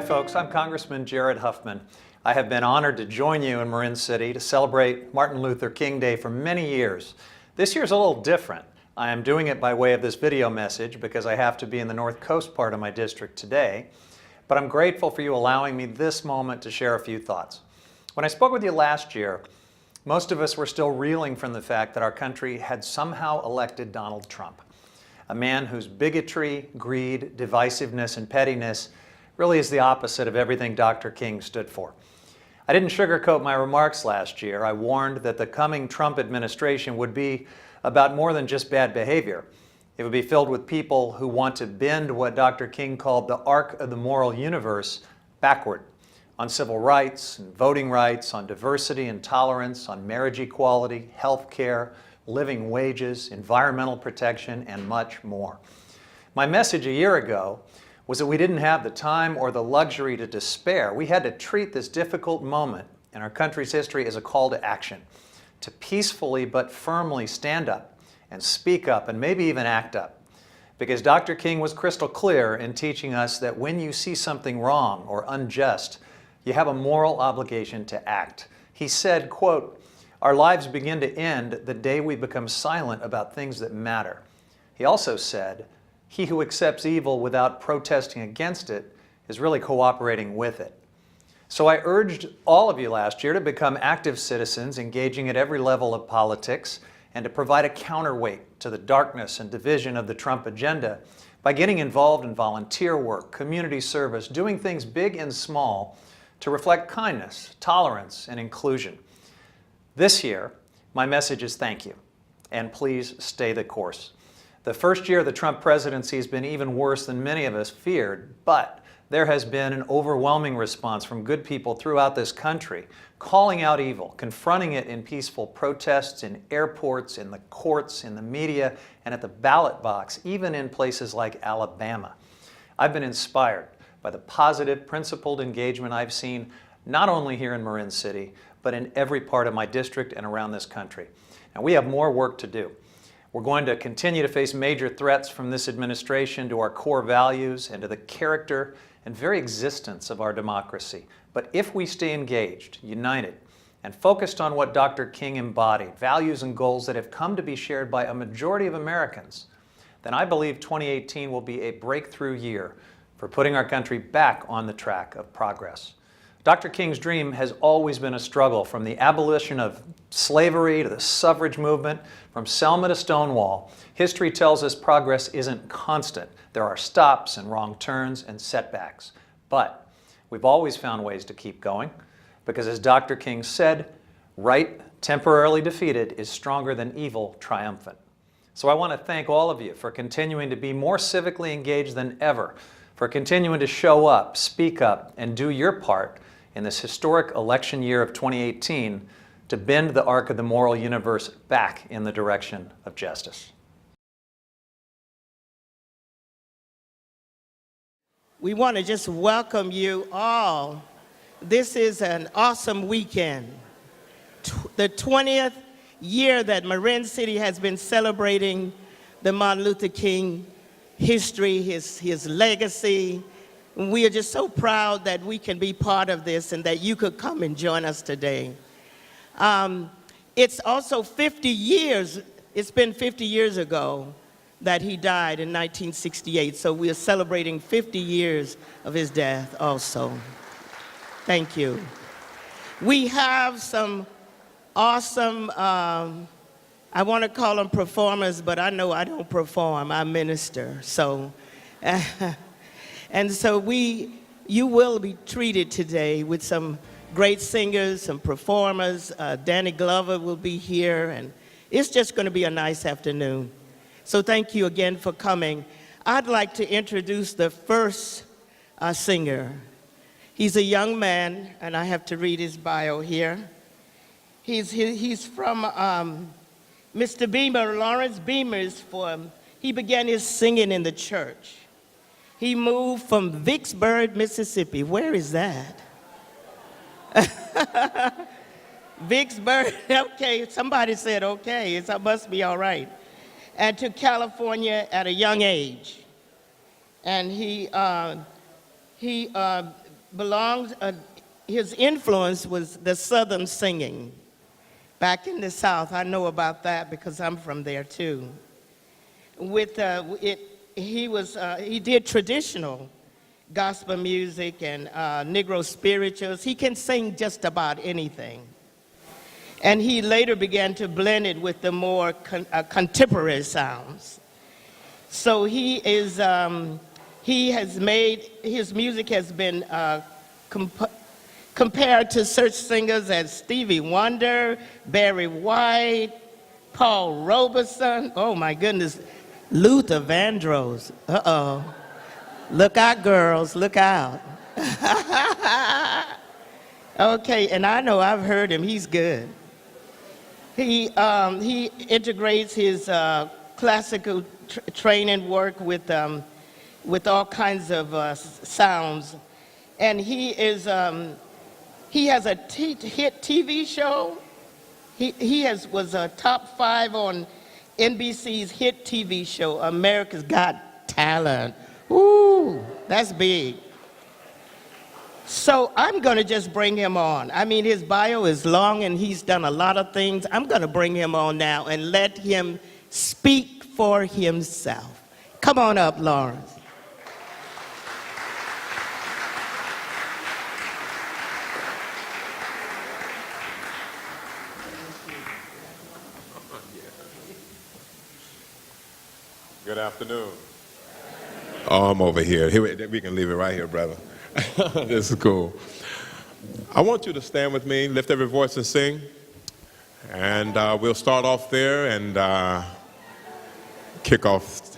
folks. I'm Congressman Jared Huffman. I have been honored to join you in Marin City to celebrate Martin Luther King Day for many years. This year's a little different. I am doing it by way of this video message because I have to be in the North Coast part of my district today, but I'm grateful for you allowing me this moment to share a few thoughts. When I spoke with you last year, most of us were still reeling from the fact that our country had somehow elected Donald Trump, a man whose bigotry, greed, divisiveness, and pettiness really is the opposite of everything Dr. King stood for. I didn't sugarcoat my remarks last year. I warned that the coming Trump administration would be about more than just bad behavior. It would be filled with people who want to bend what Dr. King called the arc of the moral universe backward on civil rights and voting rights, on diversity and tolerance, on marriage equality, health care, living wages, environmental protection, and much more. My message a year ago was that we didn't have the time or the luxury to despair. We had to treat this difficult moment in our country's history as a call to action, to peacefully but firmly stand up and speak up and maybe even act up. Because Dr. King was crystal clear in teaching us that when you see something wrong or unjust, you have a moral obligation to act. He said, quote, "Our lives begin to end the day we become silent about things that matter." He also said, "He who accepts evil without protesting against it is really cooperating with it." So I urged all of you last year to become active citizens, engaging at every level of politics, and to provide a counterweight to the darkness and division of the Trump agenda by getting involved in volunteer work, community service, doing things big and small to reflect kindness, tolerance, and inclusion. This year, my message is thank you, and please stay the course. The first year of the Trump presidency has been even worse than many of us feared, but there has been an overwhelming response from good people throughout this country, calling out evil, confronting it in peaceful protests, in airports, in the courts, in the media, and at the ballot box, even in places like Alabama. I've been inspired by the positive, principled engagement I've seen not only here in Marin City, but in every part of my district and around this country. And we have more work to do. We're going to continue to face major threats from this administration to our core values and to the character and very existence of our democracy. But if we stay engaged, united, and focused on what Dr. King embodied, values and goals that have come to be shared by a majority of Americans, then I believe 2018 will be a breakthrough year for putting our country back on the track of progress. Dr. King's dream has always been a struggle, from the abolition of slavery to the suffrage movement, from Selma to Stonewall. History tells us progress isn't constant. There are stops and wrong turns and setbacks. But we've always found ways to keep going, because as Dr. King said, right temporarily defeated is stronger than evil triumphant. So I want to thank all of you for continuing to be more civically engaged than ever, for continuing to show up, speak up, and do your part in this historic election year of 2018 to bend the arc of the moral universe back in the direction of justice. We want to just welcome you all. This is an awesome weekend. The 20th year that Marin City has been celebrating the Martin Luther King history, his legacy. We are just so proud that we can be part of this and that you could come and join us today. It's also 50 years, it's been 50 years ago that he died in 1968, so we are celebrating 50 years of his death also. Thank you. We have some awesome, I want to call them performers, but I know I don't perform, I minister. So, and so you will be treated today with some great singers, some performers. Danny Glover will be here, and it's just going to be a nice afternoon. So thank you again for coming. I'd like to introduce the first singer. He's a young man, and I have to read his bio here. He's from Mr. Beamer, Lawrence Beamer's from, he began his singing in the church. He moved from Vicksburg, Mississippi. Where is that? Vicksburg, okay, somebody said okay, it must be all right. And to California at a young age. And he belonged, his influence was the Southern singing. Back in the South, I know about that because I'm from there too. He did traditional gospel music and Negro spirituals. He can sing just about anything. And he later began to blend it with the more contemporary sounds. So he has made, his music has been compared to such singers as Stevie Wonder, Barry White, Paul Robeson, oh my goodness, Luther Vandross. Uh-oh. Look out, girls, look out. Okay, and I know I've heard him, he's good. He integrates his classical training work with all kinds of sounds. And he has a hit TV show. He was a top 5 on NBC's hit TV show, America's Got Talent. Ooh, that's big. So I'm going to just bring him on. I mean, his bio is long and he's done a lot of things. I'm going to bring him on now and let him speak for himself. Come on up, Lawrence. Good afternoon. Oh, I'm over here. We can leave it right here, brother. This is cool. I want you to stand with me, lift every voice and sing. And we'll start off there and kick off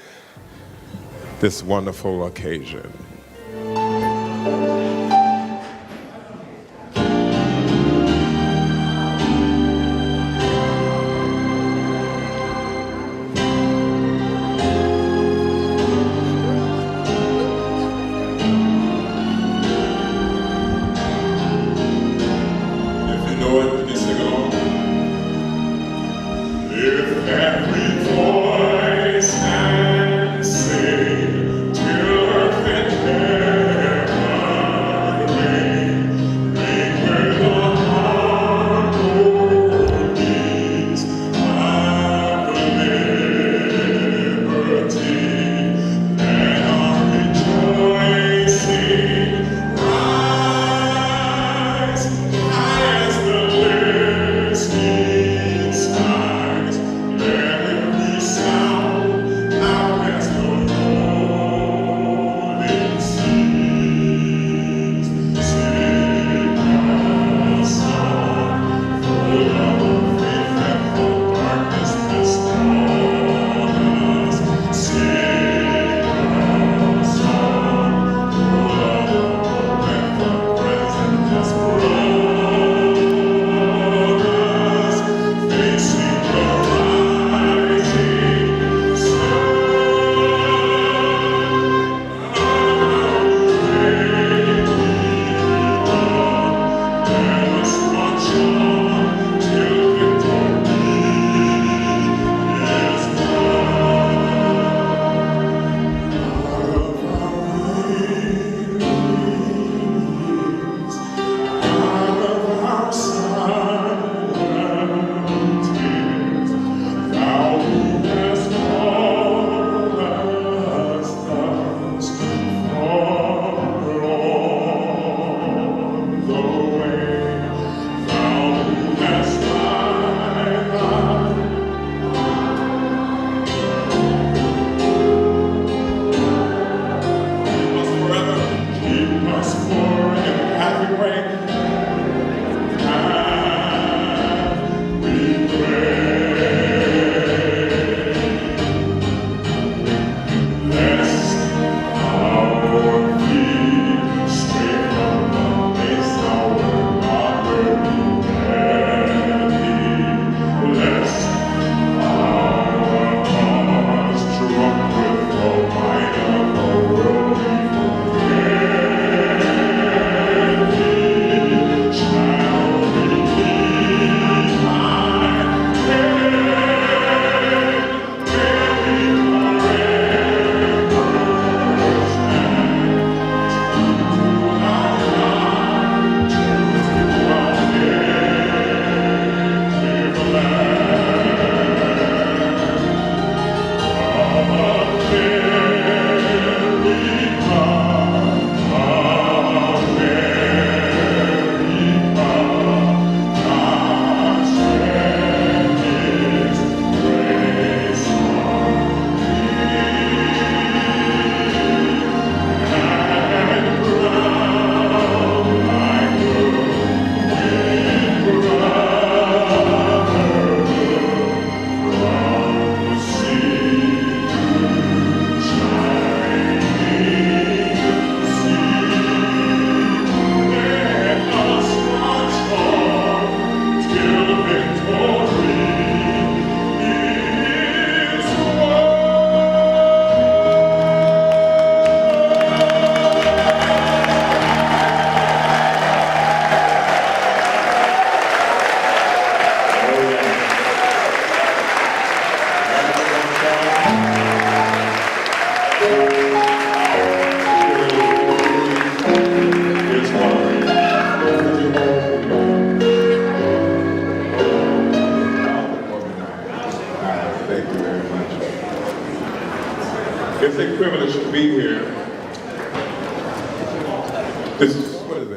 this wonderful occasion.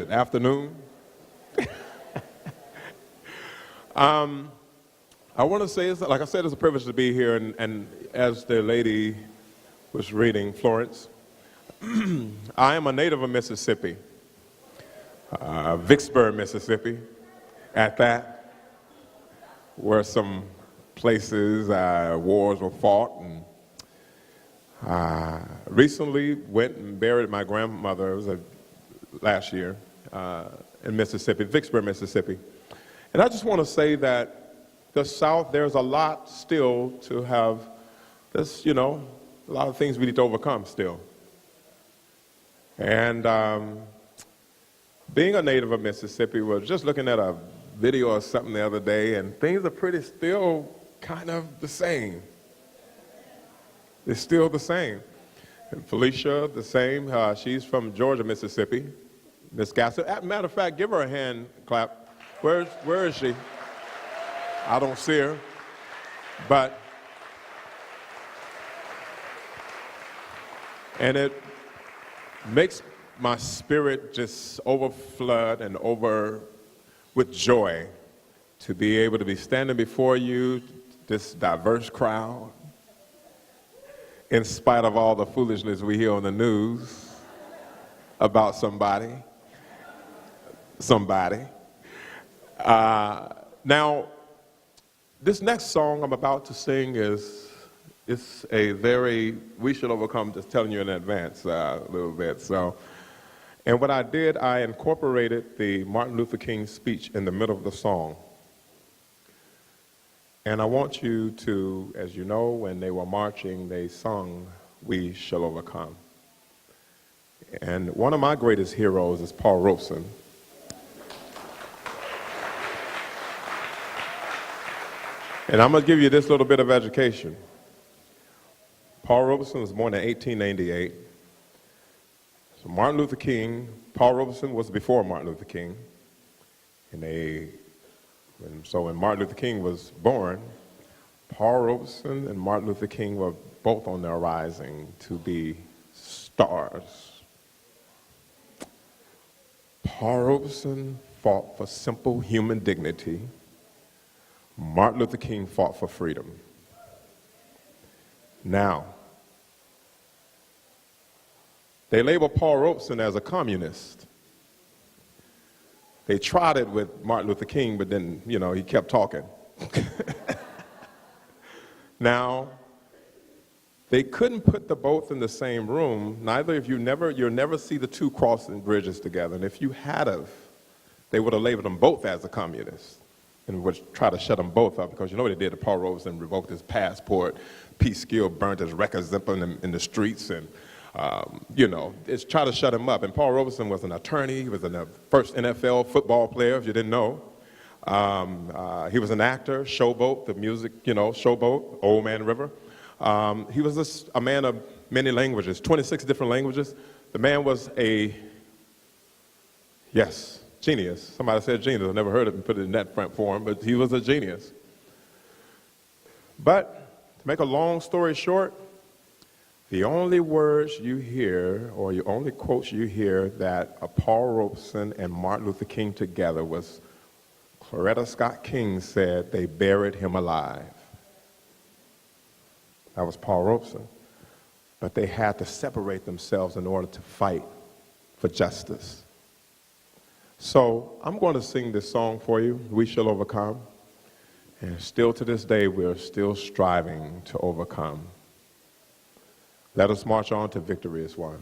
it, afternoon? I want to say, like I said, it's a privilege to be here, and as the lady was reading, Florence, I am a native of Mississippi, Vicksburg, Mississippi, at that, where some places wars were fought, and recently went and buried my grandmother, it was last year, in Mississippi, Vicksburg, Mississippi. And I just want to say that the South, there's a lot still to have, this, a lot of things we need to overcome still. And being a native of Mississippi, was just looking at a video or something the other day, and things are pretty still kind of the same. It's still the same. And Felicia, the same. She's from Georgia, Mississippi. Miss Gasser. As a matter of fact, give her a hand clap. Where is she? I don't see her. And it makes my spirit just overflood and over with joy to be able to be standing before you, this diverse crowd, in spite of all the foolishness we hear on the news about somebody. Now, this next song I'm about to sing is a very, we should overcome, just telling you in advance a little bit. So, and what I did, I incorporated the Martin Luther King speech in the middle of the song. And I want you to, as you know, when they were marching, they sung, "We Shall Overcome." And one of my greatest heroes is Paul Robeson. And I'm going to give you this little bit of education. Paul Robeson was born in 1898. So Martin Luther King, Paul Robeson was before Martin Luther King. So when Martin Luther King was born, Paul Robeson and Martin Luther King were both on their rising to be stars. Paul Robeson fought for simple human dignity. Martin Luther King fought for freedom. Now, they label Paul Robeson as a communist. They tried it with Martin Luther King, but then, he kept talking. Now, they couldn't put the both in the same room. Neither of you'll never see the two crossing bridges together. And if you had of, they would have labeled them both as a communist and would try to shut them both up, because you know what they did to Paul Robeson? Revoked his passport, Peekskill burnt his records up in the streets, and it's try to shut him up. And Paul Robeson was an attorney. He was the first NFL football player, if you didn't know. He was an actor, Showboat, the music, Showboat, Old Man River. He was a man of many languages, 26 different languages. The man was genius. Somebody said genius. I never heard it and put it in that front form, but he was a genius. But to make a long story short, the only words you hear, or the only quotes you hear that Paul Robeson and Martin Luther King together was Coretta Scott King said they buried him alive. That was Paul Robeson. But they had to separate themselves in order to fight for justice. So I'm going to sing this song for you, "We Shall Overcome." And still to this day, we're still striving to overcome. Let us march on to victory is won.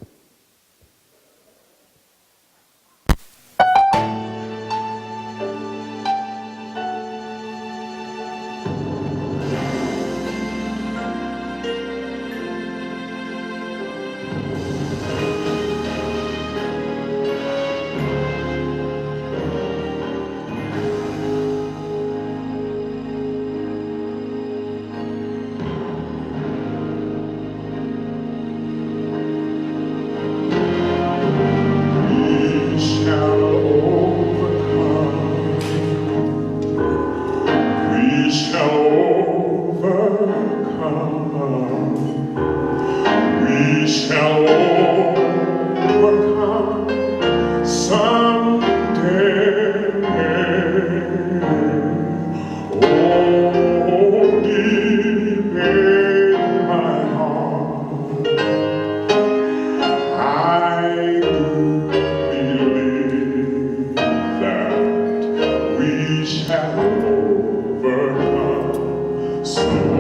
shall overcome someday.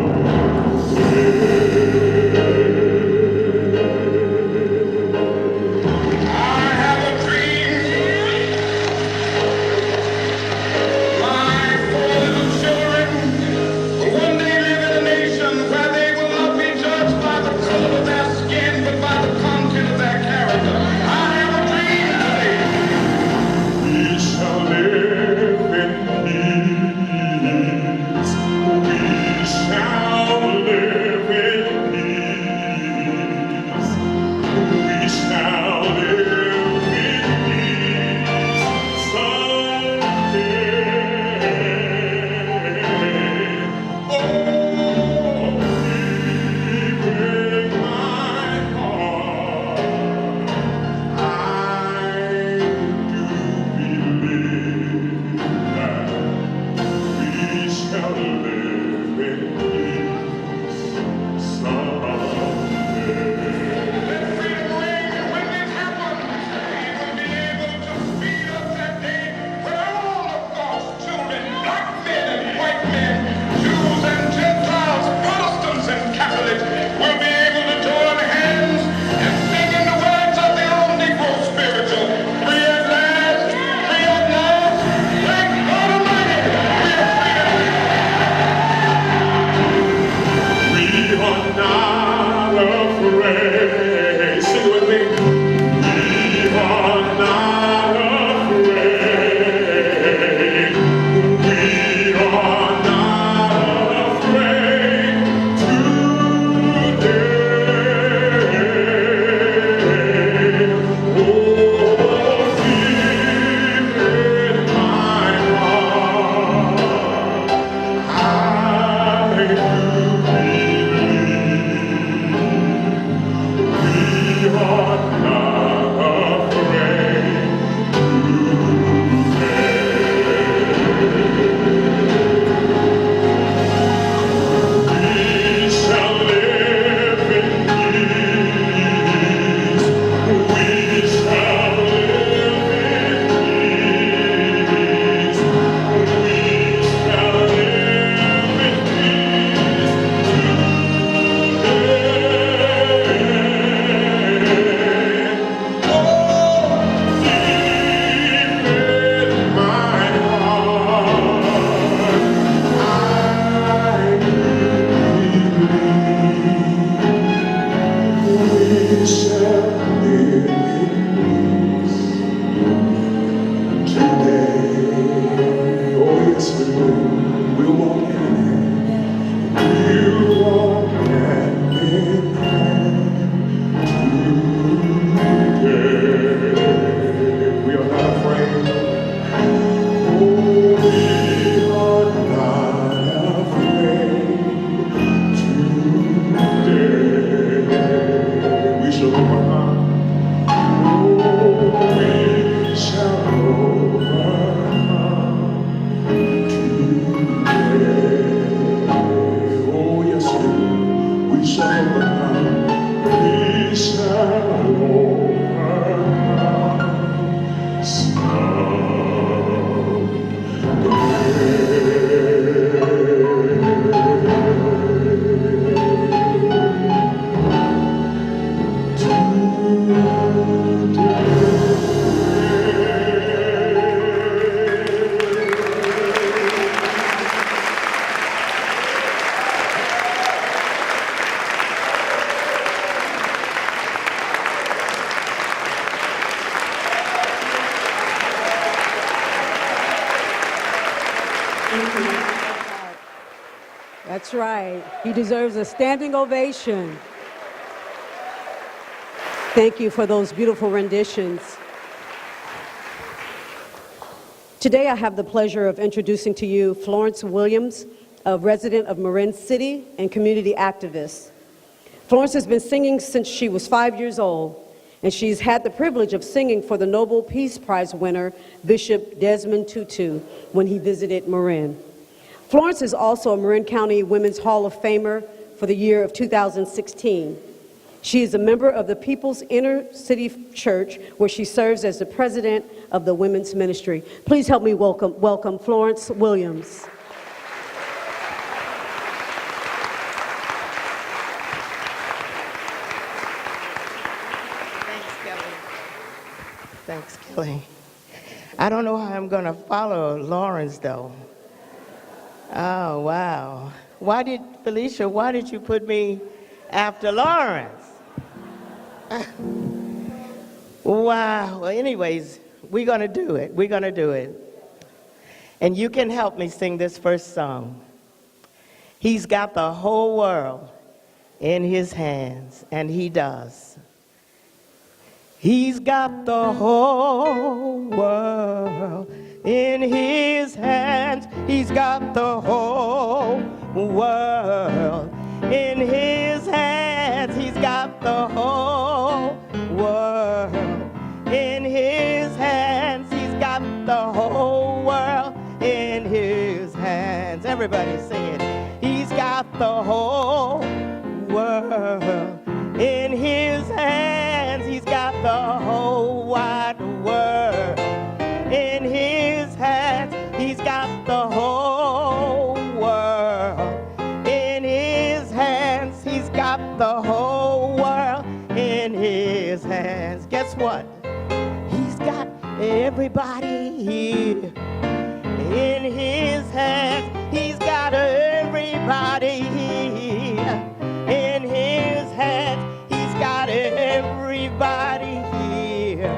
That's right. He deserves a standing ovation. Thank you for those beautiful renditions. Today I have the pleasure of introducing to you Florence Williams, a resident of Marin City and community activist. Florence has been singing since she was 5 years old, and she's had the privilege of singing for the Nobel Peace Prize winner, Bishop Desmond Tutu, when he visited Marin. Florence is also a Marin County Women's Hall of Famer for the year of 2016. She is a member of the People's Inner City Church, where she serves as the president of the women's ministry. Please help me welcome Florence Williams. Thanks, Kelly. I don't know how I'm going to follow Lawrence, though. Oh, wow. Felicia, why did you put me after Lawrence? Wow. Well, anyways, we're going to do it. We're going to do it. And you can help me sing this first song. He's got the whole world in his hands, and he does. He's got the whole world in his hands. He's got the whole world in his hands. He's got the whole world in his hands. He's got the whole world in his hands. Everybody sing it. He's got the whole world in his hands. He's got the whole wide world in his hands. He's got the whole world in his hands. He's got the whole world in his hands. Guess what? He's got everybody here in his hands. He's got everybody here in his hands. He's got everybody here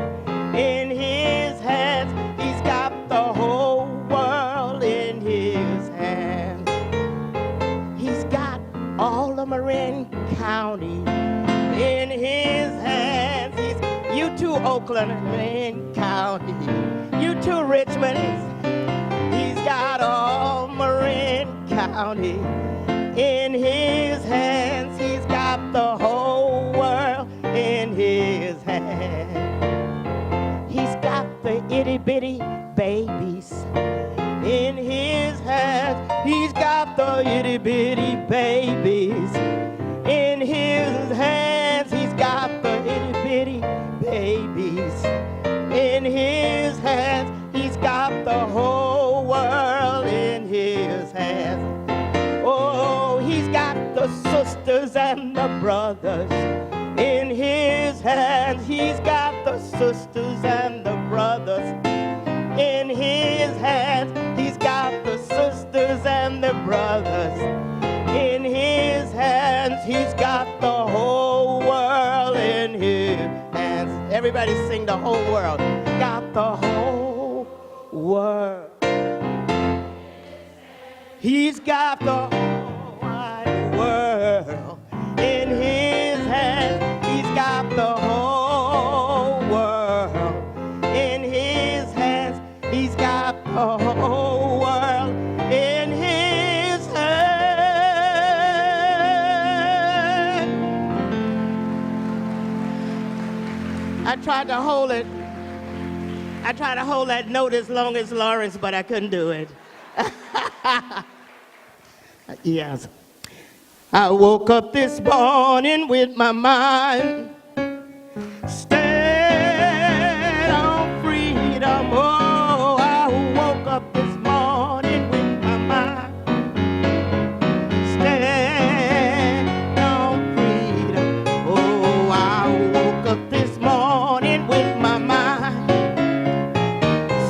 in his hands. He's got the whole world in his hands. He's got all of Marin County in his hands. You too, Oakland and Marin County. You too, Richmond. He's got all Marin County in his hands. He's got the whole world in his hands. He's got the itty bitty babies in his hands. He's got the itty bitty babies in his hands. He's got the itty bitty babies in his hands. He's got the whole world in his hands. Oh, he's got the sisters and the brothers in his hands. He's got the sisters and the brothers in his hands. He's got the sisters and the brothers in his hands. He's got the whole world in his hands. Everybody sing the whole world. Got the whole world. He's got the whole wide world in his hands. He's got the whole world in his hands. He's got the whole world in his hands. I tried to hold it. I tried to hold that note as long as Lawrence, but I couldn't do it. Yes. I woke up this morning with my mind stayed on freedom. Oh, I woke up this morning with my mind stayed on freedom. Oh, I woke up this morning with my mind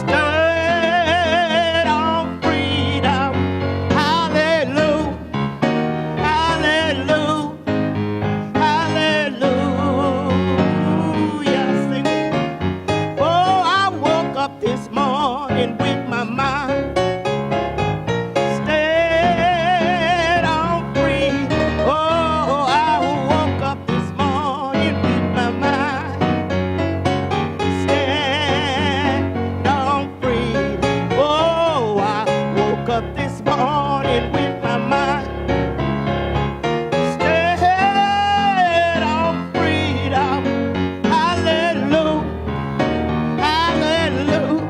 stayed on freedom. Hallelujah, hallelujah, hallelujah. Sing it. Oh, I woke up this morning with my mind stayed on free. Oh, I woke up this morning with my mind stayed on free. Oh, I woke up this morning with my mind stayed on freedom. Hallelujah, hallelujah,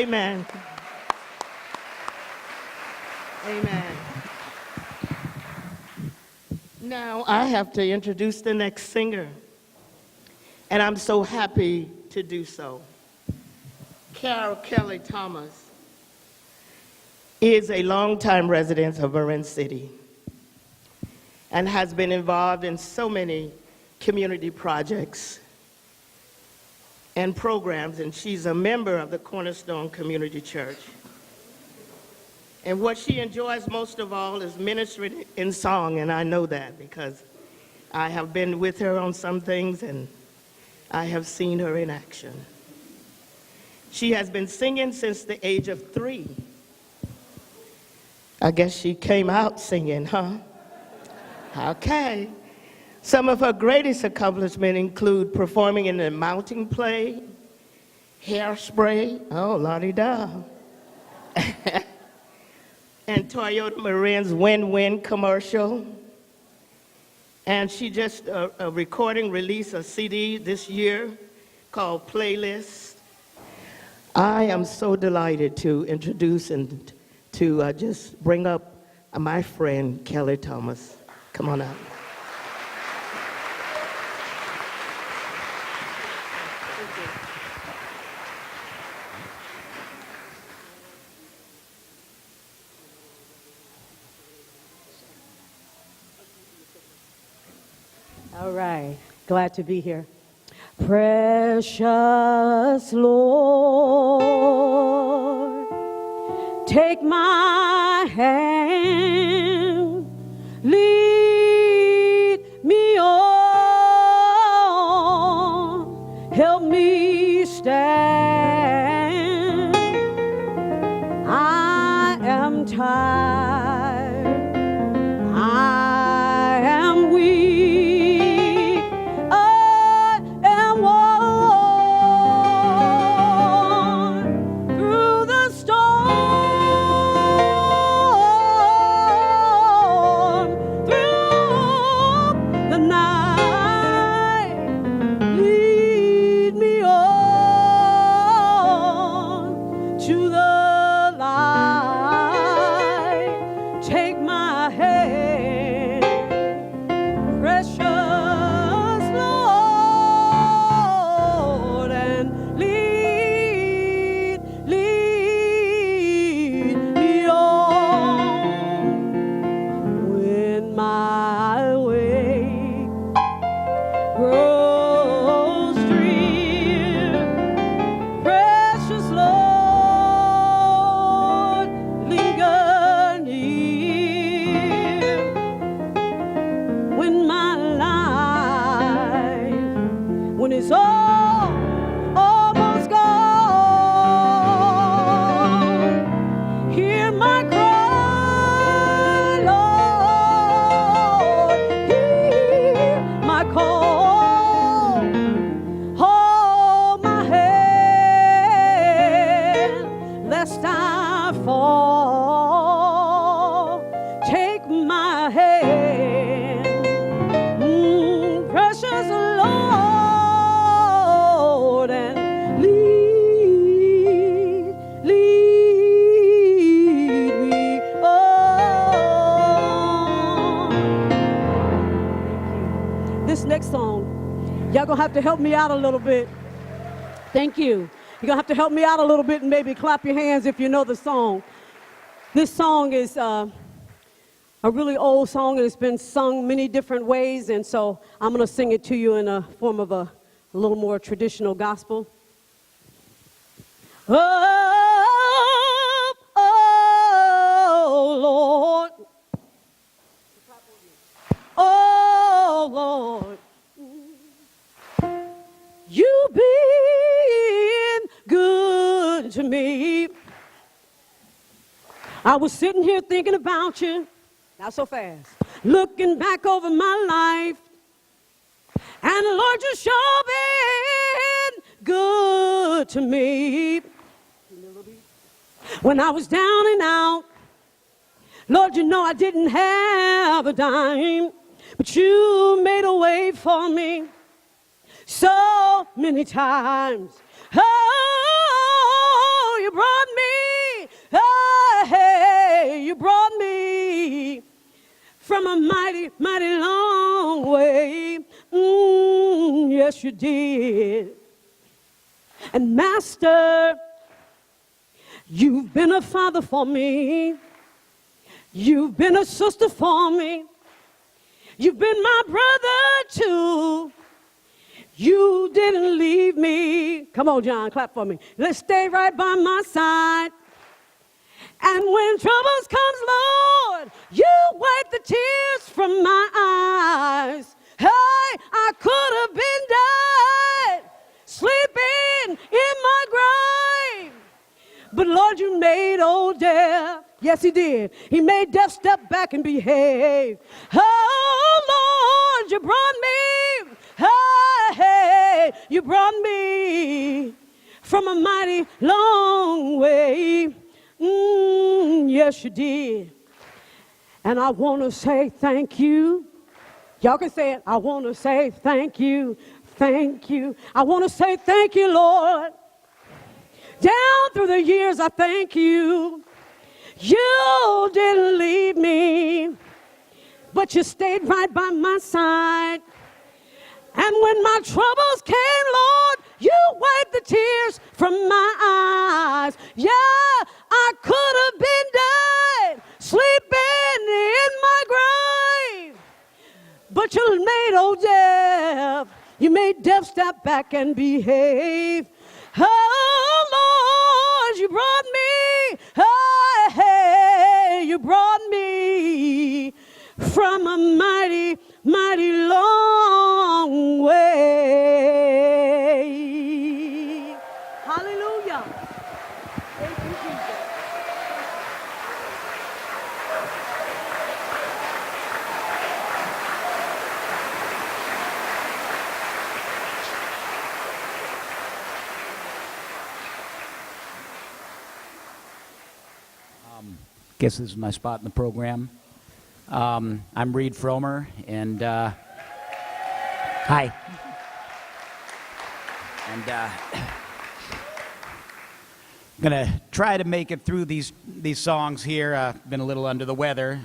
Amen. Amen. Now I have to introduce the next singer, and I'm so happy to do so. Carol Kelly Thomas is a longtime resident of Marin City and has been involved in so many community projects and programs, and she's a member of the Cornerstone Community Church. And what she enjoys most of all is ministering in song, and I know that because I have been with her on some things and I have seen her in action. She has been singing since the age of 3. I guess she came out singing, huh? Okay. Some of her greatest accomplishments include performing in the Mountain Play, Hairspray, oh, la-di-da, and Toyota Marin's Win-Win commercial. And she just released a CD this year called Playlist. I am so delighted to introduce and to just bring up my friend Kelly Thomas. Come on up. All right, glad to be here. Precious Lord, take my hand, lead me on, help me stand. I am tired, I am weak. Y'all gonna have to help me out a little bit. Thank you. You're gonna have to help me out a little bit and maybe clap your hands if you know the song. This song is a really old song and it's been sung many different ways, and so I'm gonna sing it to you in a form of a little more traditional gospel. Oh, oh, Lord. Oh, Lord. You've been good to me. I was sitting here thinking about you, not so fast, looking back over my life, and Lord, you sure been good to me. When I was down and out, Lord, you know I didn't have a dime, but you made a way for me so many times. Oh, you brought me, hey, you brought me from a mighty, mighty long way. Yes, you did. And Master, you've been a father for me. You've been a sister for me. You've been my brother too. You didn't leave me. Come on, John, clap for me. Let's stay right by my side. And when troubles comes, Lord, you wipe the tears from my eyes. Hey, I could have been dead, sleeping in my grave. But Lord, you made old death. Yes, he did. He made death step back and behave. Oh, Lord, you brought me. Hey, you brought me from a mighty long way. Yes, you did. And I want to say thank you. Y'all can say it. I want to say thank you. Thank you. I want to say thank you, Lord. Down through the years, I thank you. You didn't leave me, but you stayed right by my side. And when my troubles came, Lord, you wiped the tears from my eyes. Yeah, I could have been dead, sleeping in my grave. But you made old death. You made death step back and behave. Oh, Lord, you brought me. Hey, you brought me from a mighty, mighty long way. Hallelujah. Thank you, Jesus. Guess this is my spot in the program. I'm Reed Fromer, and hi. And I'm gonna try to make it through these songs here. Been a little under the weather,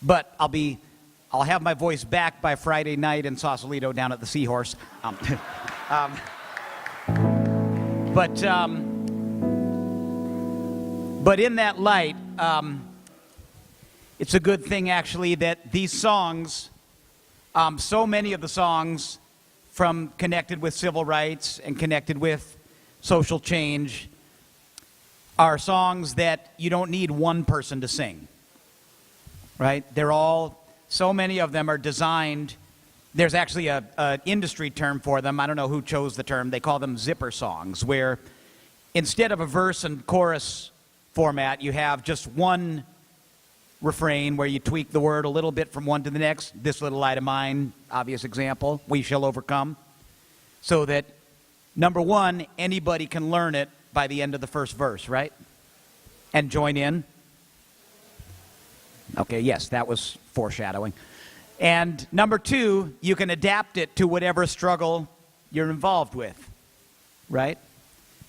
but I'll have my voice back by Friday night in Sausalito down at the Seahorse. But in that light, it's a good thing, actually, that these songs, so many of the songs from connected with civil rights and connected with social change are songs that you don't need one person to sing, right? So many of them are designed. There's actually an industry term for them. I don't know who chose the term. They call them zipper songs, where instead of a verse and chorus format, you have just one refrain where you tweak the word a little bit from one to the next. This little light of mine, obvious example, we shall overcome. So that, number one, anybody can learn it by the end of the first verse, right? And join in. Okay, yes, that was foreshadowing. And number two, you can adapt it to whatever struggle you're involved with, right?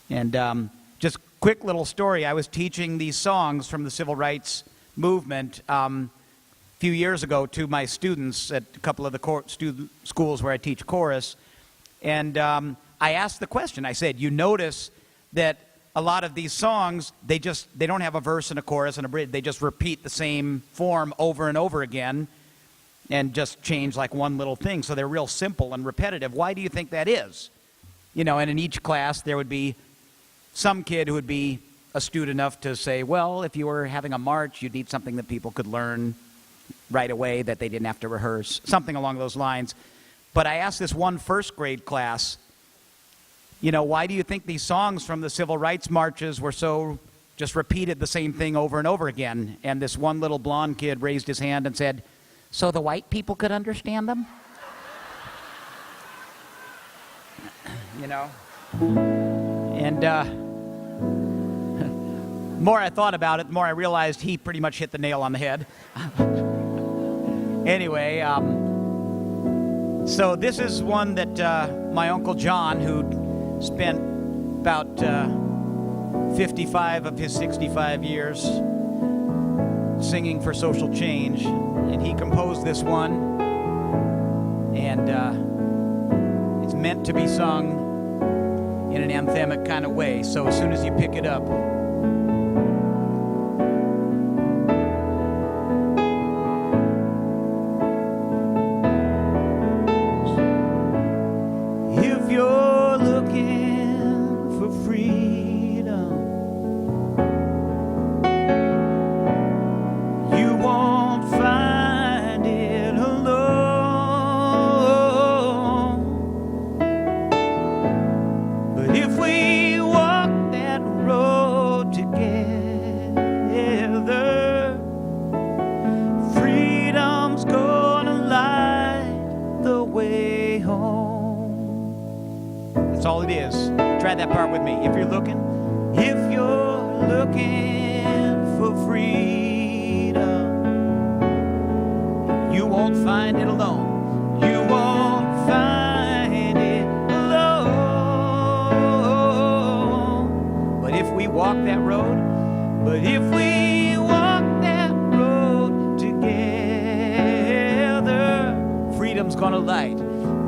And just quick little story. I was teaching these songs from the civil rights movement a few years ago to my students at a couple of the schools where I teach chorus. And I asked the question. I said, you notice that a lot of these songs, they don't have a verse and a chorus and a bridge. They just repeat the same form over and over again and just change like one little thing. So they're real simple and repetitive. Why do you think that is? You know, and in each class there would be some kid who would be astute enough to say, well, if you were having a march, you'd need something that people could learn right away, that they didn't have to rehearse, something along those lines. But I asked this one first grade class, you know, why do you think these songs from the civil rights marches were so just repeated the same thing over and over again? And this one little blonde kid raised his hand and said, so the white people could understand them? You know? And more I thought about it, the more I realized he pretty much hit the nail on the head. Anyway, so this is one that my Uncle John, who spent about 55 of his 65 years singing for social change, and he composed this one, and it's meant to be sung in an anthemic kind of way. So as soon as you pick it up, if you're looking for freedom, you won't find it alone. But if we walk that road together, freedom's gonna light the way home. That's all it is. Try that part with me. If you're looking for freedom, you won't find it alone. You won't find it alone. But if we walk that road, together, freedom's gonna light.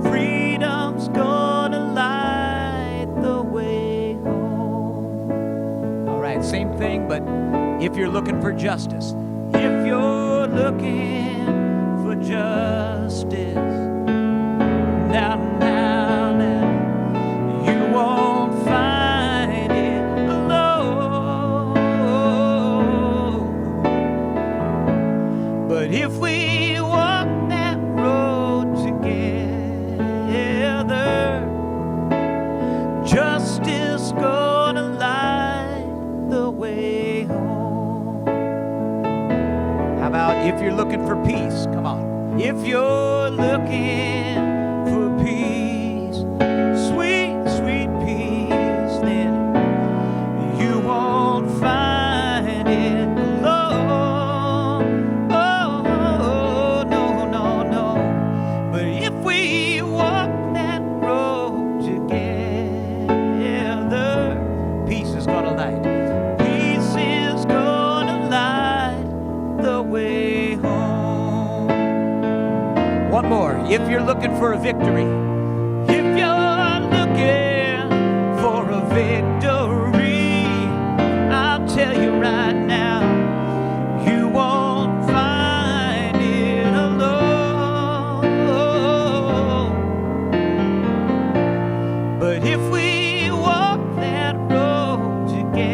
Freedom's gonna light the way home. All right, same thing, but if you're looking for justice, if you're looking for justice, now, you won't find it alone. But if we walk that road together, justice gonna light the way home. How about if you're looking for peace? Come on. If you're looking for peace, sweet, sweet peace, then you won't find it alone. Oh, no, no, no. But if we walk that road together, peace is gonna light. Peace is gonna light the way home. One more. If you're looking for a victory, if you're looking for a victory, I'll tell you right now, you won't find it alone. But if we walk that road together,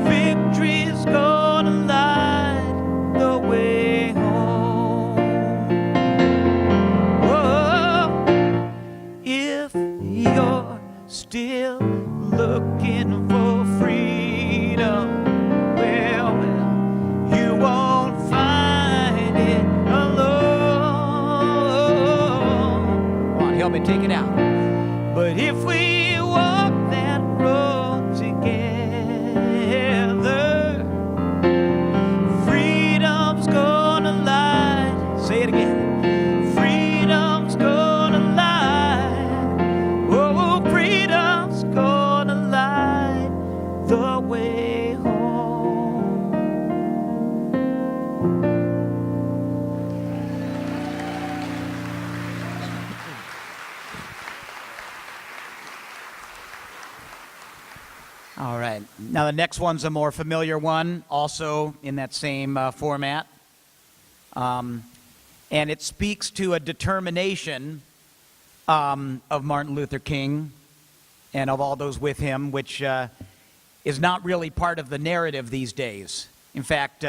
victory's gonna light the way home. Whoa. If you're still looking for freedom, well, you won't find it alone. Come on, help me take it out. But if we walk that road together, freedom's gonna light. Say it again. Freedom's gonna light. Oh, freedom's gonna light the way home. All right. Now the next one's a more familiar one, also in that same format. And it speaks to a determination of Martin Luther King and of all those with him, which is not really part of the narrative these days. In fact,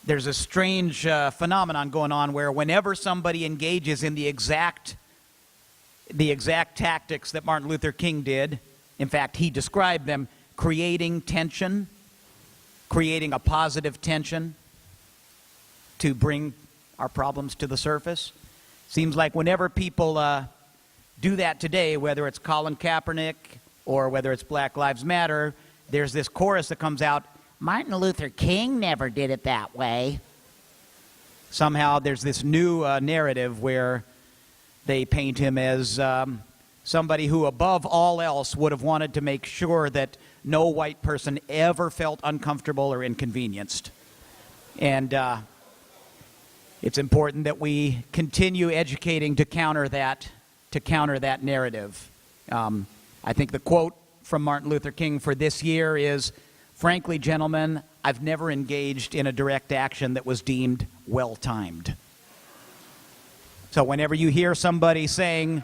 there's a strange phenomenon going on where whenever somebody engages in the exact tactics that Martin Luther King did, in fact, he described them, creating tension, creating a positive tension to bring our problems to the surface. Seems like whenever people do that today, whether it's Colin Kaepernick or whether it's Black Lives Matter, there's this chorus that comes out, Martin Luther King never did it that way. Somehow there's this new narrative where they paint him as somebody who, above all else, would have wanted to make sure that no white person ever felt uncomfortable or inconvenienced. And it's important that we continue educating to counter that narrative. I think the quote from Martin Luther King for this year is, "Frankly, gentlemen, I've never engaged in a direct action that was deemed well-timed." So whenever you hear somebody saying,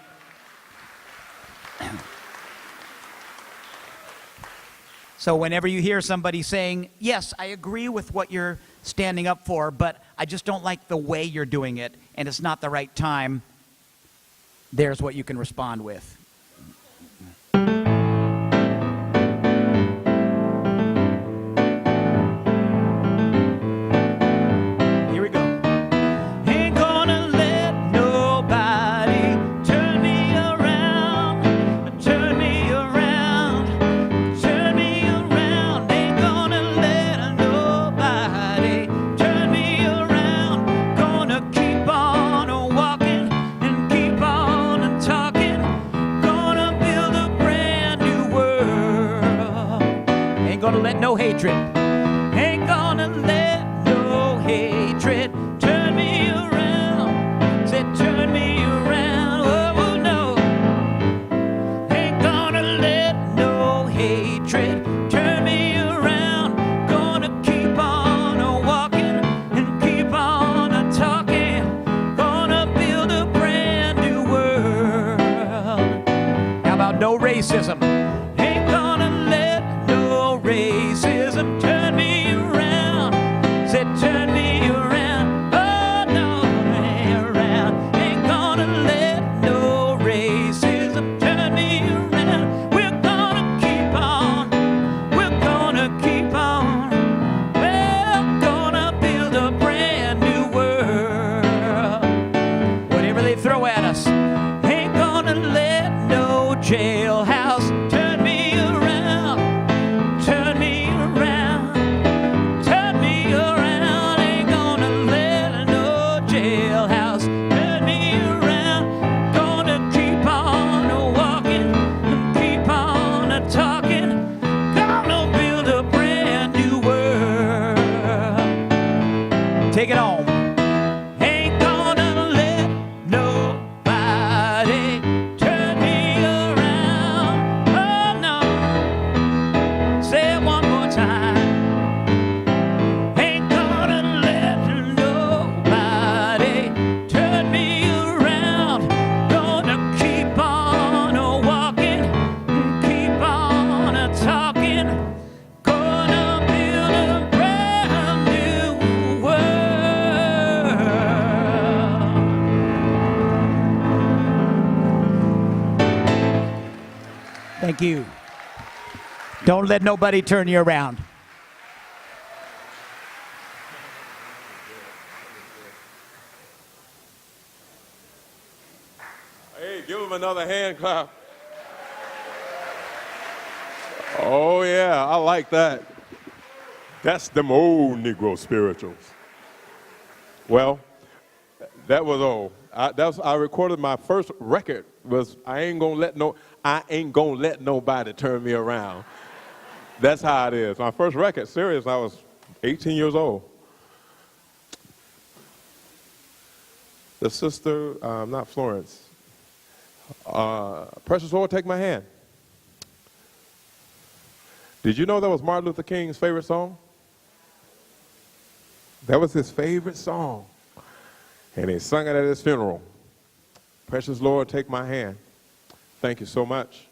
yes, I agree with what you're standing up for, but I just don't like the way you're doing it, and it's not the right time, there's what you can respond with. Here we go. Ain't gonna let nobody turn me around, turn me around, turn me around. Ain't gonna let nobody turn me around. Gonna keep on walking and keep on talking. Gonna build a brand new world. Ain't gonna let no hatred. Ain't gonna let no hatred turn me around. Said turn me around. Oh no. Ain't gonna let no hatred turn me around. Gonna keep on walking and keep on talking. Gonna build a brand new world. How about no racism? Ain't gonna let no racism turn me around. Said turn me around. Oh no, around. Ain't gonna let no racism turn me around. We're gonna keep on. We're gonna keep on. We're gonna build a brand new world. Whatever they throw at us, ain't gonna let no jailhouse turn me around. Turn me around. Turn me around. Ain't gonna let no jailhouse turn me around. Gonna keep on walking and keep on talking. Gonna build a brand new world. Take it home. Ain't gonna let nobody turn me around. Oh no. Say it one more time. Ain't gonna let nobody turn me around. Gonna keep on walking and keep on talking. Gonna build a brand new world. Thank you. Don't let nobody turn you around. Hey, give him another hand clap. Oh, yeah, I like that. That's them old Negro spirituals. Well, that was old. I recorded my first record was I ain't gonna let nobody turn me around. That's how it is. My first record, serious, I was 18 years old. The sister, not Florence, Precious Lord, Take My Hand. Did you know that was Martin Luther King's favorite song? That was his favorite song. And he sung it at his funeral. Precious Lord, take my hand. Thank you so much.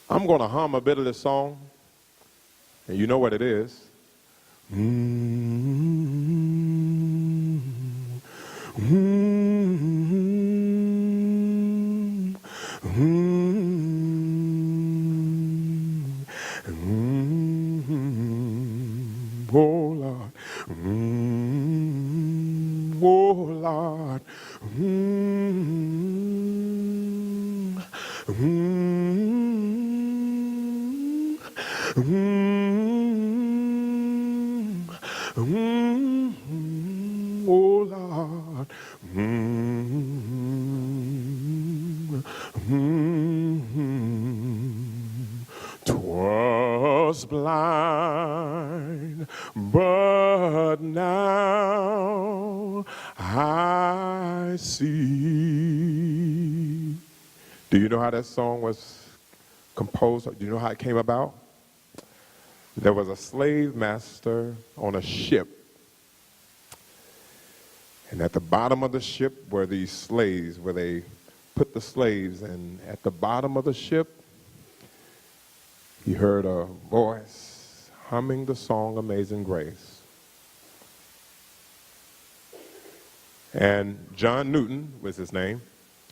I'm going to hum a bit of this song, and you know what it is. Oh, Lord. Oh, Lord. Oh, Lord. was blind, but now I see. Do you know how that song was composed? Do you know how it came about? There was a slave master on a ship. And at the bottom of the ship were these slaves, where they put the slaves. And at the bottom of the ship, he heard a voice humming the song Amazing Grace. And John Newton was his name,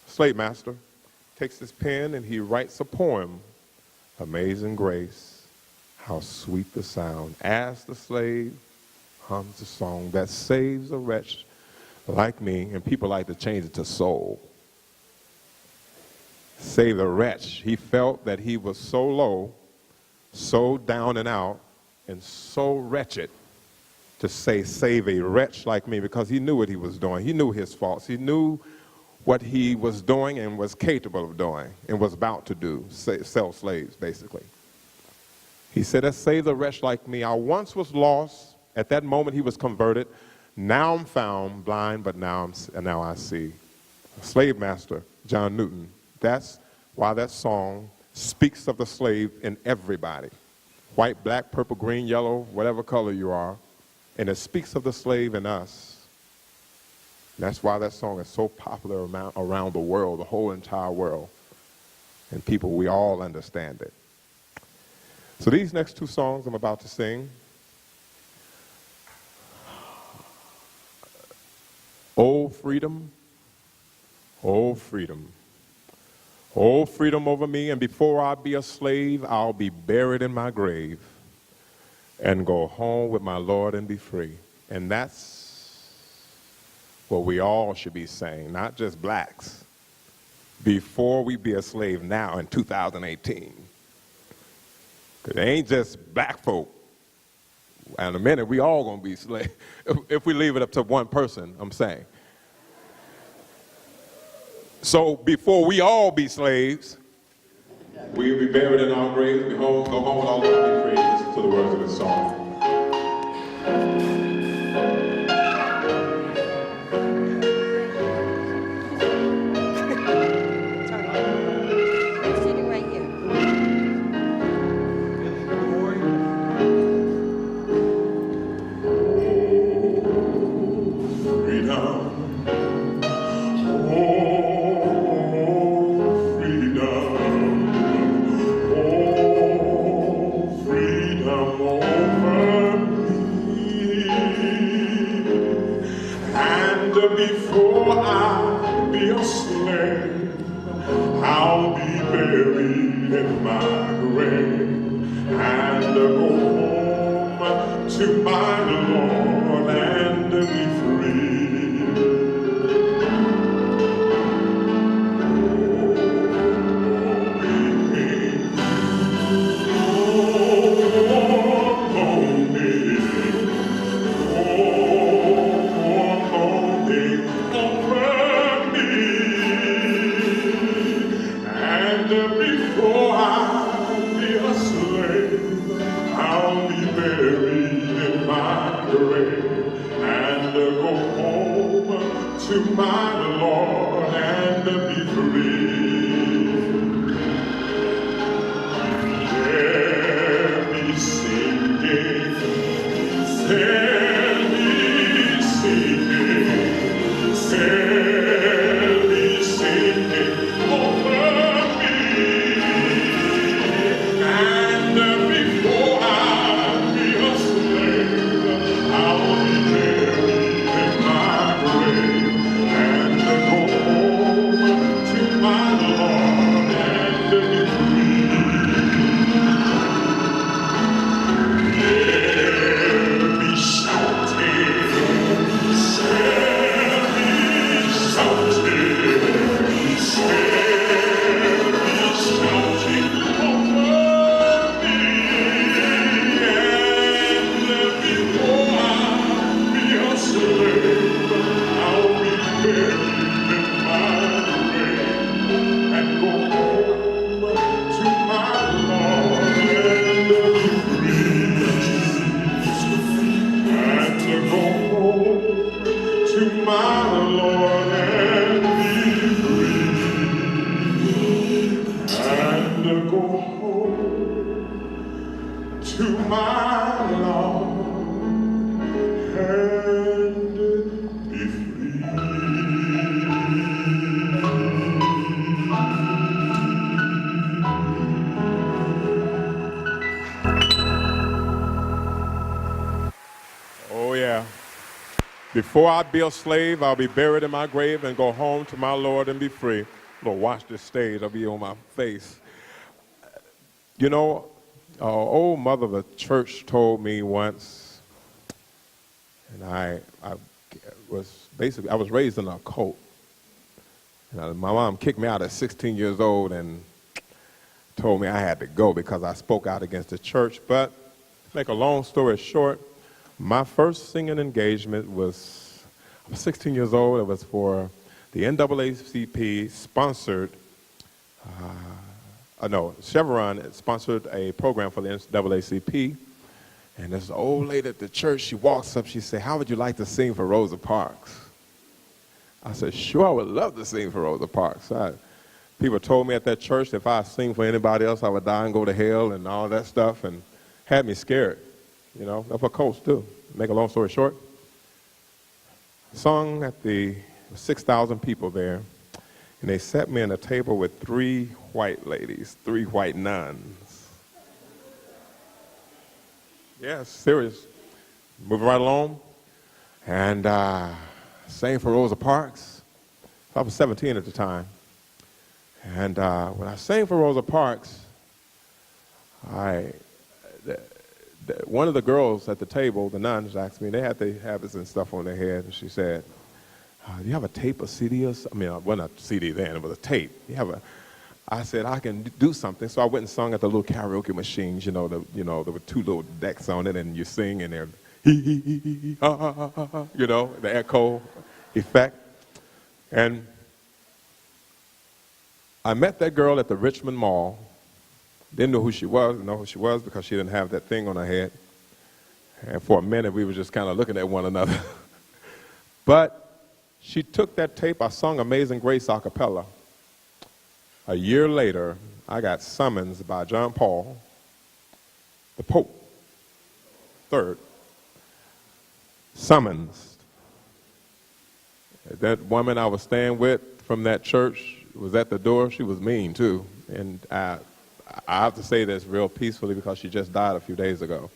slave master, takes his pen and he writes a poem, Amazing Grace, how sweet the sound. As the slave hums the song that saves a wretch like me, and people like to change it to soul. Save the wretch. He felt that he was so low, so down and out, and so wretched to say, save a wretch like me, because he knew what he was doing. He knew his faults. He knew what he was doing and was capable of doing and was about to do, sell slaves, basically. He said, save the wretch like me. I once was lost. At that moment, he was converted. Now I'm found, blind, but now I see. Slave master, John Newton. That's why that song speaks of the slave in everybody. White, black, purple, green, yellow, whatever color you are. And it speaks of the slave in us. That's why that song is so popular around the world, the whole entire world. And people, we all understand it. So these next two songs I'm about to sing, Oh freedom, oh freedom, oh freedom over me, and before I be a slave, I'll be buried in my grave and go home with my Lord and be free. And that's what we all should be saying, not just blacks, before we be a slave now in 2018. Because it ain't just black folk. In a minute, we all going to be slaves. If we leave it up to one person, I'm saying. So before we all be slaves, we'll be buried in our graves, go home with our Lord and be free. Listen to the words of this song. Sitting right here. Before I be a slave, I'll be buried in my grave and go home to my Lord and be free. Before I be a slave, I'll be buried in my grave and go home to my Lord and be free. Oh yeah. Before I be a slave, I'll be buried in my grave and go home to my Lord and be free. I'm gonna watch this stage, I'll be on my face. You know, old mother of the church told me once, and I was raised in a cult. My mom kicked me out at 16 years old and told me I had to go because I spoke out against the church. But to make a long story short, my first singing engagement was, I was 16 years old. It was for the NAACP sponsored, Chevron sponsored a program for the NAACP. And this old lady at the church, she walks up, she said, "How would you like to sing for Rosa Parks?" I said, "Sure, I would love to sing for Rosa Parks." People told me at that church that if I sing for anybody else, I would die and go to hell and all that stuff, and had me scared. You know, that's what cults do. Make a long story short, sung at the 6,000 people there, and they set me at a table with 3 white ladies, 3 white nuns. Yes, serious. Moving right along, and sang for Rosa Parks. I was 17 at the time, and when I sang for Rosa Parks, one of the girls at the table, the nuns, asked me, they had their habits and stuff on their head, and she said, "Do you have a tape or CD or something?" I mean, well, not CD then, it was a tape. I said, "I can do something." So I went and sung at the little karaoke machines, there were 2 little decks on it, and you sing, and they're the echo effect. And I met that girl at the Richmond Mall. Didn't know who she was, because she didn't have that thing on her head. And for a minute, we were just kind of looking at one another. But she took that tape. I sung Amazing Grace a cappella. A year later, I got summons by John Paul, the Pope, third, summons. That woman I was staying with from that church was at the door. She was mean, too. And I have to say this real peacefully because she just died a few days ago.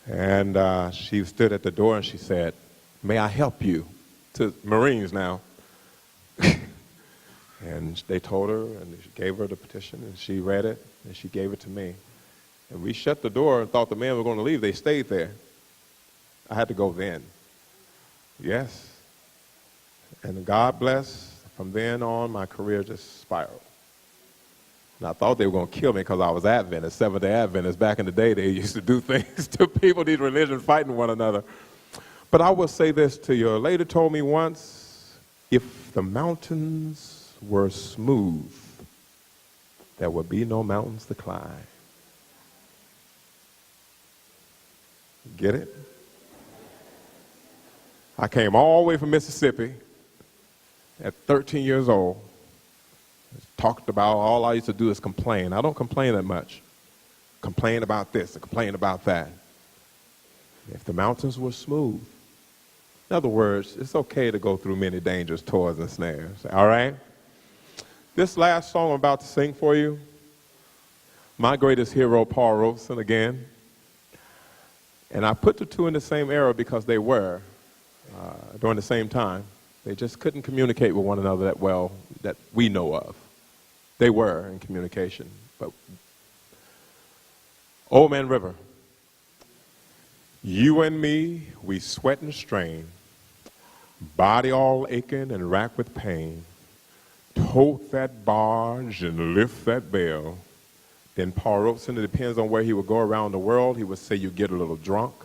And she stood at the door and she said, "May I help you?" To Marines now. And they told her, and she gave her the petition, and she read it, and she gave it to me. And we shut the door and thought the men were going to leave. They stayed there. I had to go then. Yes. And God bless, from then on, my career just spiraled. And I thought they were going to kill me because I was Adventist, Seventh-day Adventist. Back in the day, they used to do things to people, these religions fighting one another. But I will say this to you. A lady told me once, if the mountains were smooth, there would be no mountains to climb. Get it? I came all the way from Mississippi at 13 years old. Talked about, all I used to do is complain. I don't complain that much. Complain about this and complain about that. If the mountains were smooth. In other words, it's okay to go through many dangers, toils, and snares. All right? This last song I'm about to sing for you, my greatest hero, Paul Robeson, again. And I put the 2 in the same era because they were during the same time. They just couldn't communicate with one another that well that we know of. They were in communication. But Old Man River, you and me, we sweat and strain, body all aching and racked with pain, tote that barge and lift that bell. Then Paul Robeson, it depends on where he would go around the world, he would say you get a little drunk,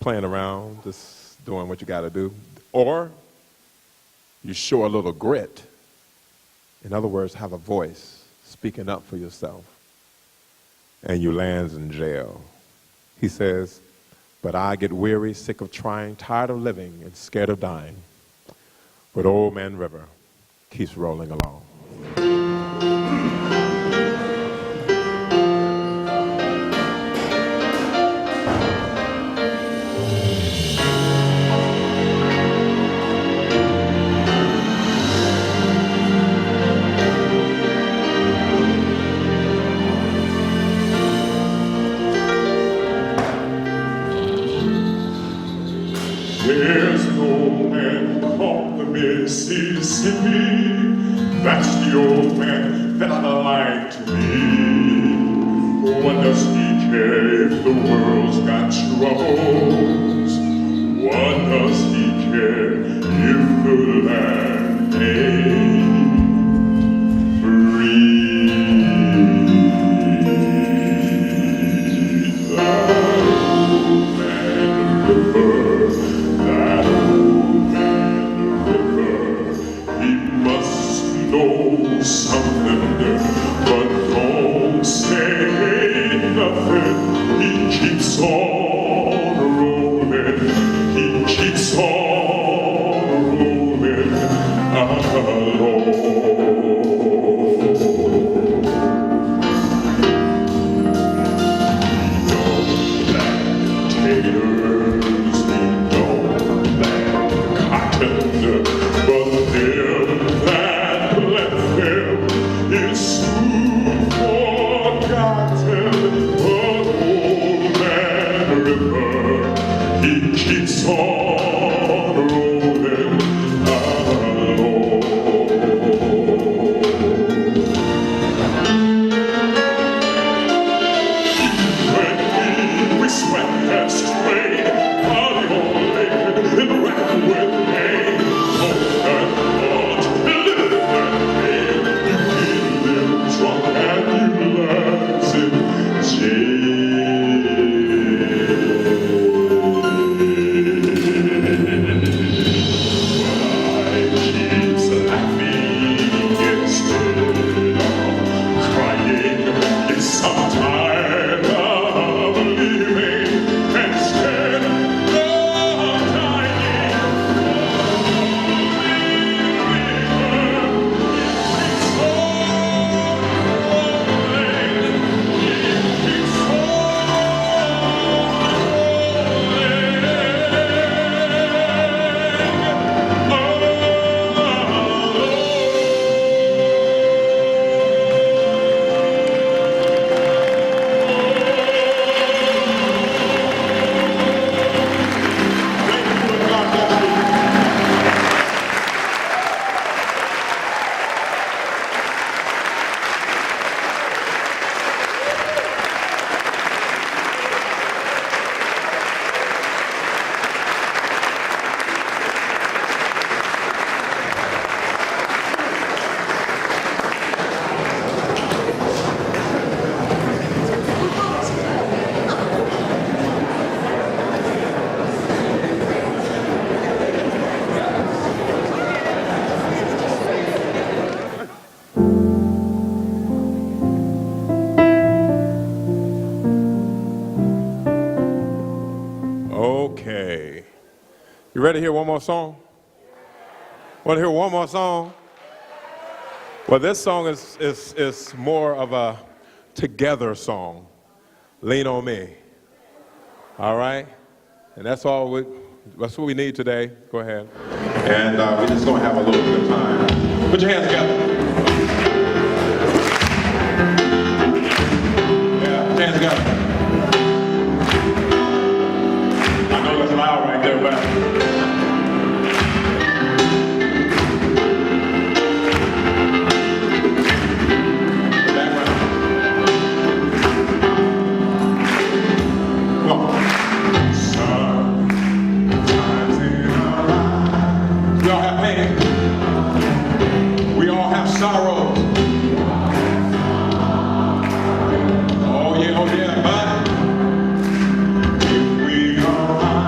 playing around, just doing what you got to do. Or you show a little grit. In other words, have a voice, speaking up for yourself. And you lands in jail. He says, but I get weary, sick of trying, tired of living, and scared of dying. But Old Man River, keeps rolling along. There's an old man called the Mississippi. That's the old man that I'd like to be. What does he care if the world's got troubles? What does he care if the land ain't free? That old man river, he must know something, but don't say nothing. He keeps on rolling, he keeps on rolling along. Taters, we don't like cotton, but them that left them is soon forgotten. But old man river, he keeps on rolling along. When we sweat and strain, body all naked and wrapped with pain. Oh, that thought, live that pain. You feel them drunk and you learn in jail. But I keeps laughing instead of crying. It's sometime of living instead of dying. Okay. You ready to hear one more song? Want to hear one more song? Well, this song is more of a together song. Lean on me. All right? And that's what we need today. Go ahead. And we're just going to have a little bit of time. Put your hands together. Yeah, put your hands together. I know that's loud right there, but sorrow. Oh yeah, but if we arise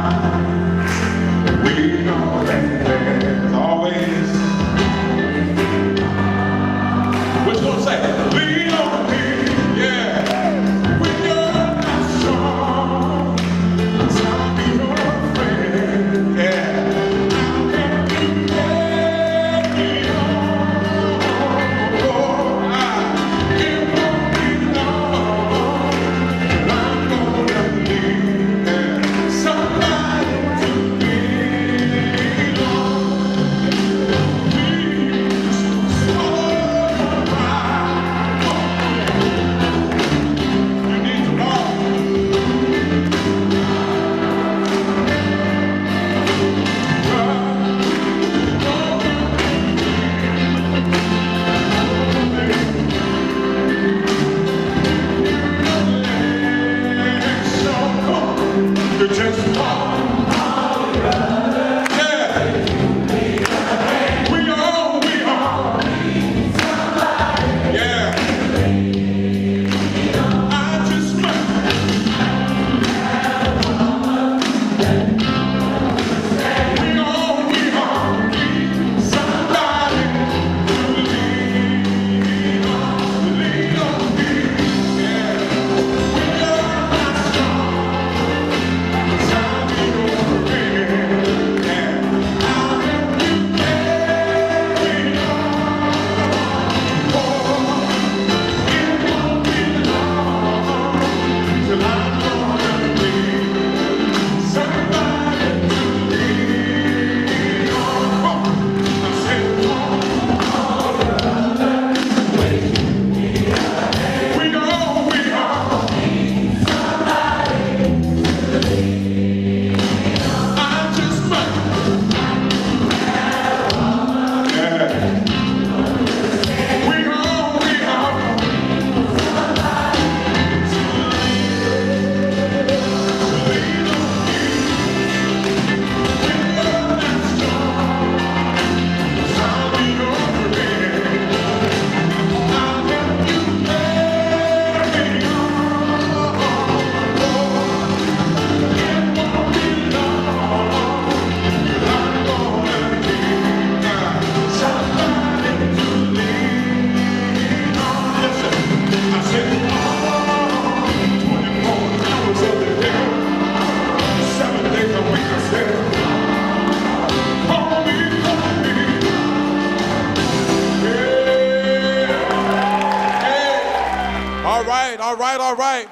right, all right, all right.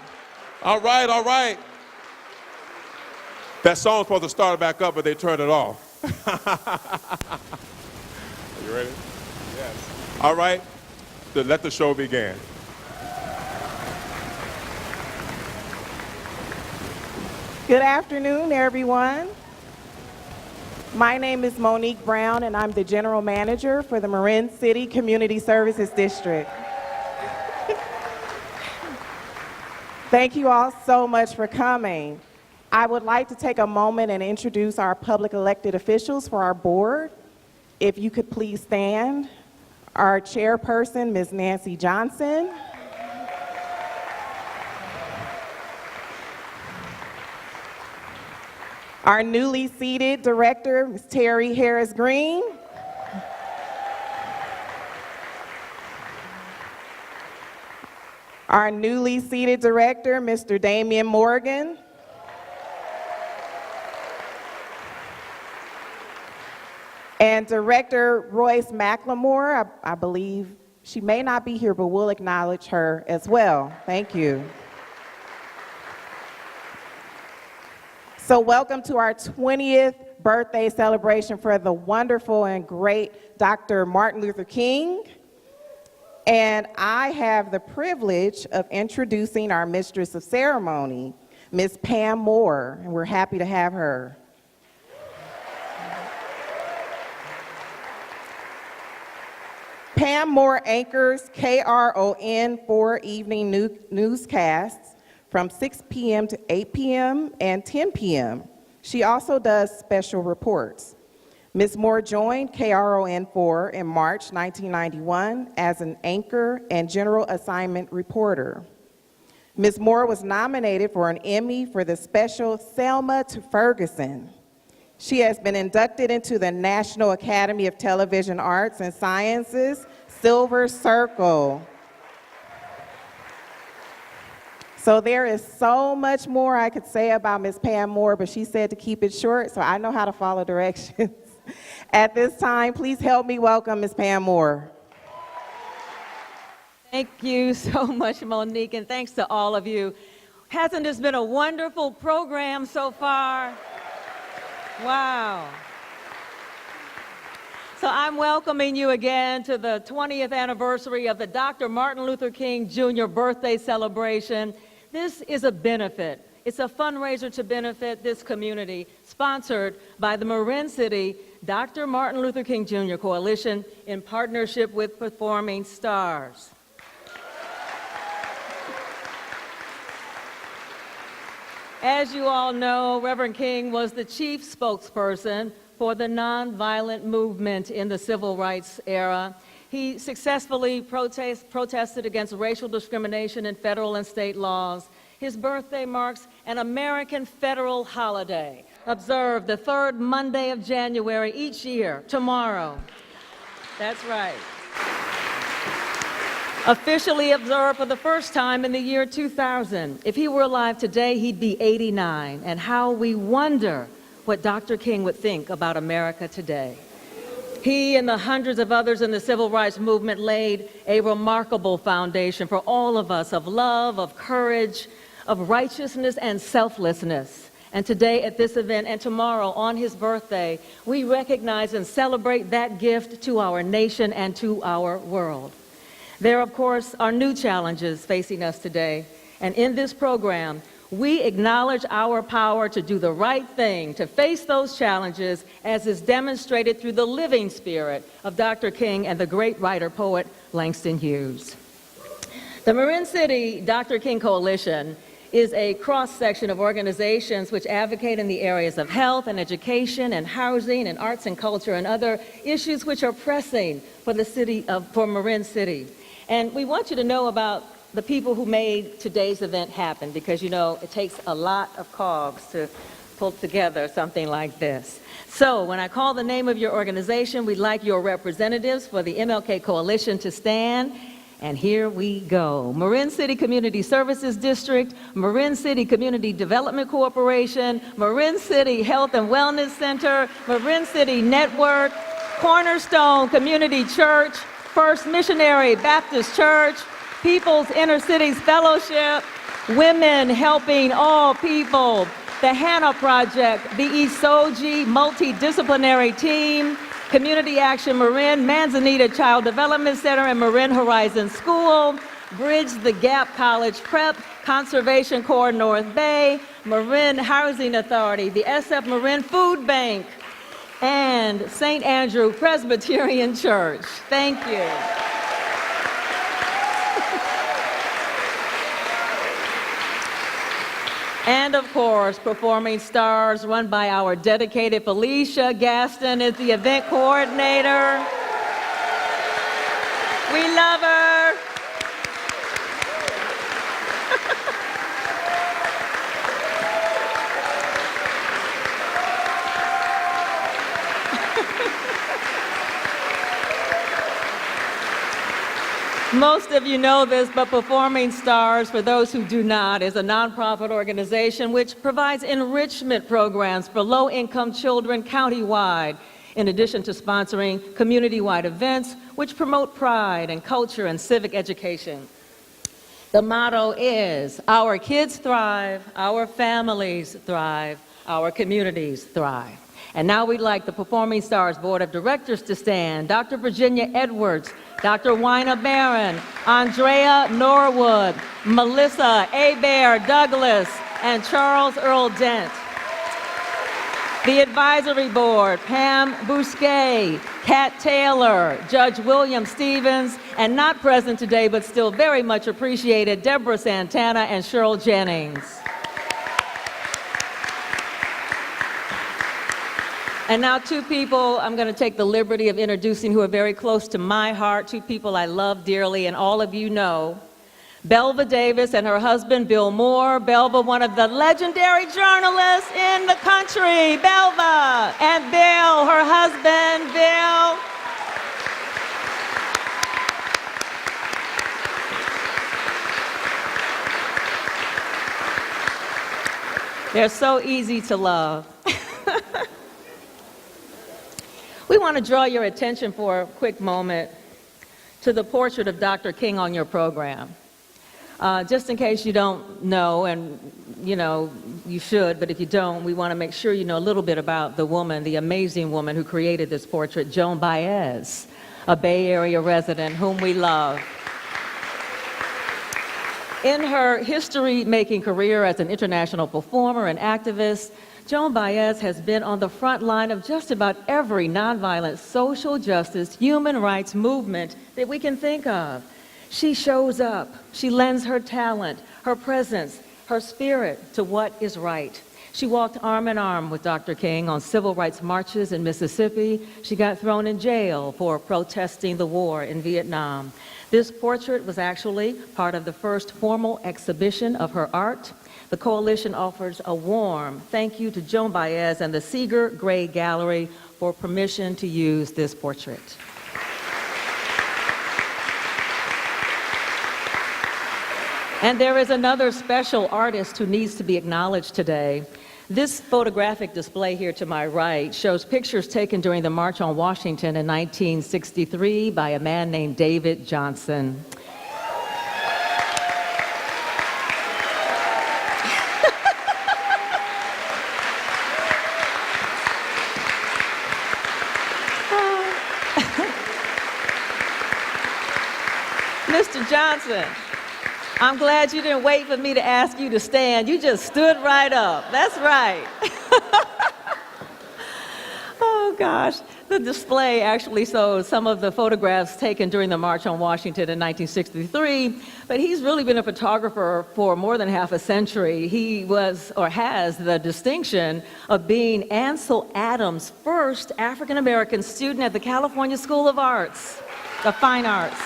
All right, all right. That song's supposed to start back up, but they turned it off. Are you ready? Yes. All right, let the show begin. Good afternoon, everyone. My name is Monique Brown, and I'm the General Manager for the Marin City Community Services District. Thank you all so much for coming. I would like to take a moment and introduce our public elected officials for our board. If you could please stand. Our chairperson, Ms. Nancy Johnson. Our newly seated director, Ms. Terry Harris Green. Our newly seated director, Mr. Damian Morgan. And Director Royce McLemore, I believe she may not be here, but we'll acknowledge her as well. Thank you. So welcome to our 20th birthday celebration for the wonderful and great Dr. Martin Luther King. And I have the privilege of introducing our mistress of ceremony, Ms. Pam Moore, and we're happy to have her. Pam Moore anchors KRON 4 evening newscasts from 6 p.m. to 8 p.m. and 10 p.m. She also does special reports. Ms. Moore joined KRON 4 in March 1991 as an anchor and general assignment reporter. Ms. Moore was nominated for an Emmy for the special Selma to Ferguson. She has been inducted into the National Academy of Television Arts and Sciences Silver Circle. So there is so much more I could say about Ms. Pam Moore, but she said to keep it short, so I know how to follow directions. At this time, please help me welcome Ms. Pam Moore. Thank you so much, Monique, and thanks to all of you. Hasn't this been a wonderful program so far? Wow. So I'm welcoming you again to the 20th anniversary of the Dr. Martin Luther King Jr. birthday celebration. This is a benefit. It's a fundraiser to benefit this community, sponsored by the Marin City Dr. Martin Luther King Jr. Coalition in partnership with Performing Stars. As you all know, Reverend King was the chief spokesperson for the nonviolent movement in the civil rights era. He successfully protested against racial discrimination in federal and state laws. His birthday marks an American federal holiday, observed the third Monday of January each year, tomorrow. That's right. Officially observed for the first time in the year 2000. If he were alive today, he'd be 89. And how we wonder what Dr. King would think about America today. He and the hundreds of others in the civil rights movement laid a remarkable foundation for all of us of love, of courage, of righteousness and selflessness. And today at this event and tomorrow on his birthday, we recognize and celebrate that gift to our nation and to our world. There, of course, are new challenges facing us today, and in this program, we acknowledge our power to do the right thing, to face those challenges, as is demonstrated through the living spirit of Dr. King and the great writer-poet Langston Hughes. The Marin City Dr. King Coalition is a cross-section of organizations which advocate in the areas of health and education and housing and arts and culture and other issues which are pressing for Marin City. And we want you to know about the people who made today's event happen, because you know it takes a lot of cogs to pull together something like this. So when I call the name of your organization, we'd like your representatives for the MLK Coalition to stand. And here we go. Marin City Community Services District, Marin City Community Development Corporation, Marin City Health and Wellness Center, Marin City Network, Cornerstone Community Church, First Missionary Baptist Church, People's Inner Cities Fellowship, Women Helping All People, the Hannah Project, the Isoji Multidisciplinary Team, Community Action Marin, Manzanita Child Development Center and Marin Horizon School, Bridge the Gap College Prep, Conservation Corps North Bay, Marin Housing Authority, the SF Marin Food Bank, and St. Andrew Presbyterian Church. Thank you. And of course, Performing Stars, run by our dedicated Felicia Gaston, is the event coordinator. We love her. Most of you know this, but Performing Stars, for those who do not, is a nonprofit organization which provides enrichment programs for low-income children countywide, in addition to sponsoring community-wide events which promote pride and culture and civic education. The motto is, our kids thrive, our families thrive, our communities thrive. And now we'd like the Performing Stars Board of Directors to stand. Dr. Virginia Edwards, Dr. Wyna Marin, Andrea Norwood, Melissa Hebert Douglas, and Charles Earl Dent. The Advisory Board, Pam Bousquet, Kat Taylor, Judge William Stevens, and not present today but still very much appreciated, Deborah Santana and Cheryl Jennings. And now two people I'm going to take the liberty of introducing who are very close to my heart, two people I love dearly and all of you know. Belva Davis and her husband, Bill Moore. Belva, one of the legendary journalists in the country. Belva. And Bill, her husband, Bill. They're so easy to love. We want to draw your attention for a quick moment to the portrait of Dr. King on your program. Just in case you don't know, and you know, you should, but if you don't, we want to make sure you know a little bit about the woman, the amazing woman who created this portrait, Joan Baez, a Bay Area resident whom we love. In her history-making career as an international performer and activist, Joan Baez has been on the front line of just about every nonviolent social justice, human rights movement that we can think of. She shows up. She lends her talent, her presence, her spirit to what is right. She walked arm in arm with Dr. King on civil rights marches in Mississippi. She got thrown in jail for protesting the war in Vietnam. This portrait was actually part of the first formal exhibition of her art. The coalition offers a warm thank you to Joan Baez and the Seeger Gray Gallery for permission to use this portrait. And there is another special artist who needs to be acknowledged today. This photographic display here to my right shows pictures taken during the March on Washington in 1963 by a man named David Johnson. Mr. Johnson, I'm glad you didn't wait for me to ask you to stand. You just stood right up. That's right. Oh, gosh. The display actually shows some of the photographs taken during the March on Washington in 1963, but he's really been a photographer for more than half a century. He was, or has, the distinction of being Ansel Adams' first African-American student at the California School of Arts, the Fine Arts.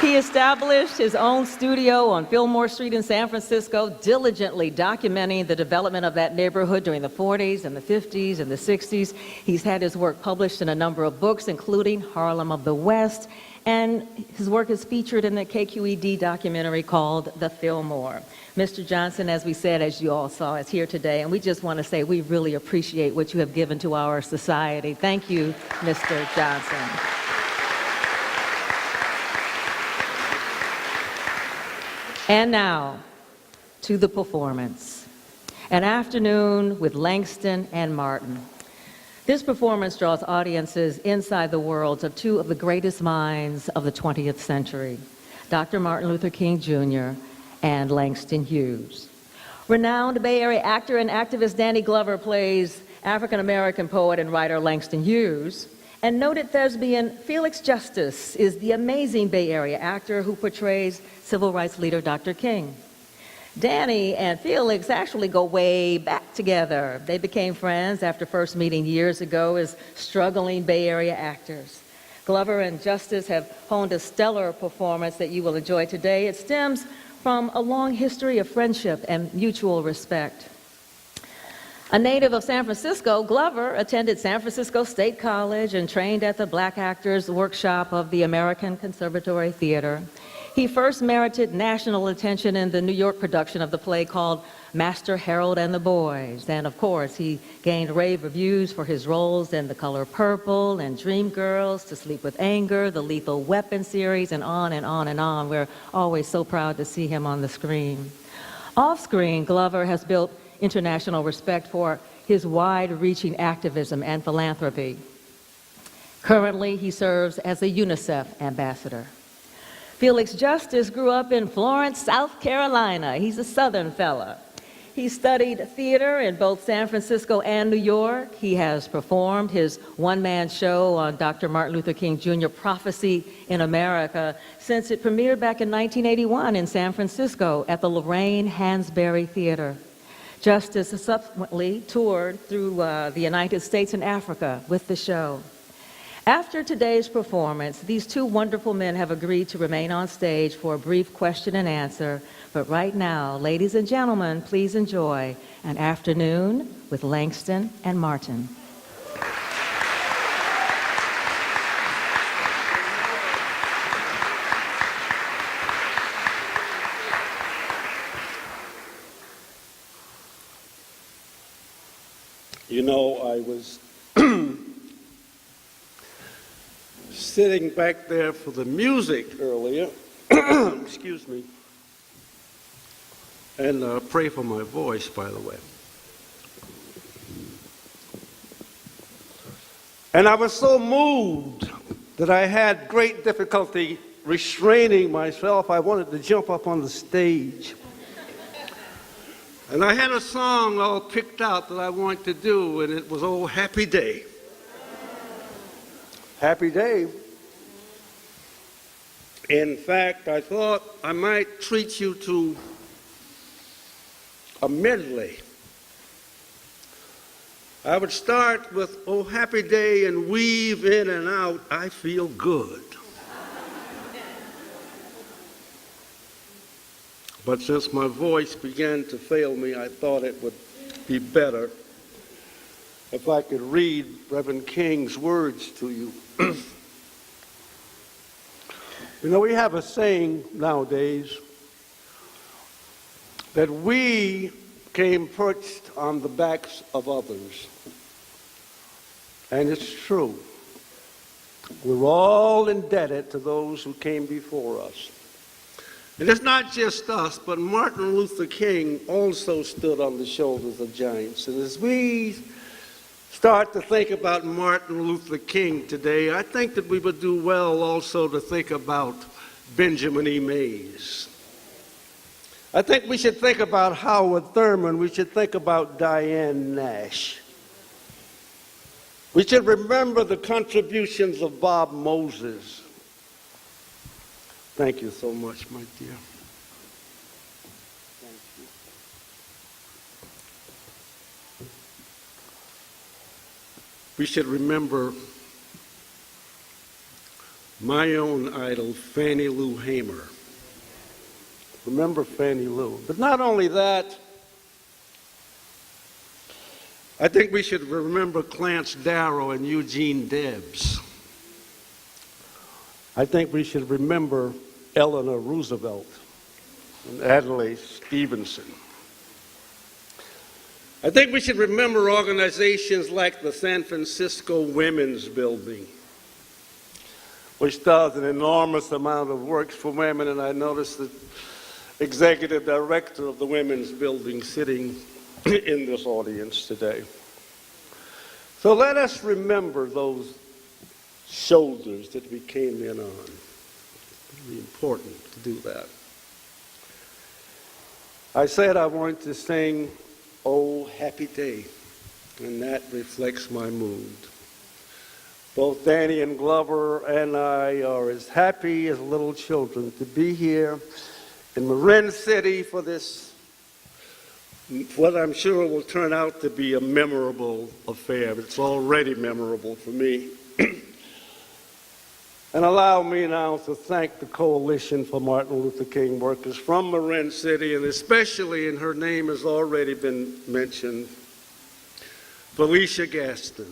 He established his own studio on Fillmore Street in San Francisco, diligently documenting the development of that neighborhood during the 40s and the 50s and the 60s. He's had his work published in a number of books, including Harlem of the West, and his work is featured in the KQED documentary called The Fillmore. Mr. Johnson, as we said, as you all saw, is here today, and we just want to say we really appreciate what you have given to our society. Thank you, Mr. Johnson. And now, to the performance. An Afternoon with Langston and Martin. This performance draws audiences inside the worlds of two of the greatest minds of the 20th century, Dr. Martin Luther King Jr. and Langston Hughes. Renowned Bay Area actor and activist Danny Glover plays African-American poet and writer Langston Hughes, and noted thespian Felix Justice is the amazing Bay Area actor who portrays civil rights leader Dr. King. Danny and Felix actually go way back together. They became friends after first meeting years ago as struggling Bay Area actors. Glover and Justice have honed a stellar performance that you will enjoy today. It stems from a long history of friendship and mutual respect. A native of San Francisco, Glover attended San Francisco State College and trained at the Black Actors Workshop of the American Conservatory Theater. He first merited national attention in the New York production of the play called Master Harold and the Boys. And of course, he gained rave reviews for his roles in The Color Purple and Dreamgirls, To Sleep with Anger, the Lethal Weapon series, and on and on and on. We're always so proud to see him on the screen. Off-screen, Glover has built international respect for his wide-reaching activism and philanthropy. Currently, he serves as a UNICEF ambassador. Felix Justice grew up in Florence, South Carolina. He's a Southern fella. He studied theater in both San Francisco and New York. He has performed his one-man show on Dr. Martin Luther King Jr. Prophecy in America since it premiered back in 1981 in San Francisco at the Lorraine Hansberry Theater. Justice has subsequently toured through the United States and Africa with the show. After today's performance, these two wonderful men have agreed to remain on stage for a brief question and answer. But right now, ladies and gentlemen, please enjoy An Afternoon with Langston and Martin. You know, I was sitting back there for the music earlier, excuse me, and pray for my voice, by the way. And I was so moved that I had great difficulty restraining myself. I wanted to jump up on the stage. And I had a song all picked out that I wanted to do, and it was Oh Happy Day. Happy Day. In fact, I thought I might treat you to a medley. I would start with Oh Happy Day and weave in and out, I Feel Good. But since my voice began to fail me, I thought it would be better if I could read Reverend King's words to you. You know, we have a saying nowadays that we came perched on the backs of others. And it's true. We're all indebted to those who came before us. And it's not just us, but Martin Luther King also stood on the shoulders of giants. And as we start to think about Martin Luther King today, I think that we would do well also to think about Benjamin E. Mays. I think we should think about Howard Thurman. We should think about Diane Nash. We should remember the contributions of Bob Moses. Thank you so much, my dear. Thank you. We should remember my own idol, Fannie Lou Hamer. Remember Fannie Lou. But not only that, I think we should remember Clarence Darrow and Eugene Debs. I think we should remember Eleanor Roosevelt and Adlai Stevenson. I think we should remember organizations like the San Francisco Women's Building, which does an enormous amount of work for women, and I noticed that executive director of the Women's Building, sitting in this audience today. So let us remember those shoulders that we came in on. It's really important to do that. I said I wanted to sing "Oh, Happy Day," and that reflects my mood. Both Danny and Glover and I are as happy as little children to be here in Marin City for this, what I'm sure will turn out to be a memorable affair. It's already memorable for me. And allow me now to thank the Coalition for Martin Luther King Workers from Marin City, and especially, and her name has already been mentioned, Felix Justice.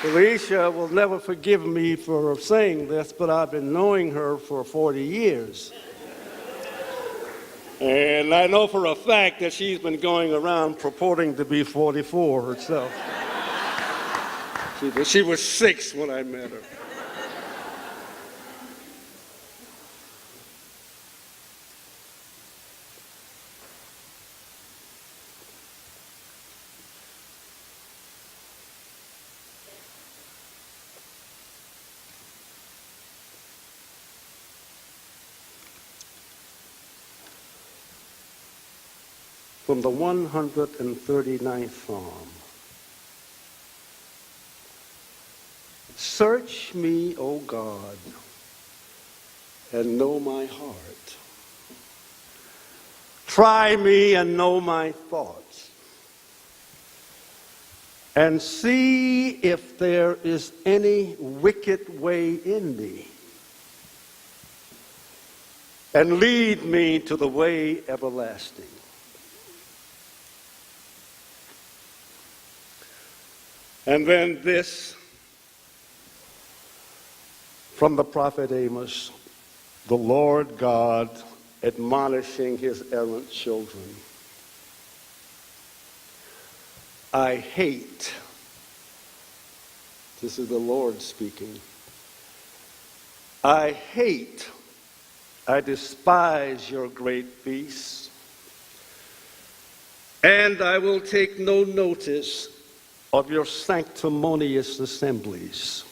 Felicia will never forgive me for saying this, but I've been knowing her for 40 years. And I know for a fact that she's been going around purporting to be 44 herself. She was 6 when I met her. From the 139th Psalm. Search me, O God, and know my heart. Try me and know my thoughts. And see if there is any wicked way in me. And lead me to the way everlasting. And then this from the prophet Amos, the Lord God admonishing his errant children. I hate, this is the Lord speaking, I hate, I despise your great beasts, and I will take no notice of your sanctimonious assemblies.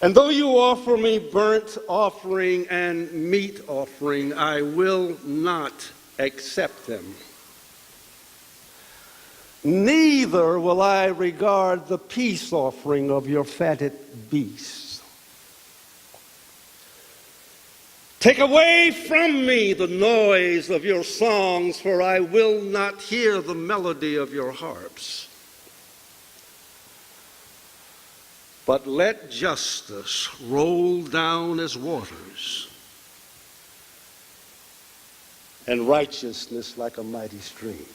And though you offer me burnt offering and meat offering, I will not accept them. Neither will I regard the peace offering of your fatted beasts. Take away from me the noise of your songs, for I will not hear the melody of your harps. But let justice roll down as waters, and righteousness like a mighty stream.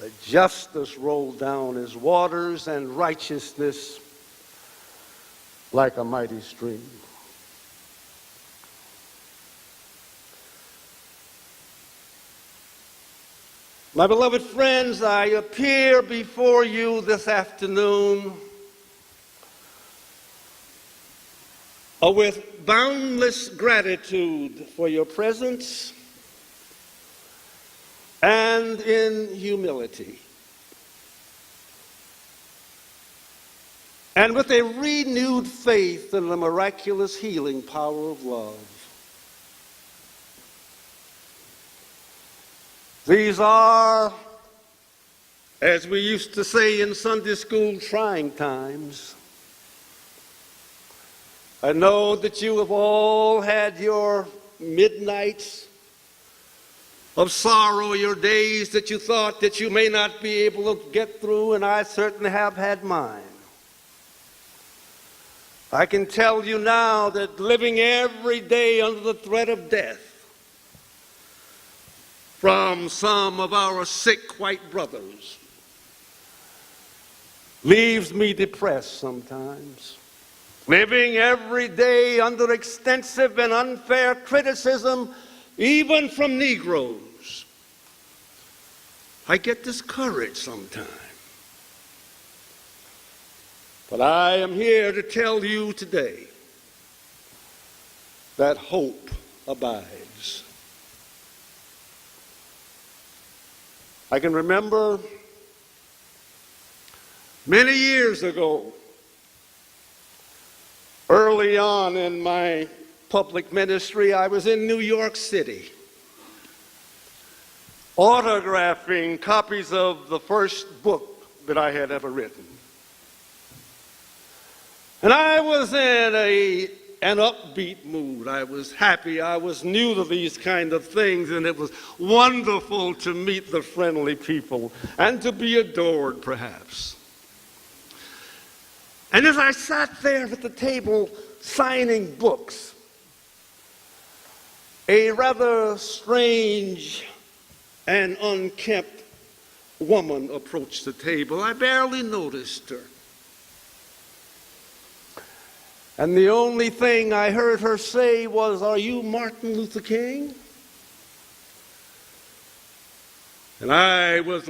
Let justice roll down as waters, and righteousness like a mighty stream. My beloved friends, I appear before you this afternoon with boundless gratitude for your presence and in humility, and with a renewed faith in the miraculous healing power of love. These are, as we used to say in Sunday school, trying times. I know that you have all had your midnights of sorrow, your days that you thought that you may not be able to get through, and I certainly have had mine. I can tell you now that living every day under the threat of death from some of our sick white brothers leaves me depressed sometimes. Living every day under extensive and unfair criticism, even from Negroes, I get discouraged sometimes. But I am here to tell you today that hope abides. I can remember many years ago, early on in my public ministry, I was in New York City, autographing copies of the first book that I had ever written. And I was in an upbeat mood. I was happy. I was new to these kind of things, and it was wonderful to meet the friendly people and to be adored, perhaps. And as I sat there at the table signing books, a rather strange and unkempt woman approached the table. I barely noticed her. And the only thing I heard her say was, "Are you Martin Luther King?" And I was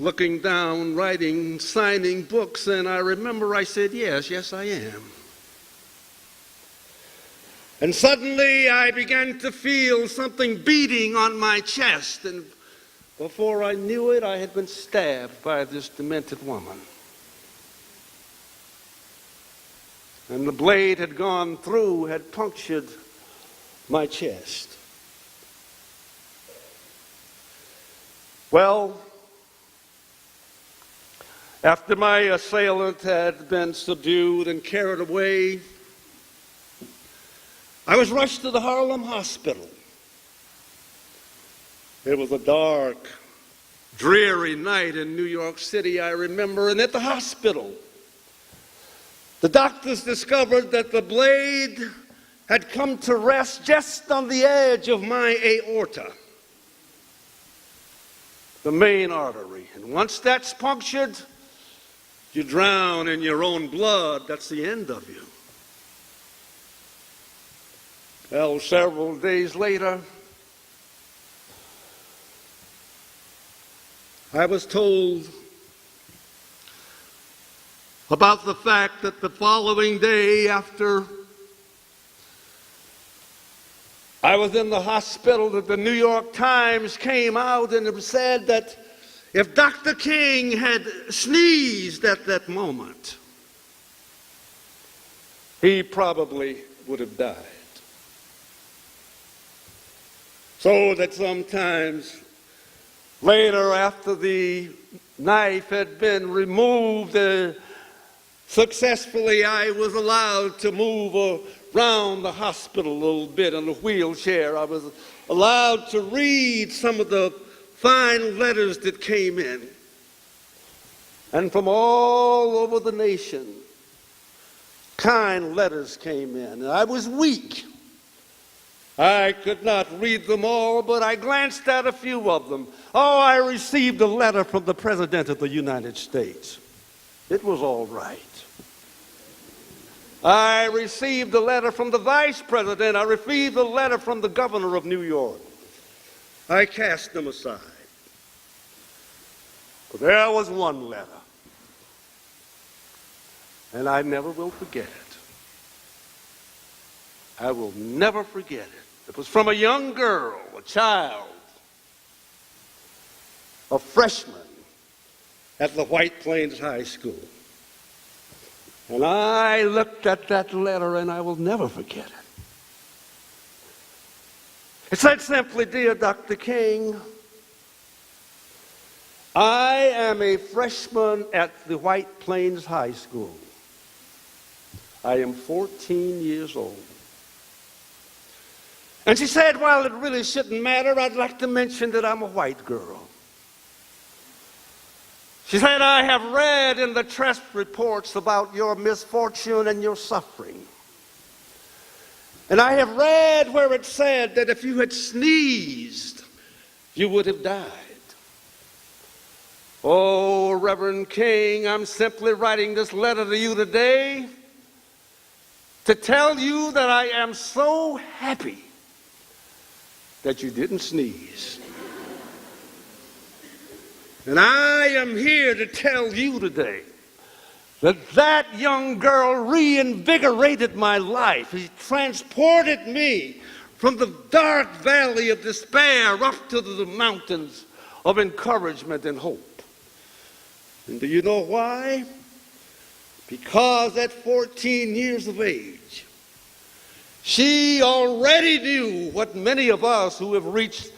looking down, writing, signing books, and I remember I said, yes, I am. And suddenly I began to feel something beating on my chest, and before I knew it, I had been stabbed by this demented woman. And the blade had gone through, had punctured my chest. Well, after my assailant had been subdued and carried away, I was rushed to the Harlem hospital. It was a dark, dreary night in New York City, I remember, and at the hospital, the doctors discovered that the blade had come to rest just on the edge of my aorta, the main artery. And once that's punctured, you drown in your own blood. That's the end of you. Well, several days later, I was told about the fact that the following day, after I was in the hospital, that the New York Times came out and it said that if Dr. King had sneezed at that moment, he probably would have died. So that sometimes later, after the knife had been removed, successfully, I was allowed to move around the hospital a little bit in a wheelchair. I was allowed to read some of the fine letters that came in. And from all over the nation, kind letters came in. And I was weak. I could not read them all, but I glanced at a few of them. Oh, I received a letter from the President of the United States. It was all right. I received a letter from the Vice President. I received a letter from the Governor of New York. I cast them aside. But there was one letter, and I never will forget it. I will never forget it. It was from a young girl, a child, a freshman at the White Plains High School. And I looked at that letter, and I will never forget it. It said simply, "Dear Dr. King, I am a freshman at the White Plains High School. I am 14 years old." And she said, "Well, it really shouldn't matter. I'd like to mention that I'm a white girl." She said, "I have read in the press reports about your misfortune and your suffering. And I have read where it said that if you had sneezed, you would have died. Oh, Reverend King, I'm simply writing this letter to you today to tell you that I am so happy that you didn't sneeze. And I am here to tell you today That young girl reinvigorated my life. He transported me from the dark valley of despair up to the mountains of encouragement and hope. And do you know why? Because at 14 years of age, she already knew what many of us who have reached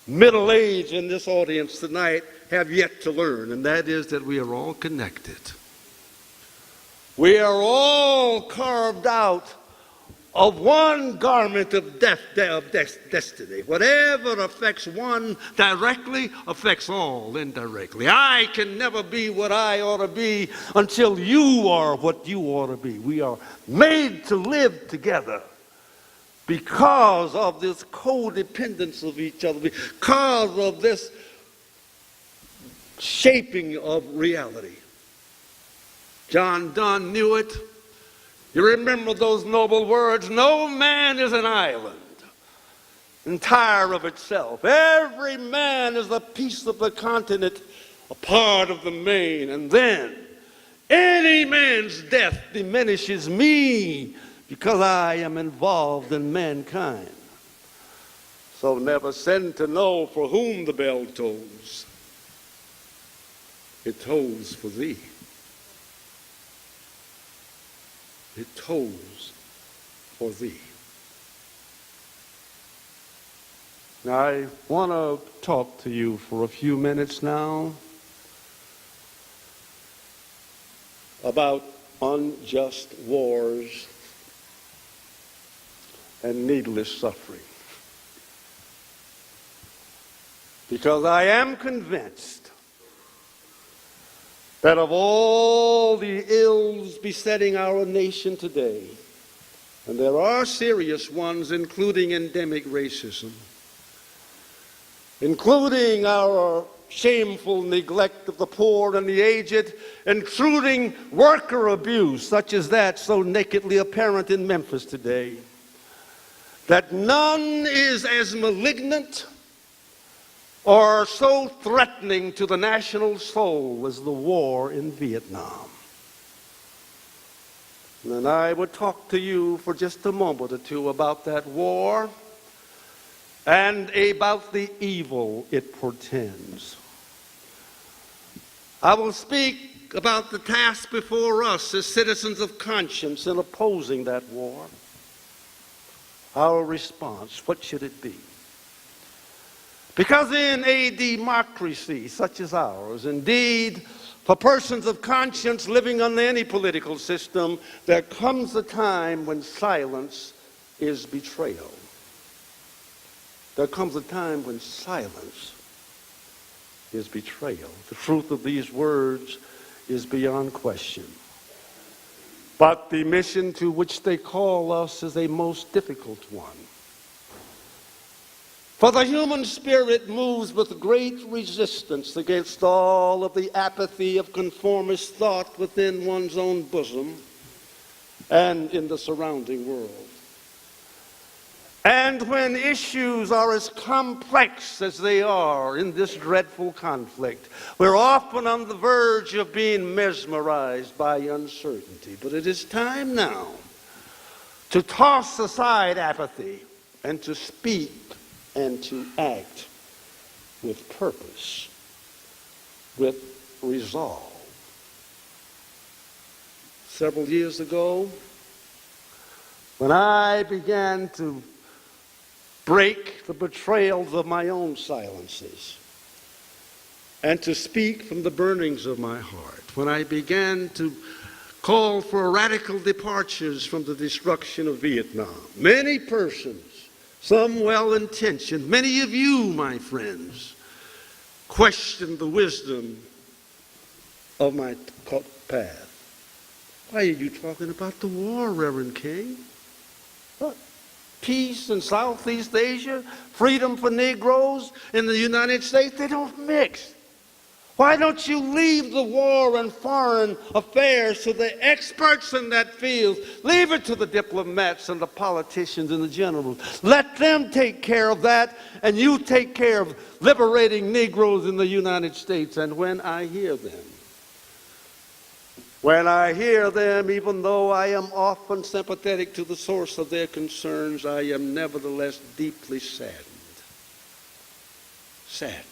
middle age in this audience tonight have yet to learn, and that is that we are all connected. We are all carved out of one garment of destiny. Whatever affects one directly affects all indirectly. I can never be what I ought to be until you are what you ought to be. We are made to live together because of this codependence of each other, because of this shaping of reality. John Donne knew it. You remember those noble words, no man is an island, entire of itself. Every man is a piece of the continent, a part of the main. And then, any man's death diminishes me because I am involved in mankind. So never send to know for whom the bell tolls. It tolls for thee. It tolls for thee. Now, I want to talk to you for a few minutes now about unjust wars and needless suffering. Because I am convinced that of all the ills besetting our nation today, and there are serious ones, including endemic racism, including our shameful neglect of the poor and the aged, including worker abuse, such as that so nakedly apparent in Memphis today, that none is as malignant or so threatening to the national soul as the war in Vietnam. And I would talk to you for just a moment or two about that war and about the evil it portends. I will speak about the task before us as citizens of conscience in opposing that war. Our response, what should it be? Because in a democracy such as ours, indeed, for persons of conscience living under any political system, there comes a time when silence is betrayal. There comes a time when silence is betrayal. The truth of these words is beyond question. But the mission to which they call us is a most difficult one. For the human spirit moves with great resistance against all of the apathy of conformist thought within one's own bosom and in the surrounding world. And when issues are as complex as they are in this dreadful conflict, we're often on the verge of being mesmerized by uncertainty. But it is time now to toss aside apathy and to speak and to act with purpose, with resolve. Several years ago, when I began to break the betrayals of my own silences and to speak from the burnings of my heart, when I began to call for radical departures from the destruction of Vietnam, many persons, some well-intentioned, many of you, my friends, questioned the wisdom of my path. Why are you talking about the war, Reverend King? What? Peace in Southeast Asia, freedom for Negroes in the United States, they don't mix. Why don't you leave the war and foreign affairs to the experts in that field? Leave it to the diplomats and the politicians and the generals. Let them take care of that, and you take care of liberating Negroes in the United States. And when I hear them, When I hear them, even though I am often sympathetic to the source of their concerns, I am nevertheless deeply saddened. Saddened.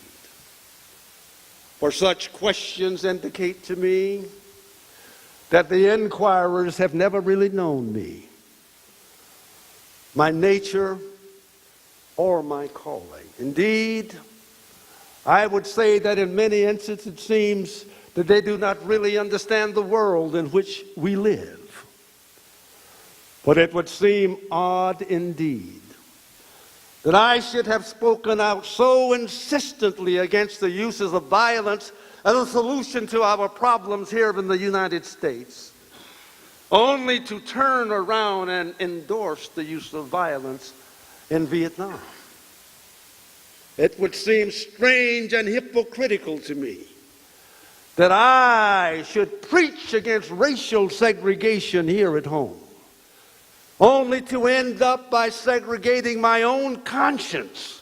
For such questions indicate to me that the inquirers have never really known me, my nature, or my calling. Indeed, I would say that in many instances it seems that they do not really understand the world in which we live. But it would seem odd indeed that I should have spoken out so insistently against the uses of violence as a solution to our problems here in the United States, only to turn around and endorse the use of violence in Vietnam. It would seem strange and hypocritical to me that I should preach against racial segregation here at home, only to end up by segregating my own conscience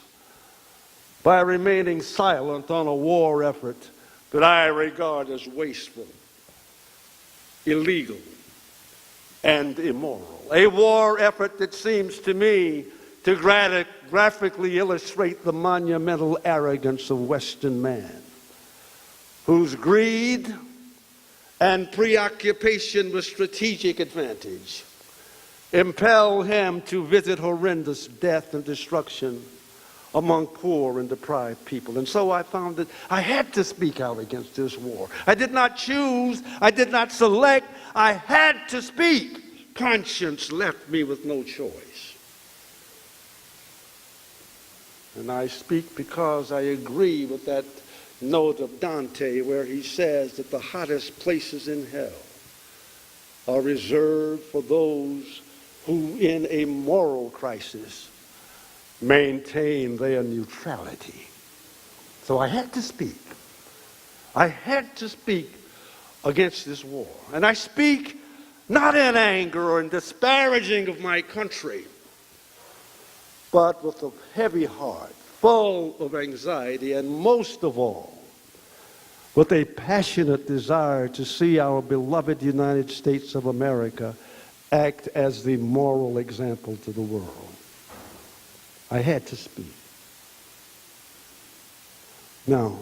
by remaining silent on a war effort that I regard as wasteful, illegal, and immoral. A war effort that seems to me to graphically illustrate the monumental arrogance of Western man, whose greed and preoccupation with strategic advantage impel him to visit horrendous death and destruction among poor and deprived people. And so I found that I had to speak out against this war. I did not choose, I did not select, I had to speak. Conscience left me with no choice. And I speak because I agree with that note of Dante where he says that the hottest places in hell are reserved for those who in a moral crisis maintain their neutrality. So I had to speak. I had to speak against this war. And I speak not in anger or in disparaging of my country, but with a heavy heart, full of anxiety, and most of all, with a passionate desire to see our beloved United States of America act as the moral example to the world. I had to speak. Now,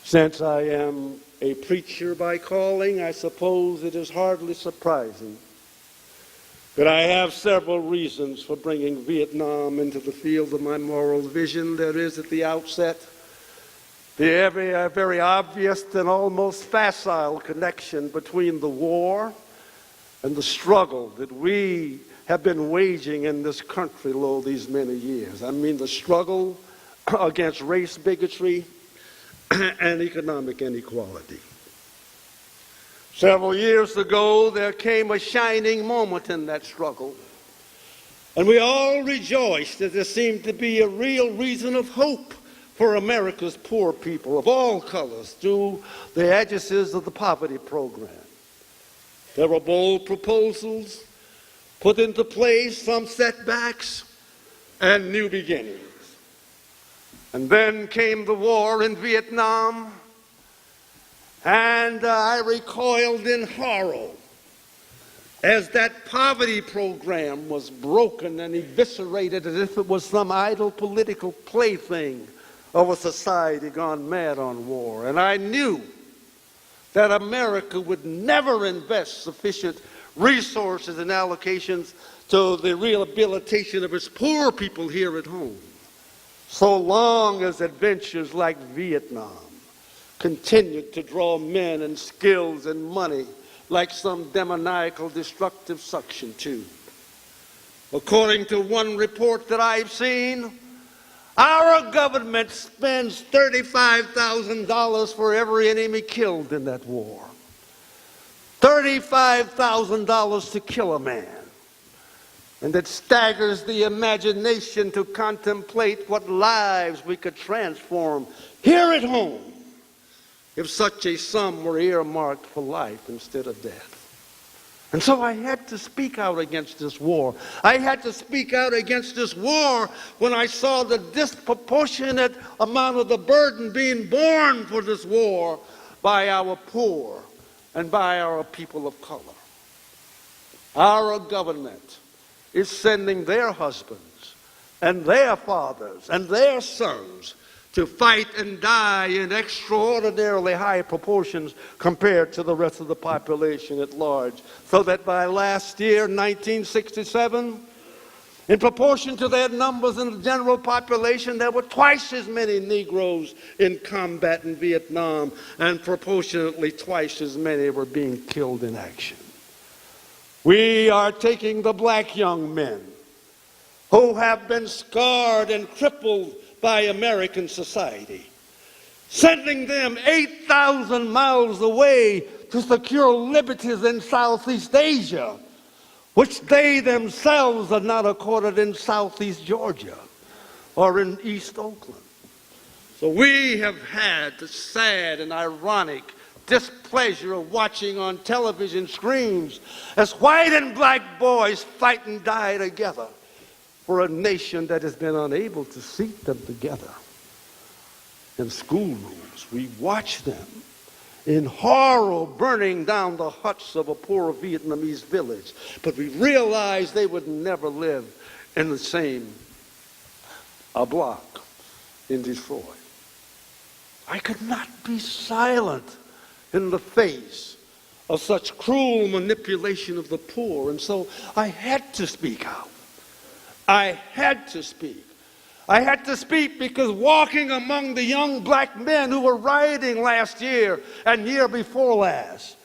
since I am a preacher by calling, I suppose it is hardly surprising that I have several reasons for bringing Vietnam into the field of my moral vision. There is at the outset the very obvious and almost facile connection between the war and the struggle that we have been waging in this country all these many years. I mean the struggle against race bigotry and economic inequality. Several years ago, there came a shining moment in that struggle, and we all rejoiced that there seemed to be a real reason of hope for America's poor people of all colors through the aegis of the poverty program. There were bold proposals put into place, some setbacks, and new beginnings. And then came the war in Vietnam, and I recoiled in horror as that poverty program was broken and eviscerated as if it was some idle political plaything of a society gone mad on war. And I knew that America would never invest sufficient resources and allocations to the rehabilitation of its poor people here at home, so long as adventures like Vietnam continued to draw men and skills and money like some demoniacal destructive suction tube. According to one report that I've seen, our government spends $35,000 for every enemy killed in that war. $35,000 to kill a man. And it staggers the imagination to contemplate what lives we could transform here at home if such a sum were earmarked for life instead of death. And so I had to speak out against this war. I had to speak out against this war when I saw the disproportionate amount of the burden being borne for this war by our poor and by our people of color. Our government is sending their husbands and their fathers and their sons to fight and die in extraordinarily high proportions compared to the rest of the population at large, so that by last year, 1967, in proportion to their numbers in the general population, there were twice as many Negroes in combat in Vietnam, and proportionately twice as many were being killed in action. We are taking the black young men who have been scarred and crippled by American society, sending them 8,000 miles away to secure liberties in Southeast Asia, which they themselves are not accorded in Southeast Georgia or in East Oakland. So we have had the sad and ironic displeasure of watching on television screens as white and black boys fight and die together for a nation that has been unable to seat them together. In schoolrooms, we watch them in horror burning down the huts of a poor Vietnamese village, but we realize they would never live in the same block in Detroit. I could not be silent in the face of such cruel manipulation of the poor, and so I had to speak out. I had to speak. I had to speak because walking among the young black men who were rioting last year and year before last,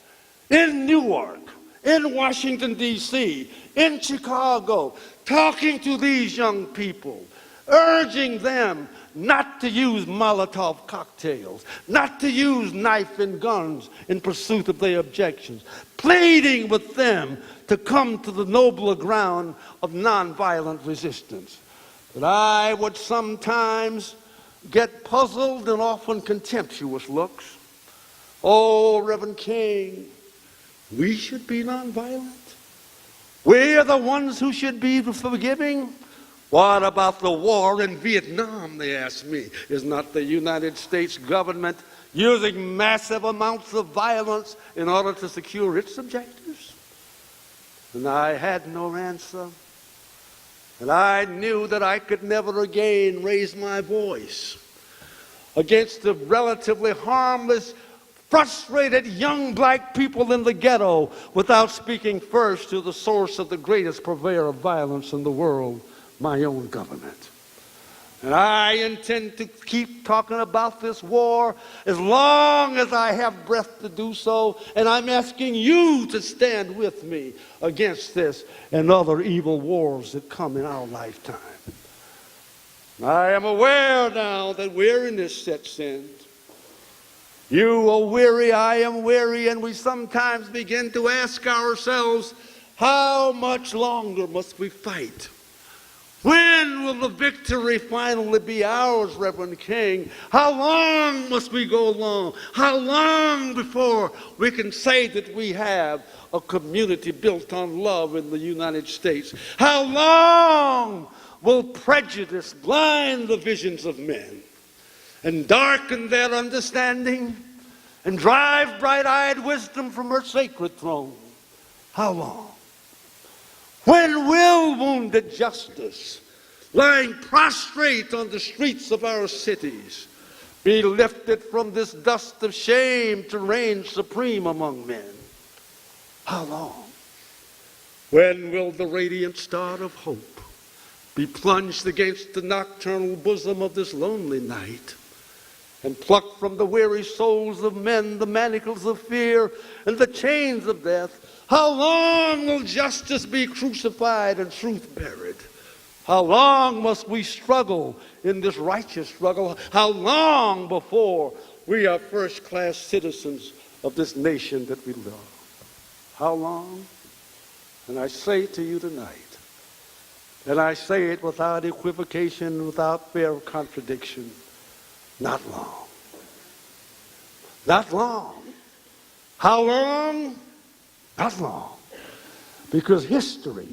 in Newark, in Washington, D.C., in Chicago, talking to these young people, urging them not to use Molotov cocktails, not to use knife and guns in pursuit of their objections, pleading with them to come to the nobler ground of nonviolent resistance. But I would sometimes get puzzled and often contemptuous looks. Oh, Reverend King, we should be nonviolent. We are the ones who should be forgiving. What about the war in Vietnam, they asked me. Is not the United States government using massive amounts of violence in order to secure its objectives? And I had no answer. And I knew that I could never again raise my voice against the relatively harmless, frustrated young black people in the ghetto without speaking first to the source of the greatest purveyor of violence in the world, my own government. And I intend to keep talking about this war as long as I have breath to do so, and I'm asking you to stand with me against this and other evil wars that come in our lifetime. I am aware now that weariness sets in. You are weary, I am weary, and we sometimes begin to ask ourselves, how much longer must we fight? When will the victory finally be ours, Reverend King? How long must we go along? How long before we can say that we have a community built on love in the United States? How long will prejudice blind the visions of men and darken their understanding and drive bright-eyed wisdom from her sacred throne? How long? When will wounded justice, lying prostrate on the streets of our cities, be lifted from this dust of shame to reign supreme among men? How long? When will the radiant star of hope be plunged against the nocturnal bosom of this lonely night and pluck from the weary souls of men the manacles of fear and the chains of death? How long will justice be crucified and truth buried? How long must we struggle in this righteous struggle? How long before we are first-class citizens of this nation that we love? How long? And I say to you tonight, and I say it without equivocation, without fear of contradiction, not long. Not long. How long? Not long. Because history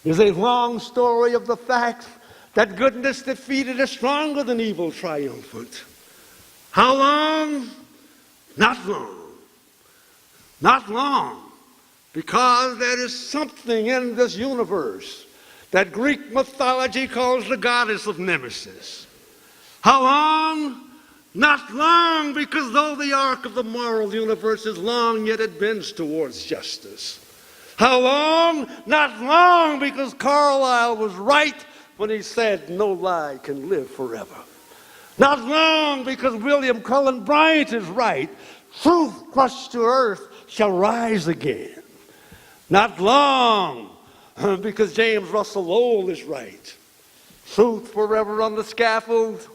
is a long story of the fact that goodness defeated is stronger than evil triumphant. How long? Not long. Not long, because there is something in this universe that Greek mythology calls the goddess of Nemesis. How long? Not long, because though the arc of the moral universe is long, yet it bends towards justice. How long? Not long, because Carlyle was right when he said no lie can live forever. Not long, because William Cullen Bryant is right. Truth crushed to earth shall rise again. Not long, because James Russell Lowell is right. Truth forever on the scaffold,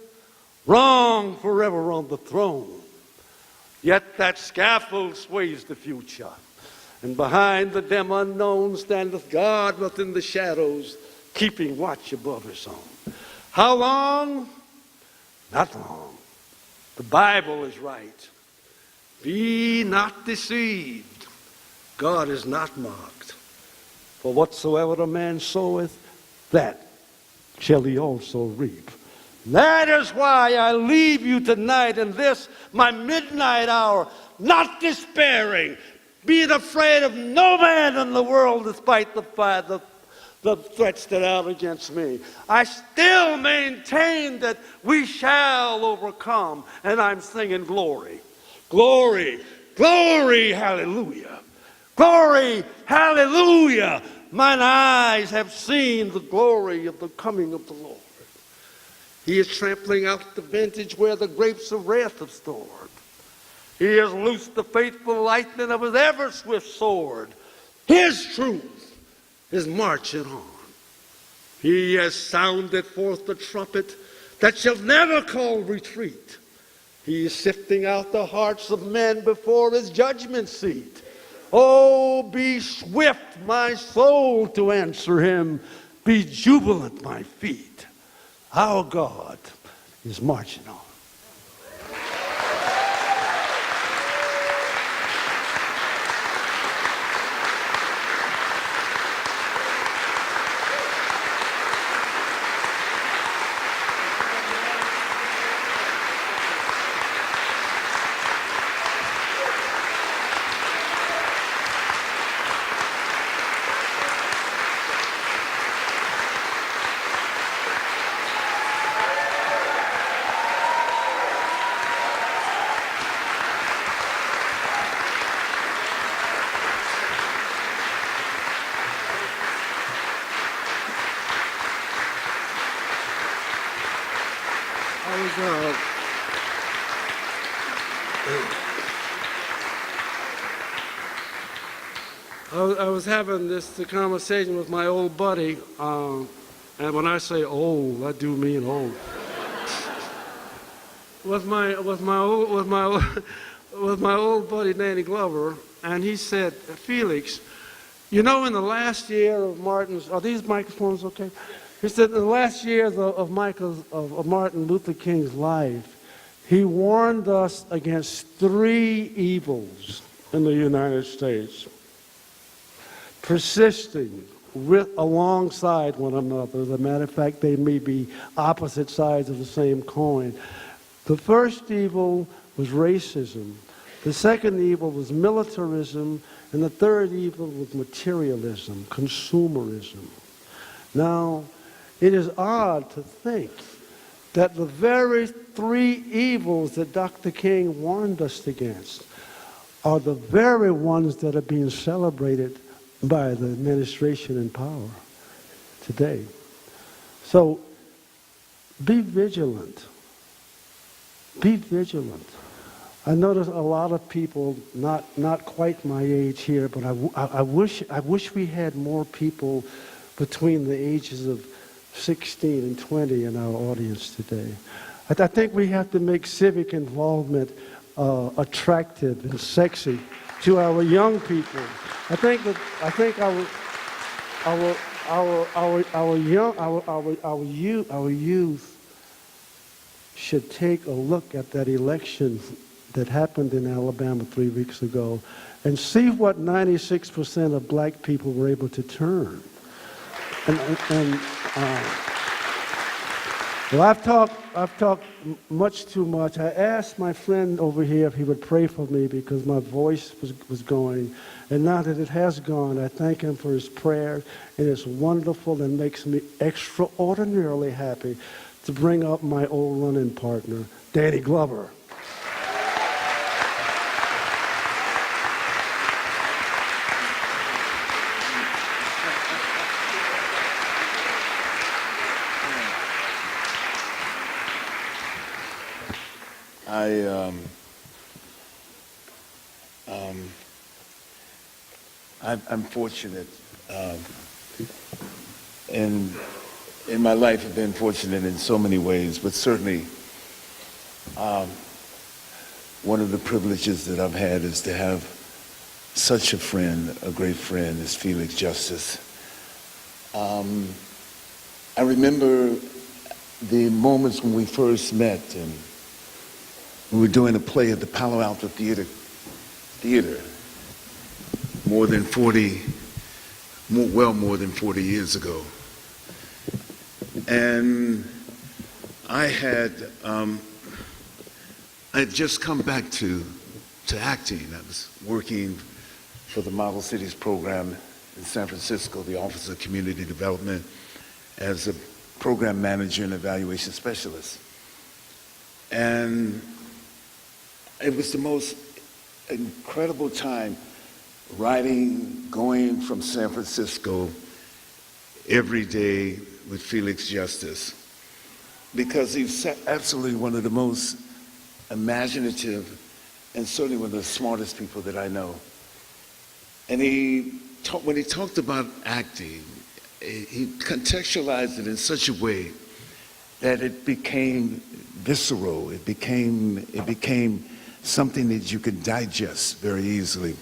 wrong forever on the throne. Yet that scaffold sways the future, and behind the dim unknown standeth God within the shadows, keeping watch above his own. How long? Not long. The Bible is right. Be not deceived. God is not mocked. For whatsoever a man soweth, that shall he also reap. That is why I leave you tonight in this, my midnight hour, not despairing, being afraid of no man in the world despite the threats that are against me. I still maintain that we shall overcome, and I'm singing glory. Glory, glory, hallelujah. Glory, hallelujah. Mine eyes have seen the glory of the coming of the Lord. He is trampling out the vintage where the grapes of wrath have stored. He has loosed the faithful lightning of his ever-swift sword. His truth is marching on. He has sounded forth the trumpet that shall never call retreat. He is sifting out the hearts of men before his judgment seat. Oh, be swift, my soul, to answer him. Be jubilant, my feet. Our God is marching on. I was having this conversation with my old buddy, and when I say old, I do mean old. with my old buddy Danny Glover, and he said, Felix, you know, in the last year of Martin's, are these microphones okay? He said, in the last years of Martin Luther King's life, he warned us against 3 evils in the United States, persisting alongside one another. As a matter of fact, they may be opposite sides of the same coin. The first evil was racism. The second evil was militarism. And the third evil was materialism, consumerism. Now, it is odd to think that the very 3 evils that Dr. King warned us against are the very ones that are being celebrated by the administration in power today. So be vigilant. Be vigilant. I notice a lot of people, not quite my age here, but I wish we had more people between the ages of 16 and 20 in our audience today. I think we have to make civic involvement attractive and sexy to our young people. I think our youth should take a look at that election that happened in Alabama 3 weeks ago and see what 96% of black people were able to turn. Well, I've talked much too much. I asked my friend over here if he would pray for me because my voice was going. And now that it has gone, I thank him for his prayer. And it's wonderful and makes me extraordinarily happy to bring up my old running partner, Danny Glover. I'm fortunate, and in my life I've been fortunate in so many ways, but certainly one of the privileges that I've had is to have such a friend, a great friend, as Felix Justice. I remember the moments when we first met, and we were doing a play at the Palo Alto Theater more than 40 years ago. And I had just come back to acting. I was working for the Model Cities program in San Francisco, the Office of Community Development, as a program manager and evaluation specialist. And it was the most incredible time going from San Francisco every day with Felix Justice, because he's absolutely one of the most imaginative and certainly one of the smartest people that I know. And when he talked about acting, he contextualized it in such a way that it became visceral. It became something that you could digest very easily.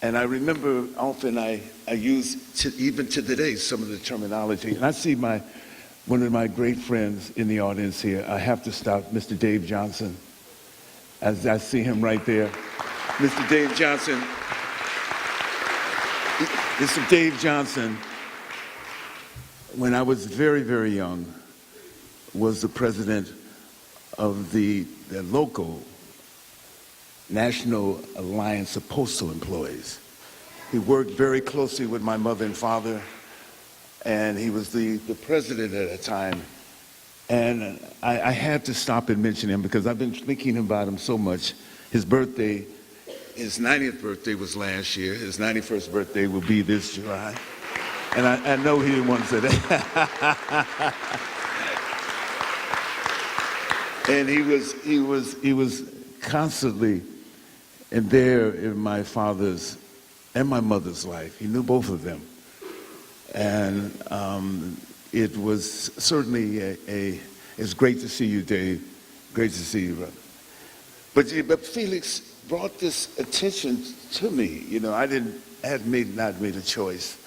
And I remember often I use, even to today, some of the terminology. And I see one of my great friends in the audience here. I have to stop, Mr. Dave Johnson, as I see him right there. Mr. Dave Johnson. Mr. Dave Johnson, when I was very, very young, was the president of the local National Alliance of Postal Employees. He worked very closely with my mother and father, and he was the president at the time. And I had to stop and mention him because I've been thinking about him so much. His 90th birthday was last year. His 91st birthday will be this July. And I know he didn't want to say that. And he was constantly there in my father's and my mother's life. He knew both of them. And it was certainly it's great to see you, Dave. Great to see you, brother. But Felix brought this attention to me. You know, I had not made a choice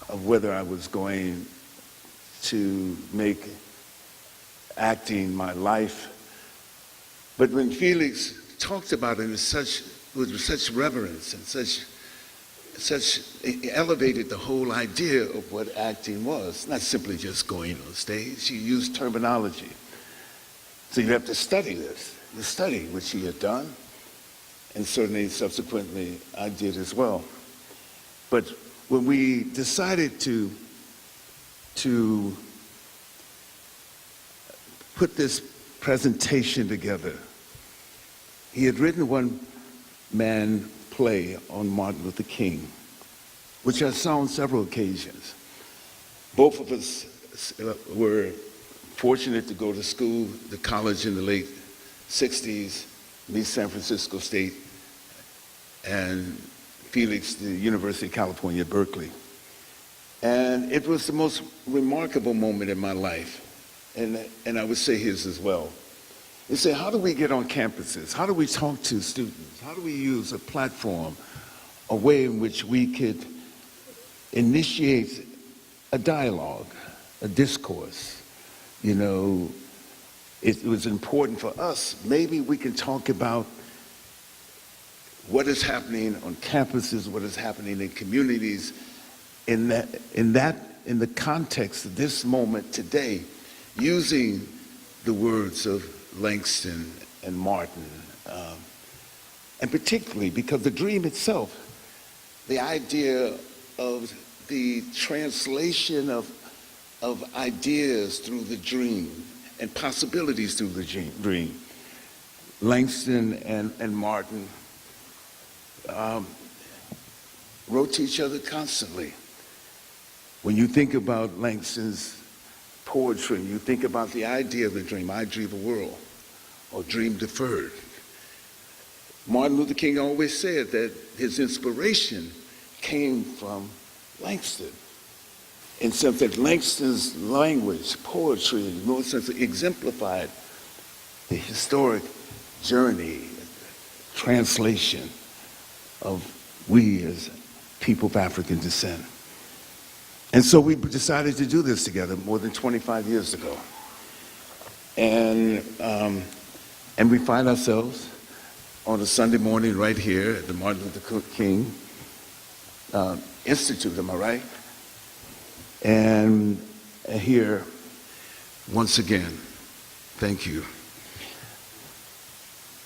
of whether I was going to make acting my life. But when Felix talked about it with such reverence and he elevated the whole idea of what acting was, not simply just going on stage. He used terminology. So you have to study this. You study, which he had done, and certainly subsequently I did as well. But when we decided to put this presentation together, he had written one-man play on Martin Luther King, which I saw on several occasions. Both of us were fortunate to go to school, the college in the late 60s, me, San Francisco State, and Felix, the University of California, Berkeley. And it was the most remarkable moment in my life, and I would say his as well. They say, how do we get on campuses? How do we talk to students? How do we use a platform, a way in which we could initiate a dialogue, a discourse? You know, it was important for us. Maybe we can talk about what is happening on campuses, what is happening in communities, in the context of this moment today, using the words of Langston and Martin, and particularly because the dream itself, the idea of the translation of ideas through the dream and possibilities through the dream. Langston and Martin wrote to each other constantly. When you think about Langston's poetry, you think about the idea of the dream, I dream a world, or dream deferred. Martin Luther King always said that his inspiration came from Langston. In sense that Langston's language, poetry, in no sense exemplified the historic journey, translation of we as people of African descent. And so we decided to do this together more than 25 years ago. And we find ourselves on a Sunday morning right here at the Martin Luther King Institute, am I right? And here, once again, thank you.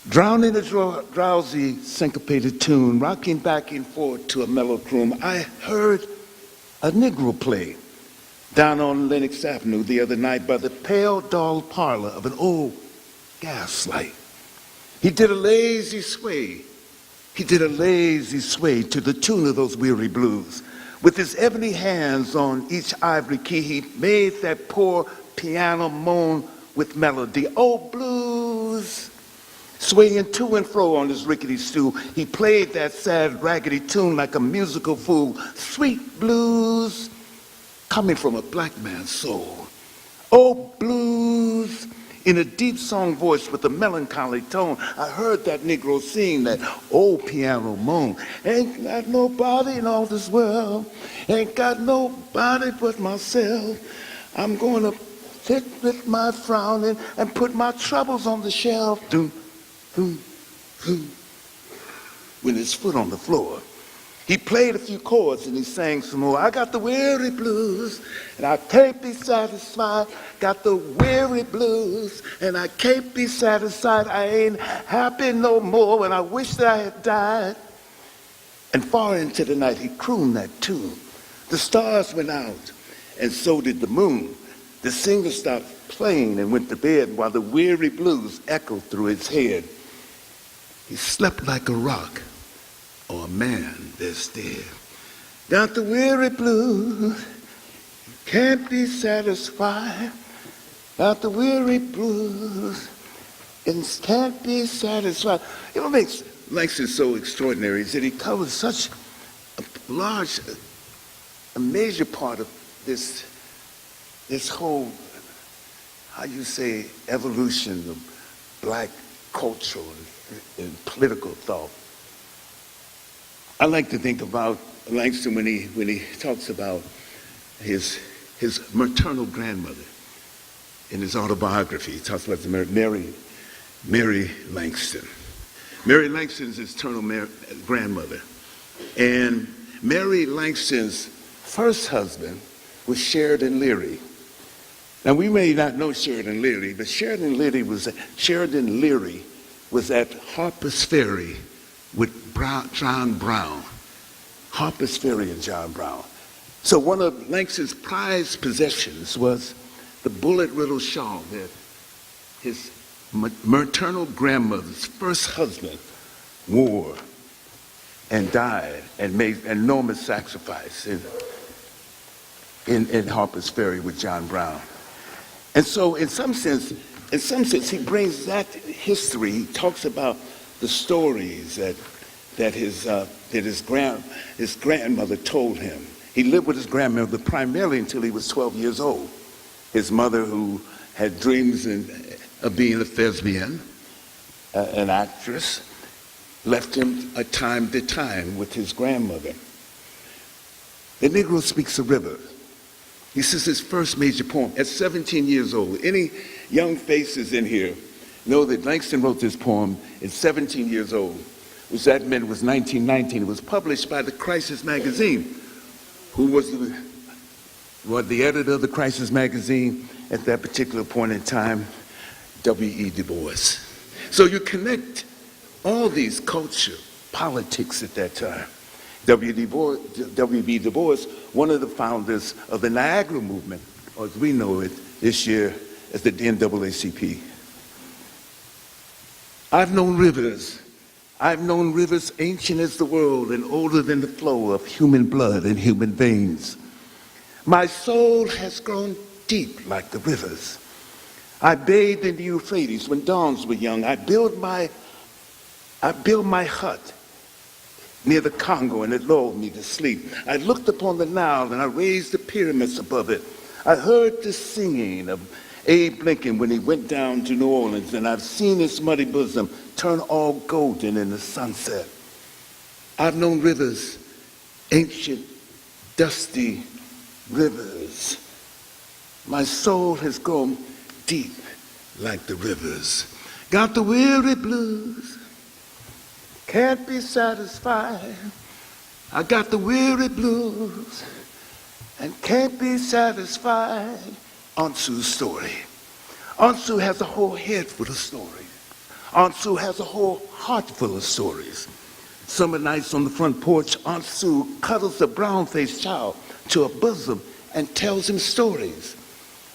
Drowned in a drowsy, syncopated tune, rocking back and forth to a mellow croon, I heard a Negro play down on Lenox Avenue the other night by the pale, dull parlor of an old gas light. He did a lazy sway. He did a lazy sway to the tune of those weary blues. With his ebony hands on each ivory key, he made that poor piano moan with melody. Oh, blues! Swaying to and fro on his rickety stool, he played that sad, raggedy tune like a musical fool. Sweet blues, coming from a black man's soul. Oh, blues! In a deep song voice with a melancholy tone, I heard that Negro sing that old piano moan. Ain't got nobody in all this world, ain't got nobody but myself. I'm gonna sit with my frowning and put my troubles on the shelf. Doom, doom, doom. With his foot on the floor, he played a few chords and he sang some more. I got the weary blues and I can't be satisfied. Got the weary blues and I can't be satisfied. I ain't happy no more and I wish that I had died. And far into the night he crooned that tune. The stars went out and so did the moon. The singer stopped playing and went to bed while the weary blues echoed through his head. He slept like a rock or a man that's dead. Got the weary blues, can't be satisfied. Got the weary blues, and can't be satisfied. You know what makes Langston so extraordinary is that he covers such a large, a major part of this whole, how you say, evolution of black cultural and political thought. I like to think about Langston when he talks about his maternal grandmother in his autobiography. He talks about Mary Langston. Mary Langston is his maternal grandmother. And Mary Langston's first husband was Sheridan Leary. Now we may not know Sheridan Leary, but Sheridan Leary was at Harper's Ferry with John Brown. Harper's Ferry and John Brown. So one of Langston's prized possessions was the bullet-riddled shawl that his maternal grandmother's first husband wore and died and made an enormous sacrifice in Harper's Ferry with John Brown. And so in some sense, he brings that history. He talks about the stories that his grandmother told him. He lived with his grandmother primarily until he was 12 years old. His mother, who had dreams of being a thespian, an actress, left him a time to time with his grandmother. The Negro Speaks a River. This is his first major poem at 17 years old. Any young faces in here know that Langston wrote this poem at 17 years old, which that meant was 1919. It was published by the Crisis magazine. Who was the editor of the Crisis magazine? at that particular point in time, W.E. Du Bois. So you connect all these culture, politics at that time. W.B. Du Bois, one of the founders of the Niagara movement, or as we know it this year as the NAACP. I've known rivers ancient as the world and older than the flow of human blood and human veins. My soul has grown deep like the rivers. I bathed in the Euphrates when dawns were young. I built my hut near the Congo, and it lulled me to sleep. I looked upon the Nile, and I raised the pyramids above it. I heard the singing of Abe Lincoln when he went down to New Orleans, and I've seen his muddy bosom turn all golden in the sunset. I've known rivers, ancient, dusty rivers. My soul has grown deep like the rivers. Got the weary blues, can't be satisfied. I got the weary blues and can't be satisfied. Ansu's story. Ansu has a whole head full of stories. Ansu has a whole heart full of stories. Summer nights on the front porch, Ansu cuddles a brown-faced child to her bosom and tells him stories.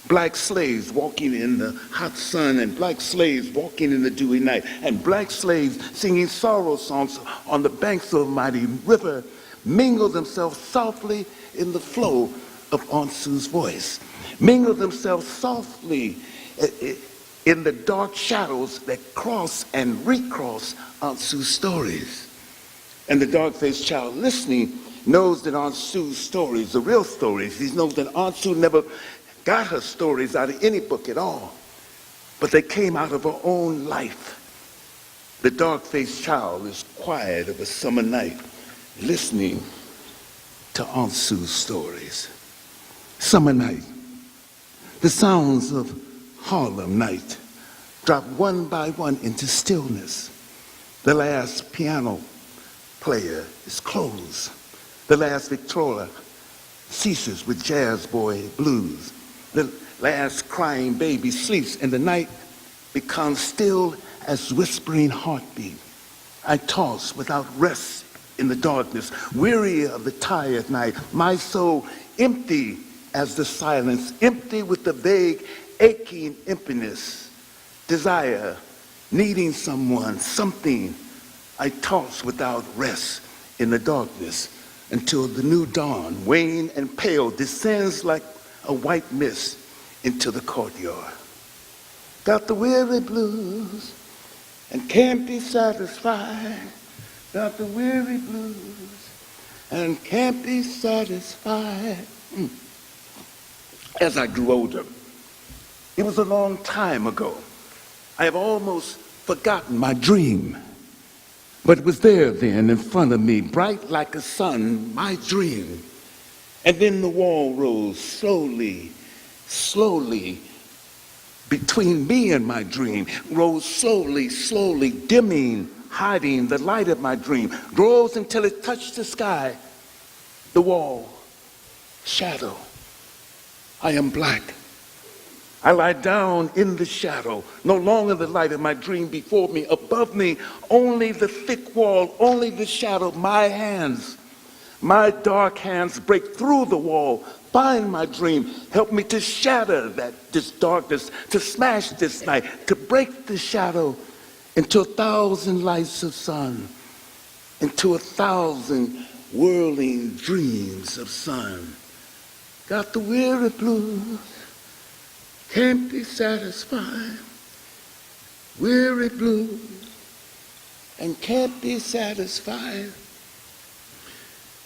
Black slaves walking in the hot sun, and black slaves walking in the dewy night, and black slaves singing sorrow songs on the banks of a mighty river mingle themselves softly in the flow of Ansu's voice. Mingle themselves softly in the dark shadows that cross and recross Ansu's stories. And the dark-faced child listening knows that Ansu's stories, the real stories, he knows that Ansu never got her stories out of any book at all, but they came out of her own life. The dark-faced child is quiet of a summer night, listening to Ansu's stories. Summer night. The sounds of Harlem night drop one by one into stillness. The last piano player is closed. The last Victrola ceases with jazz boy blues. The last crying baby sleeps, and the night becomes still as whispering heartbeat. I toss without rest in the darkness, weary of the tired night, my soul empty as the silence, empty with the vague, aching emptiness, desire, needing someone, something. I toss without rest in the darkness until the new dawn, wan and pale, descends like a white mist into the courtyard. Got the weary blues and can't be satisfied. Got the weary blues and can't be satisfied. As I grew older, it was a long time ago. I have almost forgotten my dream, but it was there then in front of me, bright like a sun, my dream. And then the wall rose slowly, slowly, between me and my dream, rose slowly, slowly, dimming, hiding the light of my dream, rose until it touched the sky, the wall, shadow. I am black. I lie down in the shadow, no longer the light of my dream before me, above me, only the thick wall, only the shadow. My hands, my dark hands break through the wall, find my dream, help me to shatter this darkness, to smash this night, to break the shadow into 1,000 lights of sun, into 1,000 whirling dreams of sun. Got the weary blues, can't be satisfied. Weary blues and can't be satisfied.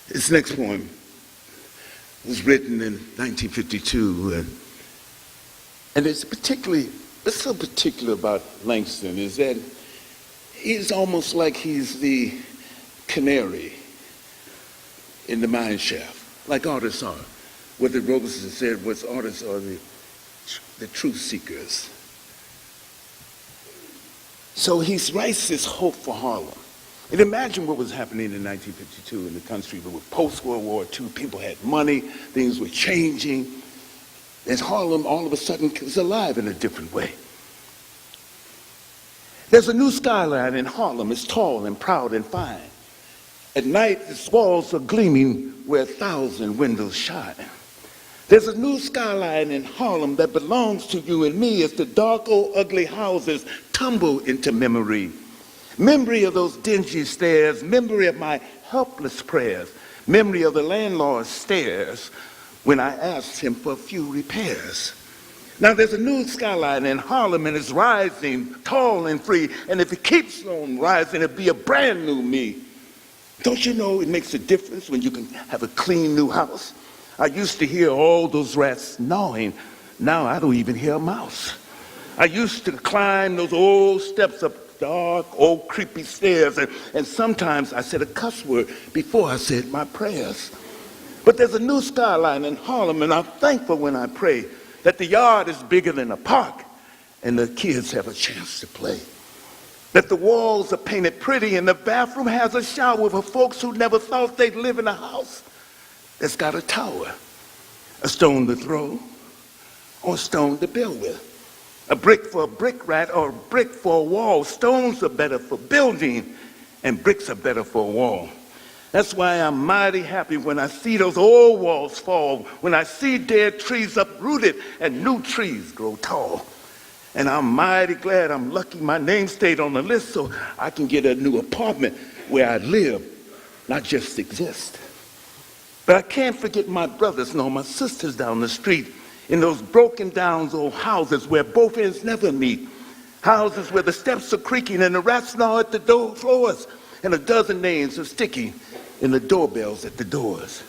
This next poem was written in 1952, and what's so particular about Langston is that he's almost like he's the canary in the mine shaft, like artists are. What the Robeson said was artists are the truth seekers. So he writes this hope for Harlem. And imagine what was happening in 1952 in the country. But with post-World War II, people had money, things were changing. And Harlem all of a sudden is alive in a different way. There's a new skyline in Harlem. It's tall and proud and fine. At night, its walls are gleaming where 1,000 windows shine. There's a new skyline in Harlem that belongs to you and me as the dark, old, ugly houses tumble into memory. Memory of those dingy stairs, memory of my helpless prayers, memory of the landlord's stares when I asked him for a few repairs. Now there's a new skyline in Harlem and it's rising tall and free, and if it keeps on rising, it'll be a brand new me. Don't you know it makes a difference when you can have a clean new house? I used to hear all those rats gnawing. Now I don't even hear a mouse. I used to climb those old steps up dark, old, creepy stairs, and sometimes I said a cuss word before I said my prayers. But there's a new skyline in Harlem, and I'm thankful when I pray that the yard is bigger than a park and the kids have a chance to play. That the walls are painted pretty and the bathroom has a shower for folks who never thought they'd live in a house that's got a tower, a stone to throw, or a stone to build with. A brick for a brick rat or a brick for a wall. Stones are better for building and bricks are better for a wall. That's why I'm mighty happy when I see those old walls fall, when I see dead trees uprooted and new trees grow tall. And I'm mighty glad I'm lucky my name stayed on the list so I can get a new apartment where I live, not just exist. But I can't forget my brothers nor my sisters down the street in those broken down old houses where both ends never meet. Houses where the steps are creaking and the rats gnaw at the door floors and a dozen names are sticky in the doorbells at the doors.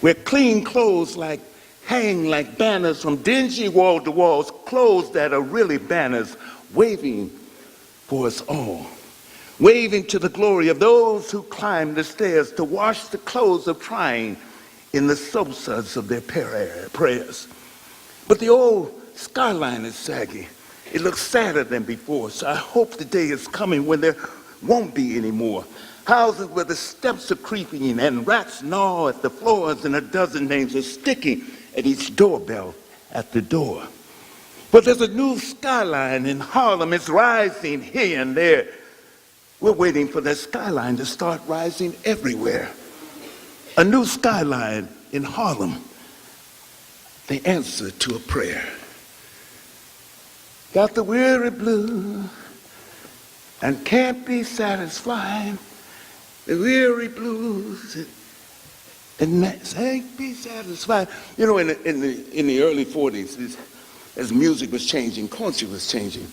Where clean clothes hang like banners from dingy wall to walls, clothes that are really banners waving for us all. Waving to the glory of those who climb the stairs to wash the clothes of trying in the soap suds of their prayers. But the old skyline is saggy. It looks sadder than before, so I hope the day is coming when there won't be any more. Houses where the steps are creaking and rats gnaw at the floors and a dozen names are sticking at each doorbell at the door. But there's a new skyline in Harlem. It's rising here and there. We're waiting for that skyline to start rising everywhere. A new skyline in Harlem. The answer to a prayer. Got the weary blue and can't be satisfied. The weary blues and can't be satisfied. You know, in the early 40s, as music was changing, culture was changing,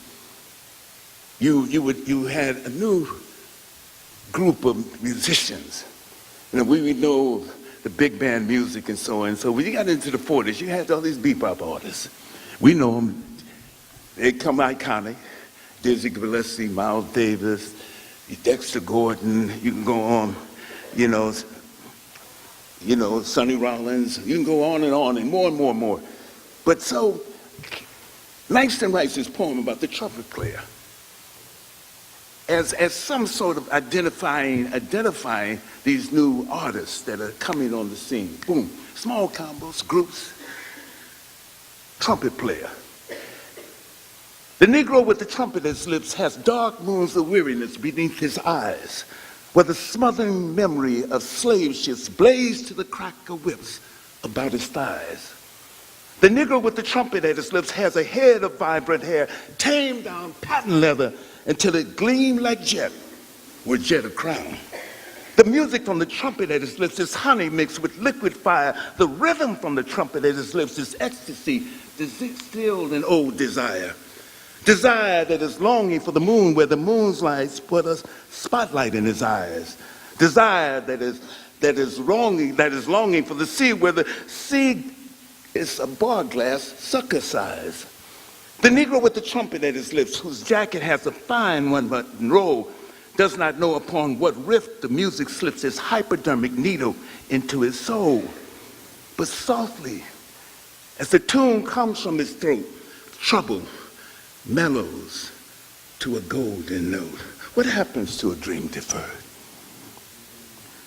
you had a new group of musicians. You know, we know the big band music and so on. So when you got into the 40s, you had all these bebop artists. We know them. They come iconic. Dizzy Gillespie, Miles Davis, Dexter Gordon. You can go on, you know, Sonny Rollins. You can go on and more and more and more. But so Langston writes this poem about the trumpet player as some sort of identifying these new artists that are coming on the scene. Boom, small combos, groups, trumpet player. The Negro with the trumpet at his lips has dark moons of weariness beneath his eyes, where the smothering memory of slave ships blaze to the crack of whips about his thighs. The Negro with the trumpet at his lips has a head of vibrant hair, tamed down patent leather until it gleamed like jet, were jet a crown. The music from the trumpet at his lips is honey mixed with liquid fire. The rhythm from the trumpet at his lips is ecstasy, distilled in old desire. Desire that is longing for the moon where the moon's lights put a spotlight in his eyes. Desire that is longing for the sea where the sea is a bar glass sucker size. The Negro with the trumpet at his lips, whose jacket has a fine one-button roll, does not know upon what rift the music slips its hypodermic needle into his soul. But softly, as the tune comes from his throat, trouble mellows to a golden note. What happens to a dream deferred?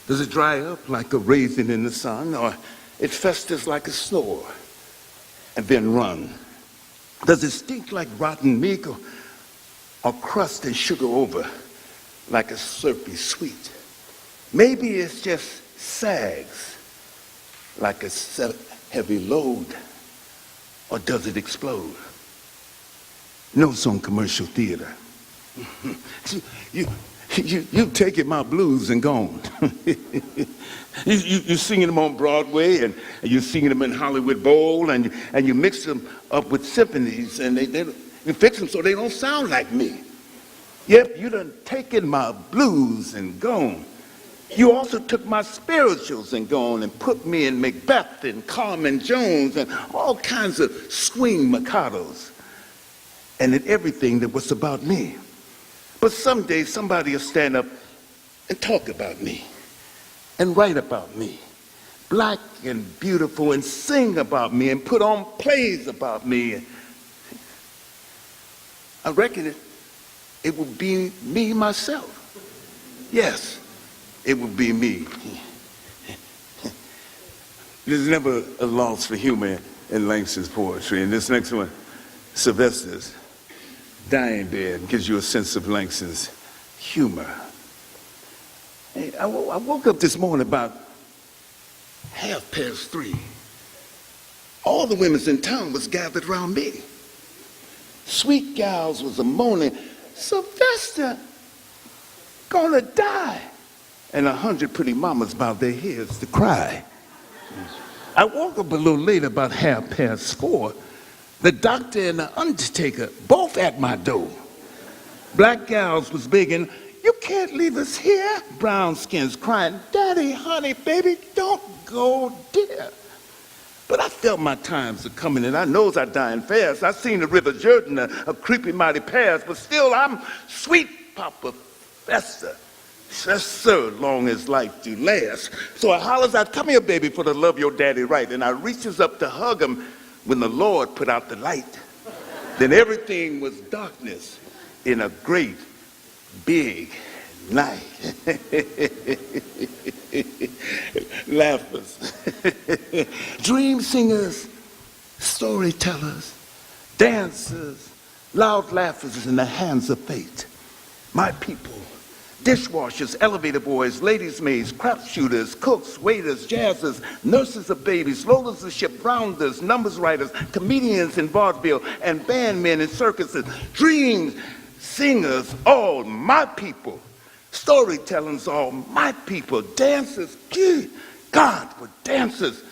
Does it dry up like a raisin in the sun, or it festers like a snore? and then run? Does it stink like rotten meat or crust and sugar over like a syrupy sweet? Maybe it's just sags like a heavy load, or does it explode? No, it's on commercial theater. You taking my blues and gone. You're singing them on Broadway, and you're singing them in Hollywood Bowl, and you mix them up with symphonies, and you fix them so they don't sound like me. Yep, you done taken my blues and gone. You also took my spirituals and gone and put me in Macbeth and Carmen Jones and all kinds of swing Mikados, and in everything that was about me. But someday somebody will stand up and talk about me and write about me, black and beautiful, and sing about me and put on plays about me. I reckon it will be me myself. Yes, it will be me. There's never a loss for humor in Langston's poetry. And this next one, Sylvester's Dying Bed, gives you a sense of Langston's humor. Hey, I woke up this morning about 3:30. All the women's in town was gathered around me. Sweet gals was a moaning, Sylvester gonna die. And 100 pretty mamas bowed their heads to cry. I woke up a little late, about 4:30. The doctor and the undertaker both at my door. Black gals was begging, you can't leave us here. Brown skins crying, Daddy, honey, baby, don't go, dear. But I felt my times are coming, and I knows I dying fast. I seen the River Jordan, a creepy mighty past, but still I'm sweet Papa Fester. Yes, sir, long as life do last. So I hollers out, come here, baby, for to love your daddy right. And I reaches up to hug him when the Lord put out the light. Then everything was darkness in a great big night. Laughers. Dream singers, storytellers, dancers, loud laughers in the hands of fate. My people, dishwashers, elevator boys, ladies' maids, crap shooters, cooks, waiters, jazzers, nurses of babies, loaders of ship, rounders, numbers writers, comedians in vaudeville, and bandmen in circuses, dreams, singers, all my people, storytellers, all my people, dancers, God, what dancers,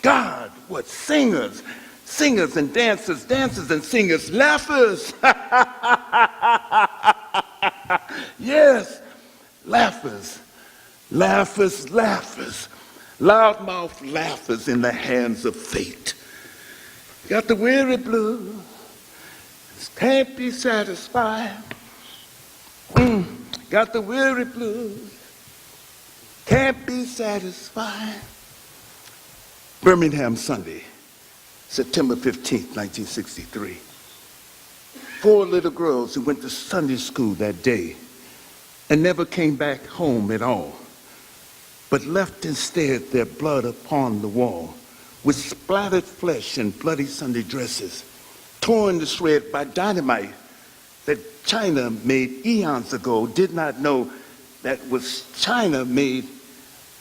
God, what singers, singers and dancers, dancers and singers, laughers, yes, laughers, laughers, laughers, loudmouth laughers in the hands of fate. Got the weary blues, can't be satisfied. Got the weary blues, can't be satisfied. Birmingham, Sunday, September 15th, 1963. 4 little girls who went to Sunday school that day and never came back home at all, but left instead their blood upon the wall, with splattered flesh and bloody Sunday dresses, torn to shreds by dynamite that China made eons ago, did not know that was China made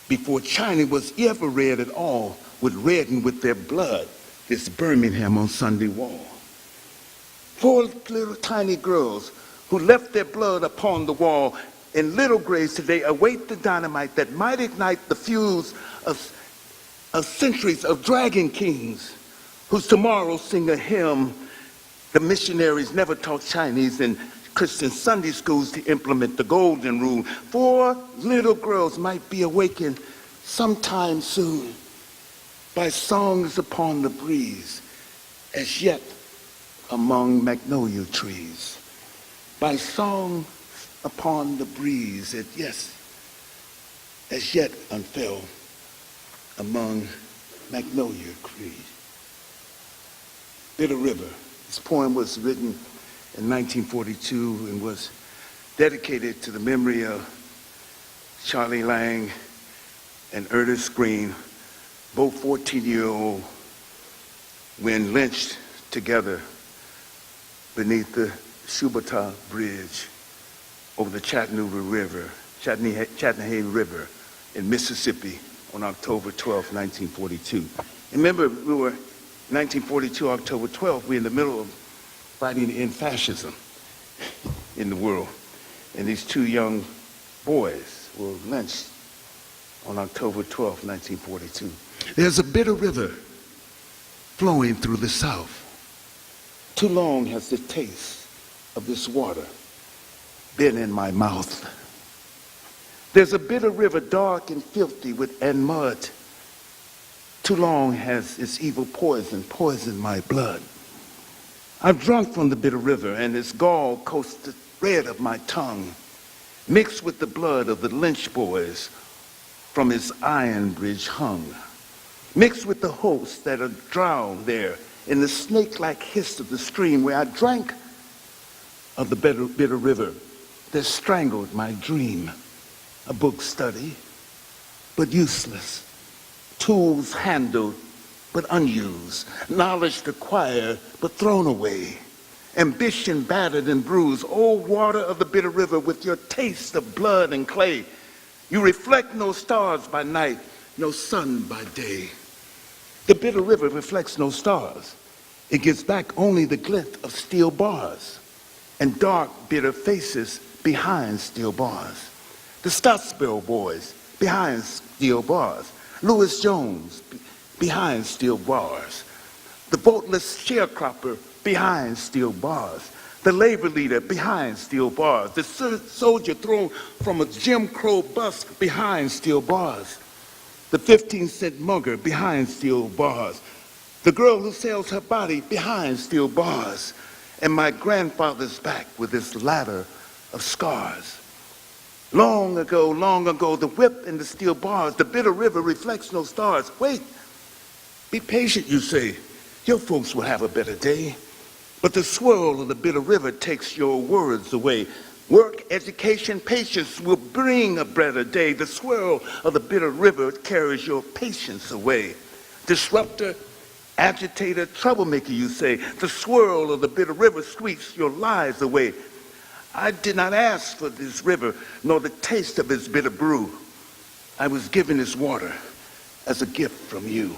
before China was ever red at all, would redden with their blood this Birmingham on Sunday wall. 4 little tiny girls who left their blood upon the wall in little graves today await the dynamite that might ignite the fuse of centuries of dragon kings, whose tomorrow sing a hymn the missionaries never taught Chinese in Christian Sunday schools to implement the golden rule. 4 little girls might be awakened sometime soon by songs upon the breeze, as yet among magnolia trees. By song upon the breeze, as yet unfell among magnolia trees. Little River. This poem was written in 1942 and was dedicated to the memory of Charlie Lang and Ernest Green, both 14-year-old when lynched together beneath the Shubata Bridge over the Chattanooga River in Mississippi on October 12, 1942. And remember, we were 1942, October 12th, we're in the middle of fighting to end fascism in the world. And these two young boys were lynched on October 12, 1942. There's a bitter river flowing through the South. Too long has the taste of this water been in my mouth. There's a bitter river, dark and filthy and mud. Too long has its evil poisoned my blood. I've drunk from the bitter river, and its gall coats the red of my tongue, mixed with the blood of the lynch boys from its iron bridge hung, mixed with the hosts that are drowned there in the snake-like hiss of the stream where I drank of the bitter river that strangled my dream. A book study, but useless. Tools handled, but unused. Knowledge acquired, but thrown away. Ambition battered and bruised. Oh, water of the bitter river with your taste of blood and clay. You reflect no stars by night, no sun by day. The bitter river reflects no stars. It gives back only the glint of steel bars and dark, bitter faces behind steel bars. The Scottsboro boys behind steel bars. Lewis Jones behind steel bars. The voteless sharecropper behind steel bars. The labor leader behind steel bars. The soldier thrown from a Jim Crow bus behind steel bars. The 15-cent mugger behind steel bars. The girl who sells her body behind steel bars. And my grandfather's back with this ladder of scars. Long ago, the whip and the steel bars, the bitter river reflects no stars. Wait, be patient, you say. Your folks will have a better day. But the swirl of the bitter river takes your words away. Work, education, patience will bring a better day. The swirl of the bitter river carries your patience away. Disruptor, agitator, troublemaker, you say. The swirl of the bitter river sweeps your lies away. I did not ask for this river, nor the taste of its bitter brew. I was given this water as a gift from you.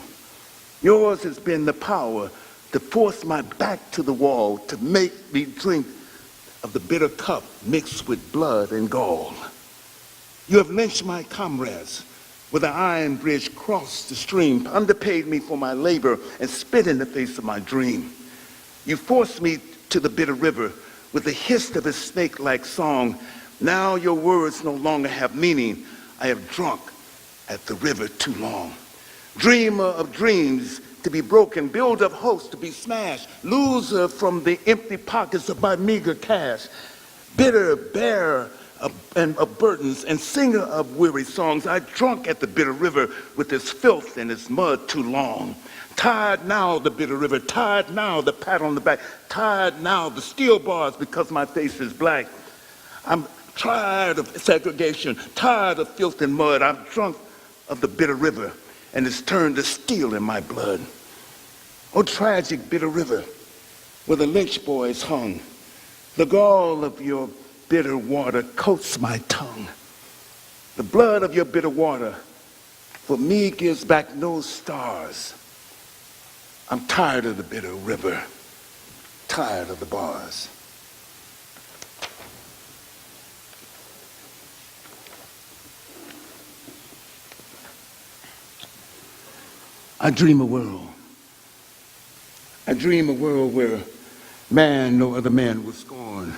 Yours has been the power to force my back to the wall, to make me drink of the bitter cup mixed with blood and gall. You have lynched my comrades with an iron bridge crossed the stream, underpaid me for my labor, and spit in the face of my dream. You forced me to the bitter river with the hiss of a snake-like song. Now your words no longer have meaning. I have drunk at the river too long. Dreamer of dreams to be broken, build of hopes to be smashed, loser from the empty pockets of my meager cash, bitter bearer of burdens and singer of weary songs. I drunk at the bitter river with its filth and its mud too long. Tired now, the bitter river, tired now, the pat on the back, tired now, the steel bars because my face is black. I'm tired of segregation, tired of filth and mud. I'm drunk of the bitter river, and it's turned to steel in my blood. Oh, tragic bitter river, where the lynch boys hung. The gall of your bitter water coats my tongue. The blood of your bitter water for me gives back no stars. I'm tired of the bitter river, tired of the bars. I dream a world. I dream a world where man, no other man will scorn,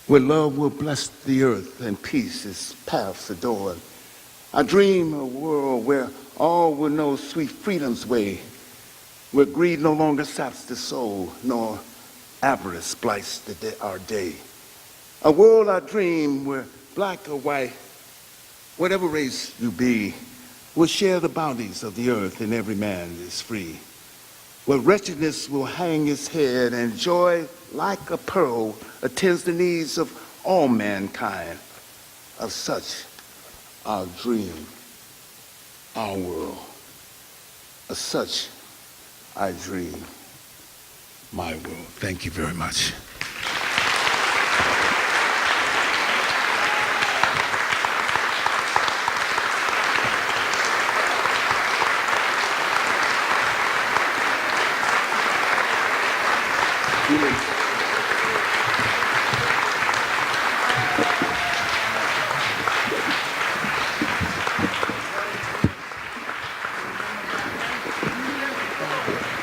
where love will bless the earth and peace its paths adorn. I dream a world where all will know sweet freedom's way, where greed no longer saps the soul, nor avarice blights our day. A world I dream where black or white, whatever race you be, will share the bounties of the earth and every man is free. Where wretchedness will hang its head and joy, like a pearl, attends the needs of all mankind. Of such our dream, our world. Of such I dream my world. Thank you very much.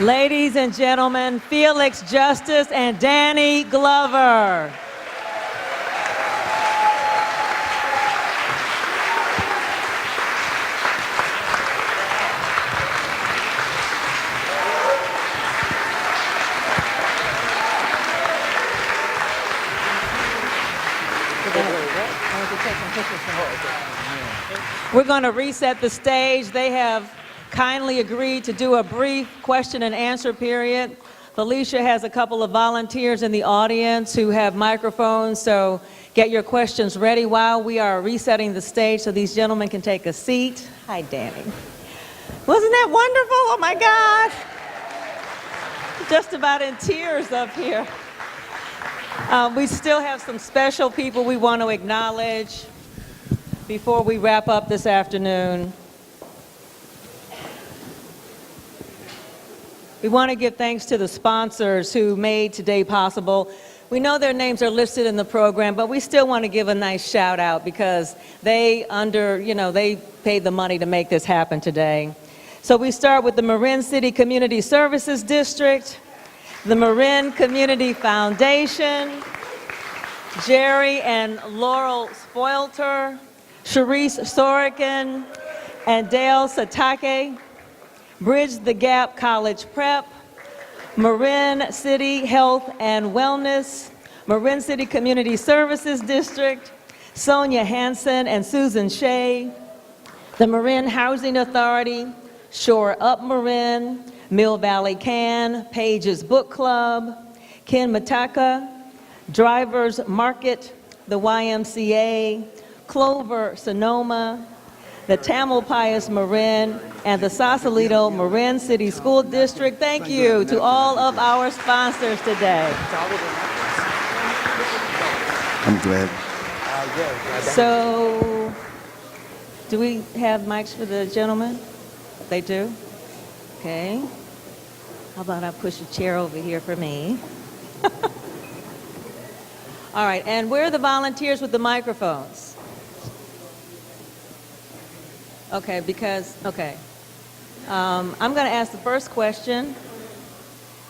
Ladies and gentlemen, Felix Justice and Danny Glover. We're going to reset the stage. They have kindly agreed to do a brief question and answer period. Felicia has a couple of volunteers in the audience who have microphones, so get your questions ready while we are resetting the stage so these gentlemen can take a seat. Hi, Danny. Wasn't that wonderful? Oh my God. Just about in tears up here. We still have some special people we want to acknowledge before we wrap up this afternoon. We want to give thanks to the sponsors who made today possible. We know their names are listed in the program, but we still want to give a nice shout out because they paid the money to make this happen today. So we start with the Marin City Community Services District, the Marin Community Foundation, Jerry and Laurel Spoilter, Sharice Sorokin, and Dale Satake, Bridge the Gap College Prep, Marin City Health and Wellness, Marin City Community Services District, Sonia Hansen and Susan Shea, the Marin Housing Authority, Shore Up Marin, Mill Valley Can, Pages Book Club, Ken Mataka, Drivers Market, the YMCA, Clover Sonoma, the Tamalpais Marin, and the Sausalito Marin City School District. Thank you to all of our sponsors today. I'm glad. So, do we have mics for the gentlemen? They do? Okay. How about I push a chair over here for me? All right, and where are the volunteers with the microphones? Okay, I'm going to ask the first question,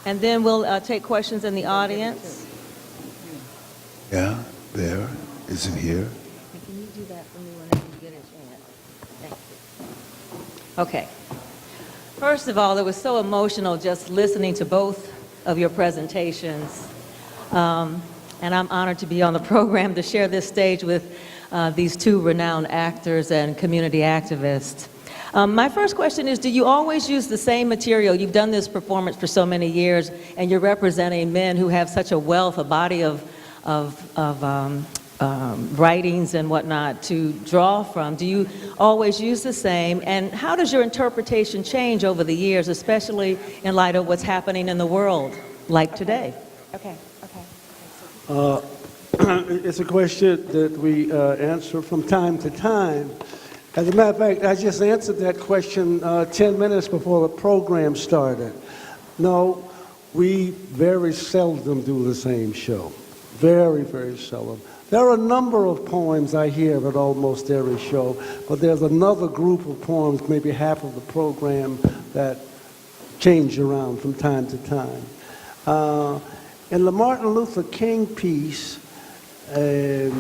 and then we'll take questions in the audience. Yeah, there. Is it here? Can you do that for me whenever you get a chance? Thank you. Okay. First of all, it was so emotional just listening to both of your presentations. And I'm honored to be on the program to share this stage with these two renowned actors and community activists. My first question is, do you always use the same material? You've done this performance for so many years, and you're representing men who have such a wealth, a body of writings and whatnot to draw from. Do you always use the same? And how does your interpretation change over the years, especially in light of what's happening in the world, like today? Okay. It's a question that we answer from time to time. As a matter of fact, I just answered that question 10 minutes before the program started. No, we very seldom do the same show. Very, very seldom. There are a number of poems I hear at almost every show, but there's another group of poems, maybe half of the program, that change around from time to time. In the Martin Luther King piece, there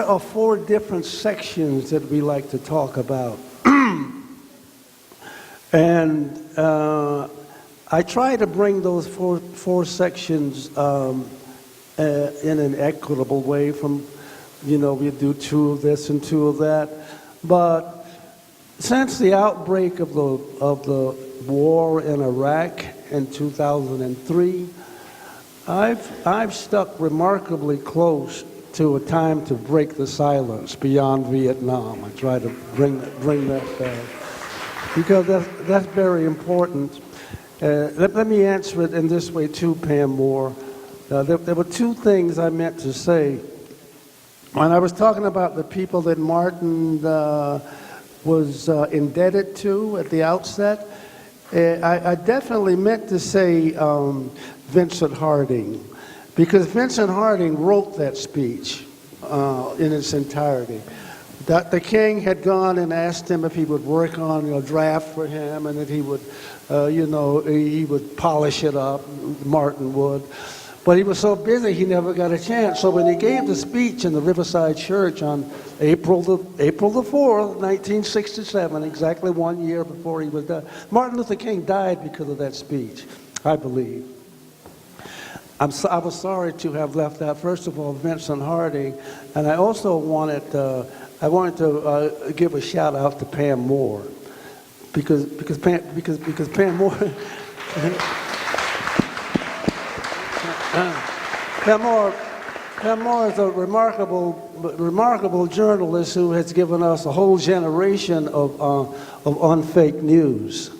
are 4 different sections that we like to talk about. And I try to bring those four sections in an equitable way from, we do 2 of this and 2 of that. But since the outbreak of the war in Iraq in 2003, I've stuck remarkably close to a time to break the silence beyond Vietnam. I try to bring that back because that's very important. Let me answer it in this way too, Pam Moore. There were two things I meant to say. When I was talking about the people that Martin was indebted to at the outset, I definitely meant to say Vincent Harding, because Vincent Harding wrote that speech in its entirety. Dr. King had gone and asked him if he would work on a draft for him, and that he would, he would polish it up, Martin would. But he was so busy, he never got a chance. So when he gave the speech in the Riverside Church on April the 4th, 1967, exactly 1 year before he was done, Martin Luther King died because of that speech, I believe. I was sorry to have left out, first of all, Vincent Harding, and I also wanted to give a shout out to Pam Moore, because Pam Moore. Pam Moore is a remarkable journalist who has given us a whole generation of unfake news.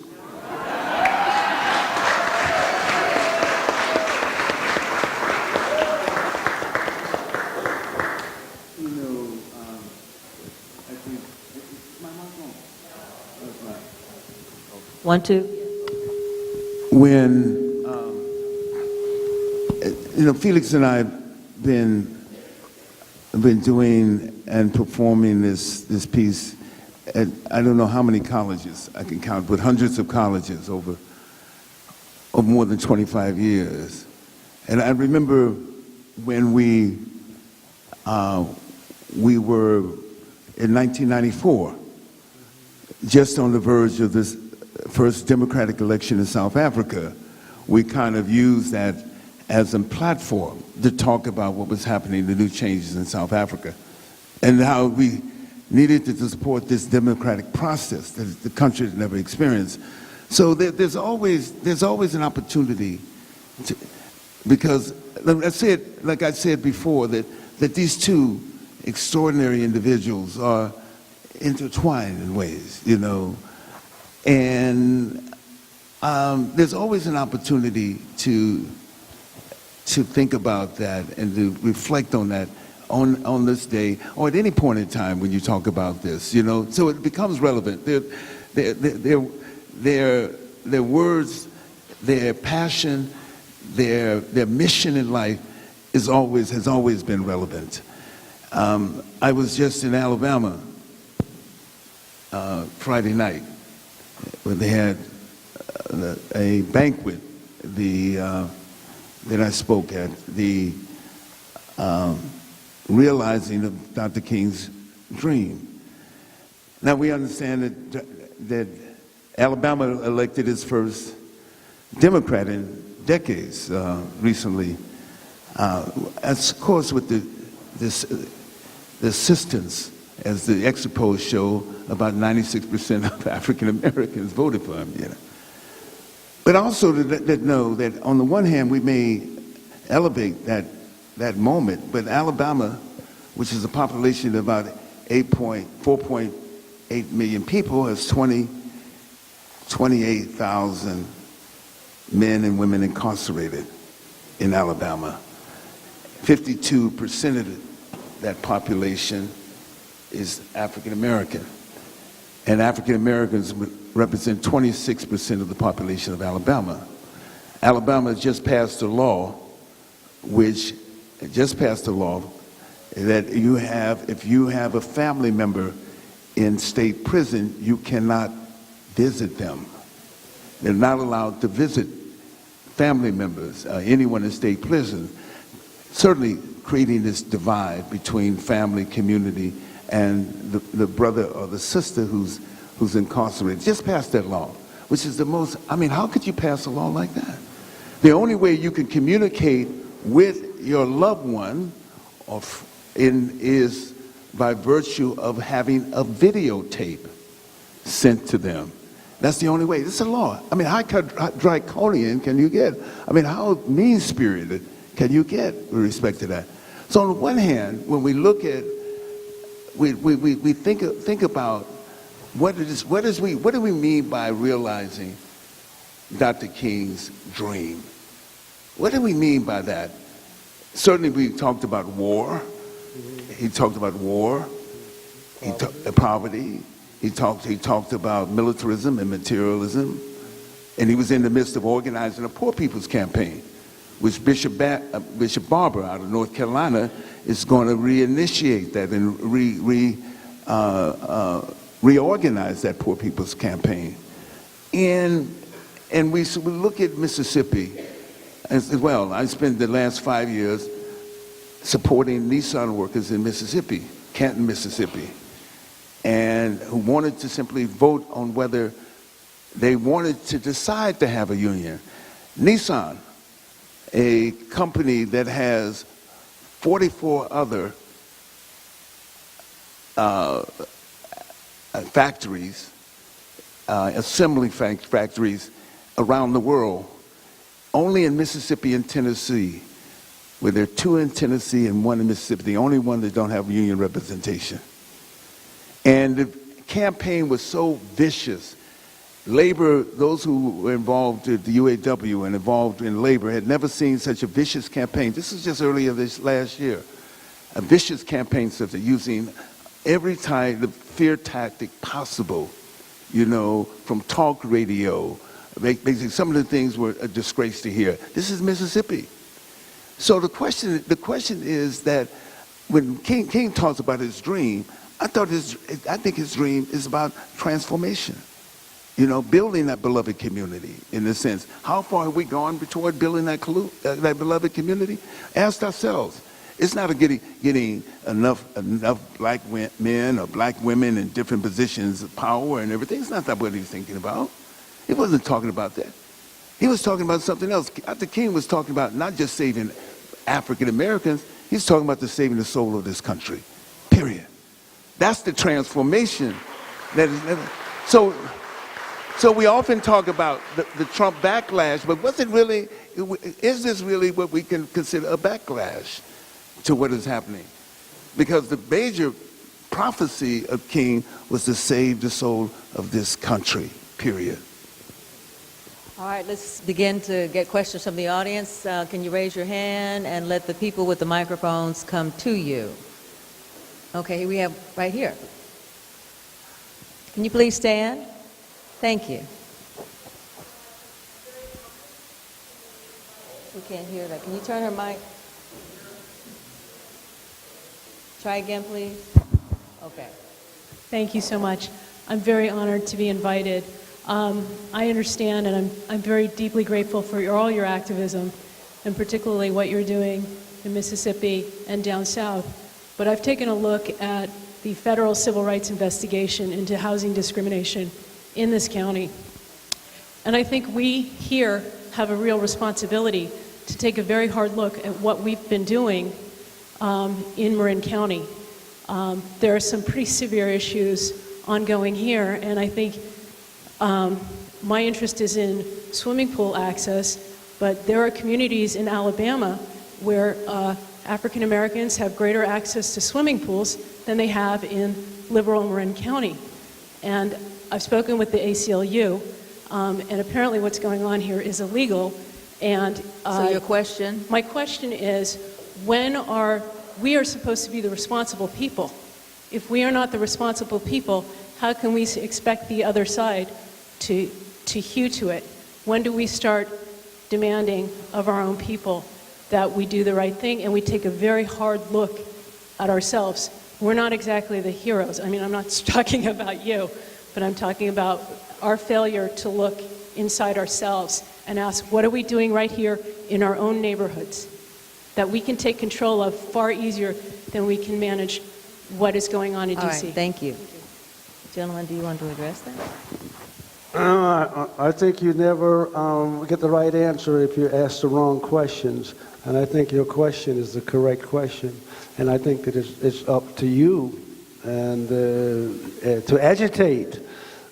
One, two. When Felix and I have been doing and performing this piece at I don't know how many colleges I can count, but hundreds of colleges over more than 25 years. And I remember when we were in 1994, just on the verge of this first democratic election in South Africa. We kind of used that as a platform to talk about what was happening, the new changes in South Africa, and how we needed to support this democratic process that the country had never experienced. So there's always an opportunity to, because like I said before, that these two extraordinary individuals are intertwined in ways, and there's always an opportunity to think about that and to reflect on that on this day or at any point in time when you talk about this, so it becomes relevant. Their words, their passion, their mission in life has always been relevant. I was just in Alabama Friday night when they had a banquet that I spoke at, the realizing of Dr. King's dream. Now we understand that Alabama elected its first Democrat in decades recently, as of course with the assistance, as the exit polls show, about 96% of African Americans voted for him. But also to know that on the one hand we may elevate that moment, but Alabama, which is a population of about 4.8 million people, has 28,000 men and women incarcerated in Alabama. 52% of that population is African American, and African Americans represent 26% of the population of Alabama. Alabama just passed a law that if you have a family member in state prison, you cannot visit them. They're not allowed to visit family members, anyone in state prison, certainly creating this divide between family, community, and the brother or the sister who's incarcerated. Just passed that law, which is the most, how could you pass a law like that? The only way you can communicate with your loved one is by virtue of having a videotape sent to them. That's the only way. This is a law. How draconian can you get? How mean-spirited can you get with respect to that? So on the one hand, when we look at, we think about what do we mean by realizing Dr. King's dream. What do we mean by that? Certainly we talked about war. He talked about war. He talked poverty. He talked about militarism and materialism. And he was in the midst of organizing a poor people's campaign, which Bishop Barber out of North Carolina is going to reinitiate that and reorganize that poor people's campaign. And we look at Mississippi as well. I spent the last 5 years supporting Nissan workers in Mississippi, Canton, Mississippi, and who wanted to simply vote on whether they wanted to decide to have a union. Nissan, a company that has 44 other factories, assembly factories around the world, only in Mississippi and Tennessee, where there are 2 in Tennessee and 1 in Mississippi, the only one that don't have union representation. And the campaign was so vicious. Labor, those who were involved at the UAW and involved in labor had never seen such a vicious campaign. This is just earlier this last year. A vicious campaign such that using every type of fear tactic possible, you know, from talk radio. Basically, some of the things were a disgrace to hear. This is Mississippi. So the question is that when King talks about his dream, I think his dream is about transformation. You know, building that beloved community, in a sense. How far have we gone toward building that beloved community? Ask ourselves. It's not getting enough black men or black women in different positions of power and everything. It's not that what he's thinking about. He wasn't talking about that. He was talking about something else. Dr. King was talking about not just saving African Americans, he's talking about saving the soul of this country, period. That's the transformation that is. So we often talk about the Trump backlash, but is this really what we can consider a backlash to what is happening? Because the major prophecy of King was to save the soul of this country, period. All right, let's begin to get questions from the audience. Can you raise your hand and let the people with the microphones come to you? Okay, here we have right here. Can you please stand? Thank you. We can't hear that. Can you turn her mic? Try again, please. Okay. Thank you so much. I'm very honored to be invited. I understand, and I'm very deeply grateful for all your activism, and particularly what you're doing in Mississippi and down south. But I've taken a look at the federal civil rights investigation into housing discrimination in this county. And I think we here have a real responsibility to take a very hard look at what we've been doing in Marin County. There are some pretty severe issues ongoing here, and I think my interest is in swimming pool access, but there are communities in Alabama where African Americans have greater access to swimming pools than they have in liberal Marin County. And I've spoken with the ACLU, and apparently what's going on here is illegal. And so your question? My question is, we are supposed to be the responsible people. If we are not the responsible people, how can we expect the other side to hew to it? When do we start demanding of our own people that we do the right thing and we take a very hard look at ourselves? We're not exactly the heroes. I mean, I'm not talking about you, but I'm talking about our failure to look inside ourselves and ask, what are we doing right here in our own neighborhoods that we can take control of far easier than we can manage what is going on in All D.C. right, thank you. Gentlemen, do you want to address that? I think you never get the right answer if you ask the wrong questions. And I think your question is the correct question. And I think that it's up to you and to agitate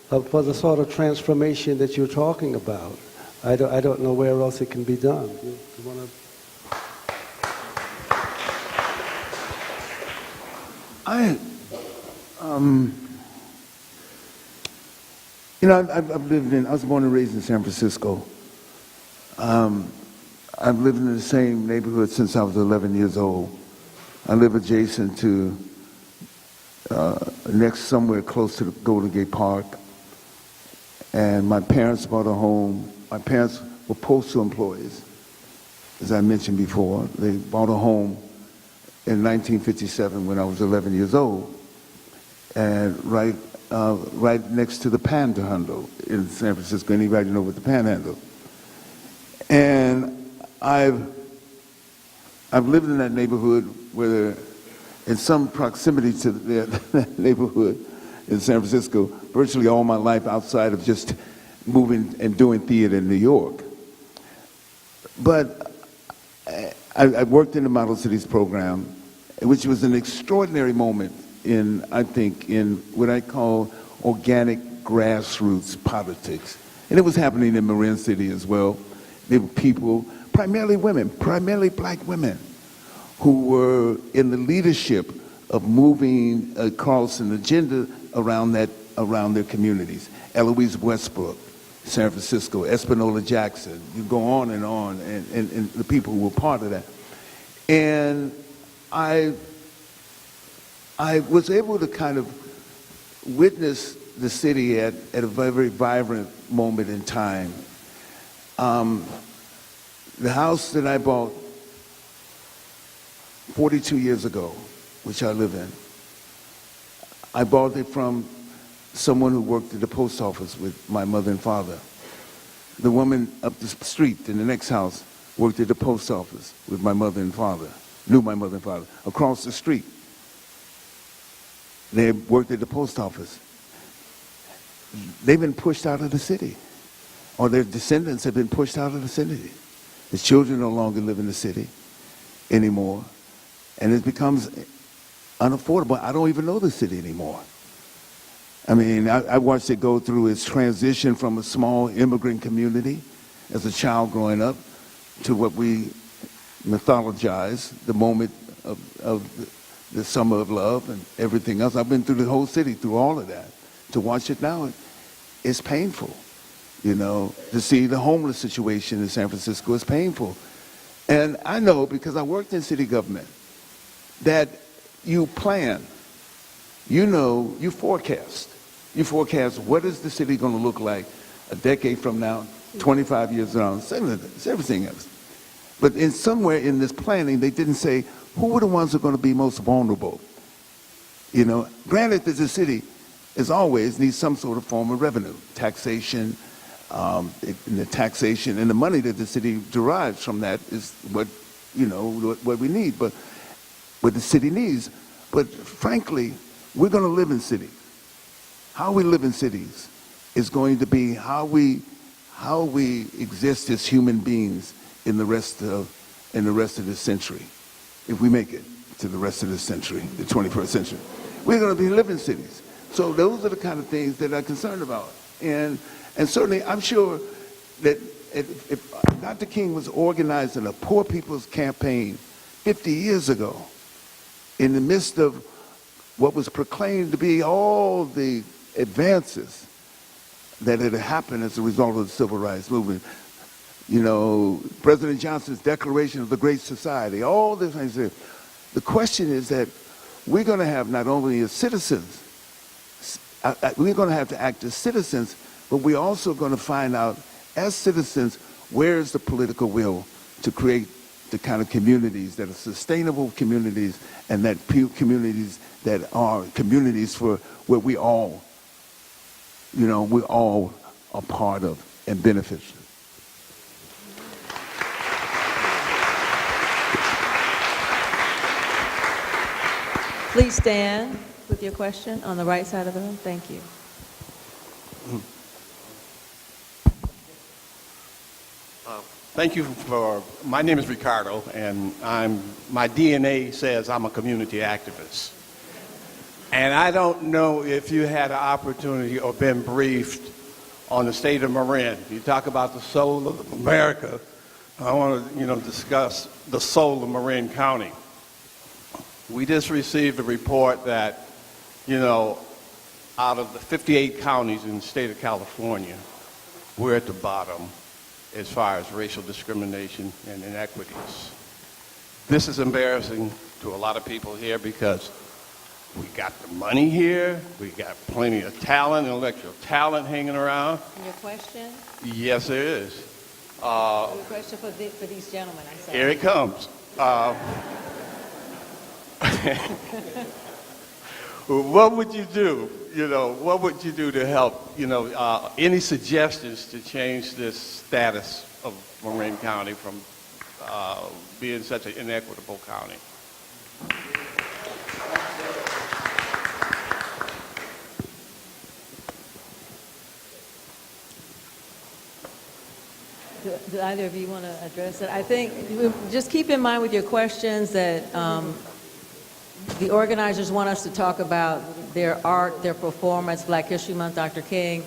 for the sort of transformation that you're talking about. I don't know where else it can be done. You want to? You know, I was born and raised in San Francisco. I've lived in the same neighborhood since I was 11 years old. I live adjacent to, next somewhere close to the Golden Gate Park. And my parents bought a home. My parents were postal employees, as I mentioned before. They bought a home in 1957 when I was 11 years old, and right next to the Panhandle in San Francisco. Anybody know what the Panhandle? And I've lived in that neighborhood where, in some proximity to that neighborhood in San Francisco, virtually all my life outside of just moving and doing theater in New York. But I worked in the Model Cities program, which was an extraordinary moment in, I think, in what I call organic grassroots politics. And it was happening in Marin City as well. There were people, primarily women, primarily black women, who were in the leadership of moving across an agenda around their communities. Eloise Westbrook, San Francisco, Espanola Jackson, you go on, and the people who were part of that. And I was able to kind of witness the city at a very vibrant moment in time. The house that I bought 42 years ago, which I live in, I bought it from someone who worked at the post office with my mother and father. The woman up the street in the next house worked at the post office with my mother and father, knew my mother and father. Across the street, they worked at the post office. They've been pushed out of the city, or their descendants have been pushed out of the city. The children no longer live in the city anymore, and it becomes unaffordable. I don't even know the city anymore. I mean, I watched it go through its transition from a small immigrant community as a child growing up to what we mythologize, the moment of the summer of love and everything else. I've been through the whole city, through all of that. To watch it now, it's painful. You know, to see the homeless situation in San Francisco is painful. And I know, because I worked in city government, that you plan, you know, you forecast. You forecast what is the city going to look like a decade from now, 25 years from now, it's everything else. But in somewhere in this planning, they didn't say who are the ones who are going to be most vulnerable. You know, granted that the city, as always, needs some sort of form of revenue, taxation, the taxation and the money that the city derives from that is what, you know, what we need, but what the city needs. But frankly, we're going to live in cities. How we live in cities is going to be how we exist as human beings in the rest of this century. If we make it to the rest of this century, the 21st century, we're going to be living cities. So those are the kind of things that I'm concerned about. And certainly, I'm sure that if Dr. King was organizing a poor people's campaign 50 years ago, in the midst of what was proclaimed to be all the advances that had happened as a result of the civil rights movement, you know, President Johnson's Declaration of the Great Society, all these things. The question is that we're going to have not only as citizens, we're going to have to act as citizens, but we're also going to find out, as citizens, where is the political will to create the kind of communities that are sustainable communities, and that communities that are communities for where we all, you know, we're all a part of and benefit. Please stand with your question on the right side of the room. Thank you. Thank you for, my name is Ricardo, and my DNA says I'm a community activist. And I don't know if you had an opportunity or been briefed on the state of Marin. You talk about the soul of America. I want to, discuss the soul of Marin County. We just received a report that, out of the 58 counties in the state of California, we're at the bottom as far as racial discrimination and inequities. This is embarrassing to a lot of people here because we got the money here, we got plenty of talent, intellectual talent hanging around. And your question? Yes, there is. Your question for these gentlemen, I'm sorry. Here it comes. What would you do? What would you do to help? Any suggestions to change this status of Marin County from being such an inequitable county? Do either of you want to address it? I think, just keep in mind with your questions that the organizers want us to talk about their art, their performance, Black History Month, Dr. King.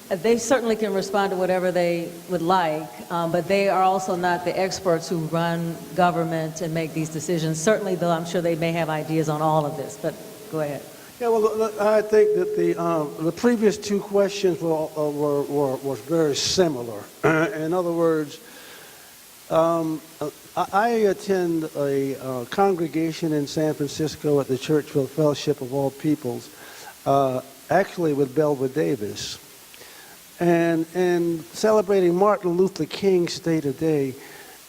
They certainly can respond to whatever they would like, but they are also not the experts who run government and make these decisions. Certainly, though, I'm sure they may have ideas on all of this, but go ahead. Yeah, well, I think that the previous two questions were very similar. In other words, I attend a congregation in San Francisco at the Church for the Fellowship of All Peoples, actually with Belva Davis. And in celebrating Martin Luther King's Day today,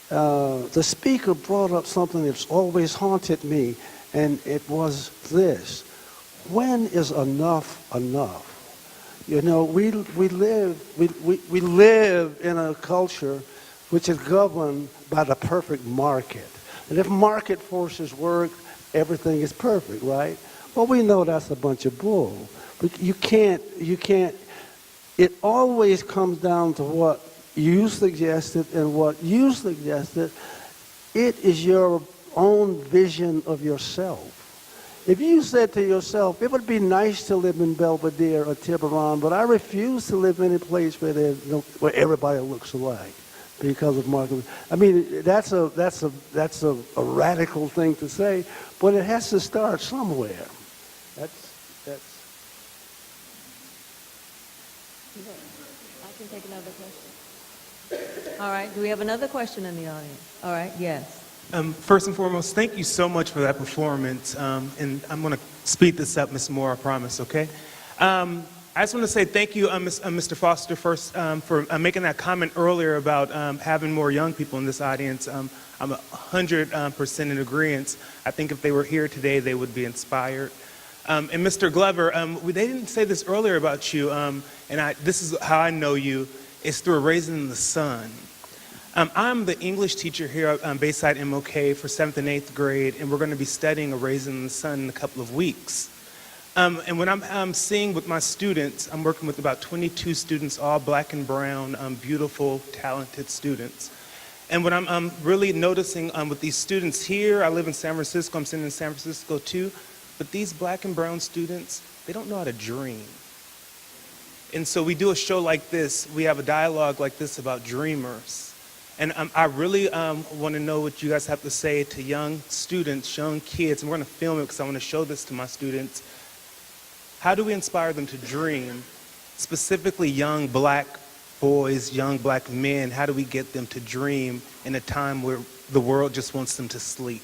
the speaker brought up something that's always haunted me, and it was this. When is enough enough? We live in a culture which is governed by the perfect market. And if market forces work, everything is perfect, right? Well, we know that's a bunch of bull. But you can't, it always comes down to what you suggested, and what you suggested, it is your own vision of yourself. If you said to yourself, it would be nice to live in Belvedere or Tiburon, but I refuse to live in a place where where everybody looks alike because of market. I mean, that's a radical thing to say, but it has to start somewhere. That's. I can take another question. All right. Do we have another question in the audience? All right. Yes. First and foremost, thank you so much for that performance. And I'm going to speed this up, Ms. Moore, I promise, okay? I just want to say thank you, Mr. Foster, first, for making that comment earlier about having more young people in this audience. I'm 100% in agreement. I think if they were here today, they would be inspired. And Mr. Glover, they didn't say this earlier about you, and this is how I know you. It's through Raising in the Sun. I'm the English teacher here at Bayside MLK for 7th and 8th grade, and we're going to be studying A Raisin in the Sun in a couple of weeks. And when I'm seeing with my students, I'm working with about 22 students, all black and brown, beautiful, talented students. And what I'm really noticing with these students here, I live in San Francisco, I'm sitting in San Francisco too, but these black and brown students, they don't know how to dream. And so we do a show like this, we have a dialogue like this about dreamers. And I really want to know what you guys have to say to young students, young kids, and we're going to film it because I want to show this to my students. How do we inspire them to dream, specifically young black boys, young black men? How do we get them to dream in a time where the world just wants them to sleep?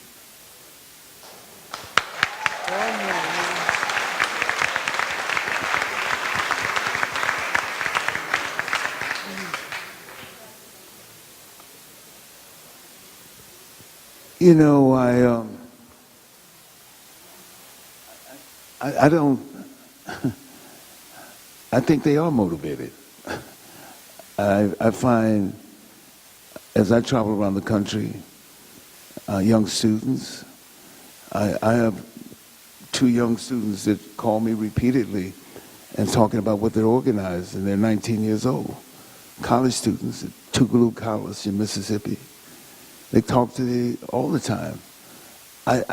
You know, I don't, I think they are motivated. I find, as I travel around the country, young students, I have 2 young students that call me repeatedly and talking about what they're organized, and they're 19 years old. College students at Tougaloo College in Mississippi. They talk to me all the time. I'm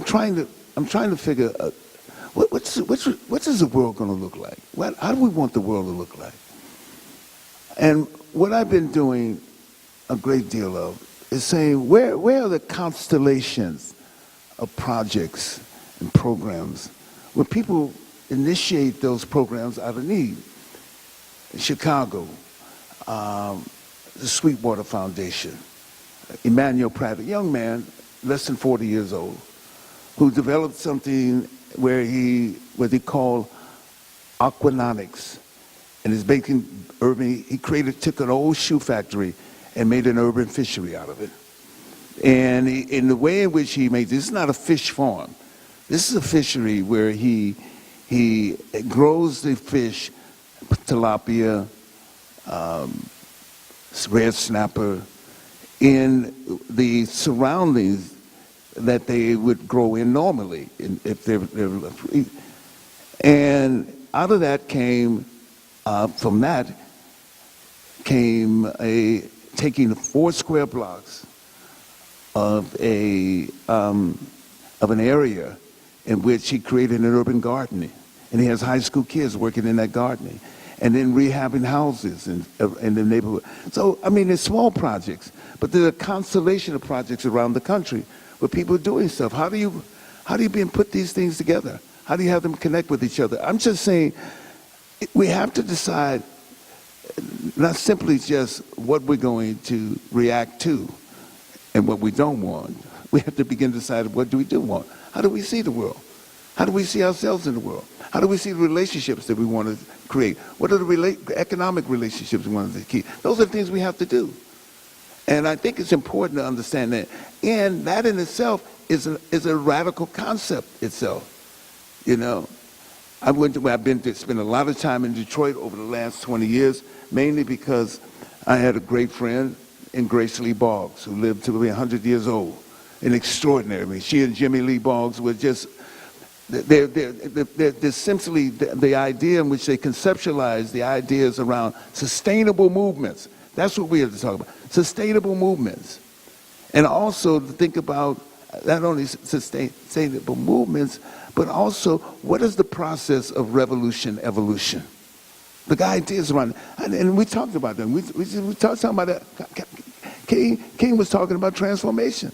trying to figure what is the world going to look like? How do we want the world to look like? And what I've been doing a great deal of is saying, where are the constellations of projects and programs where people initiate those programs out of need. In Chicago, the Sweetwater Foundation, Emmanuel Pratt, a young man, less than 40 years old, who developed something where what they call aquanonics, and is making urban. He took an old shoe factory and made an urban fishery out of it. And in the way in which he made this is not a fish farm. This is a fishery where he grows the fish, tilapia, red snapper, in the surroundings that they would grow in normally, if they're free. And out of that came, taking 4 square blocks of an area in which he created an urban gardening, and he has high school kids working in that gardening, and then rehabbing houses in the neighborhood. So I mean, it's small projects, but there's a constellation of projects around the country where people are doing stuff. How do you put these things together? How do you have them connect with each other? I'm just saying, we have to decide not simply just what we're going to react to and what we don't want. We have to begin to decide, what do we do want? How do we see the world? How do we see ourselves in the world? How do we see the relationships that we want to create? What are the economic relationships we want to keep? Those are the things we have to do. And I think it's important to understand that. And that in itself is a radical concept itself. You know, I've been to spend a lot of time in Detroit over the last 20 years, mainly because I had a great friend in Grace Lee Boggs, who lived to be 100 years old. An extraordinary. I mean, she and Jimmy Lee Boggs were just, they're simply the idea in which they conceptualize the ideas around sustainable movements. That's what we have to talk about. Sustainable movements. And also to think about not only sustainable movements, but also what is the process of revolution, evolution? The ideas around, and we talked about them. We talked about that. King was talking about transformation.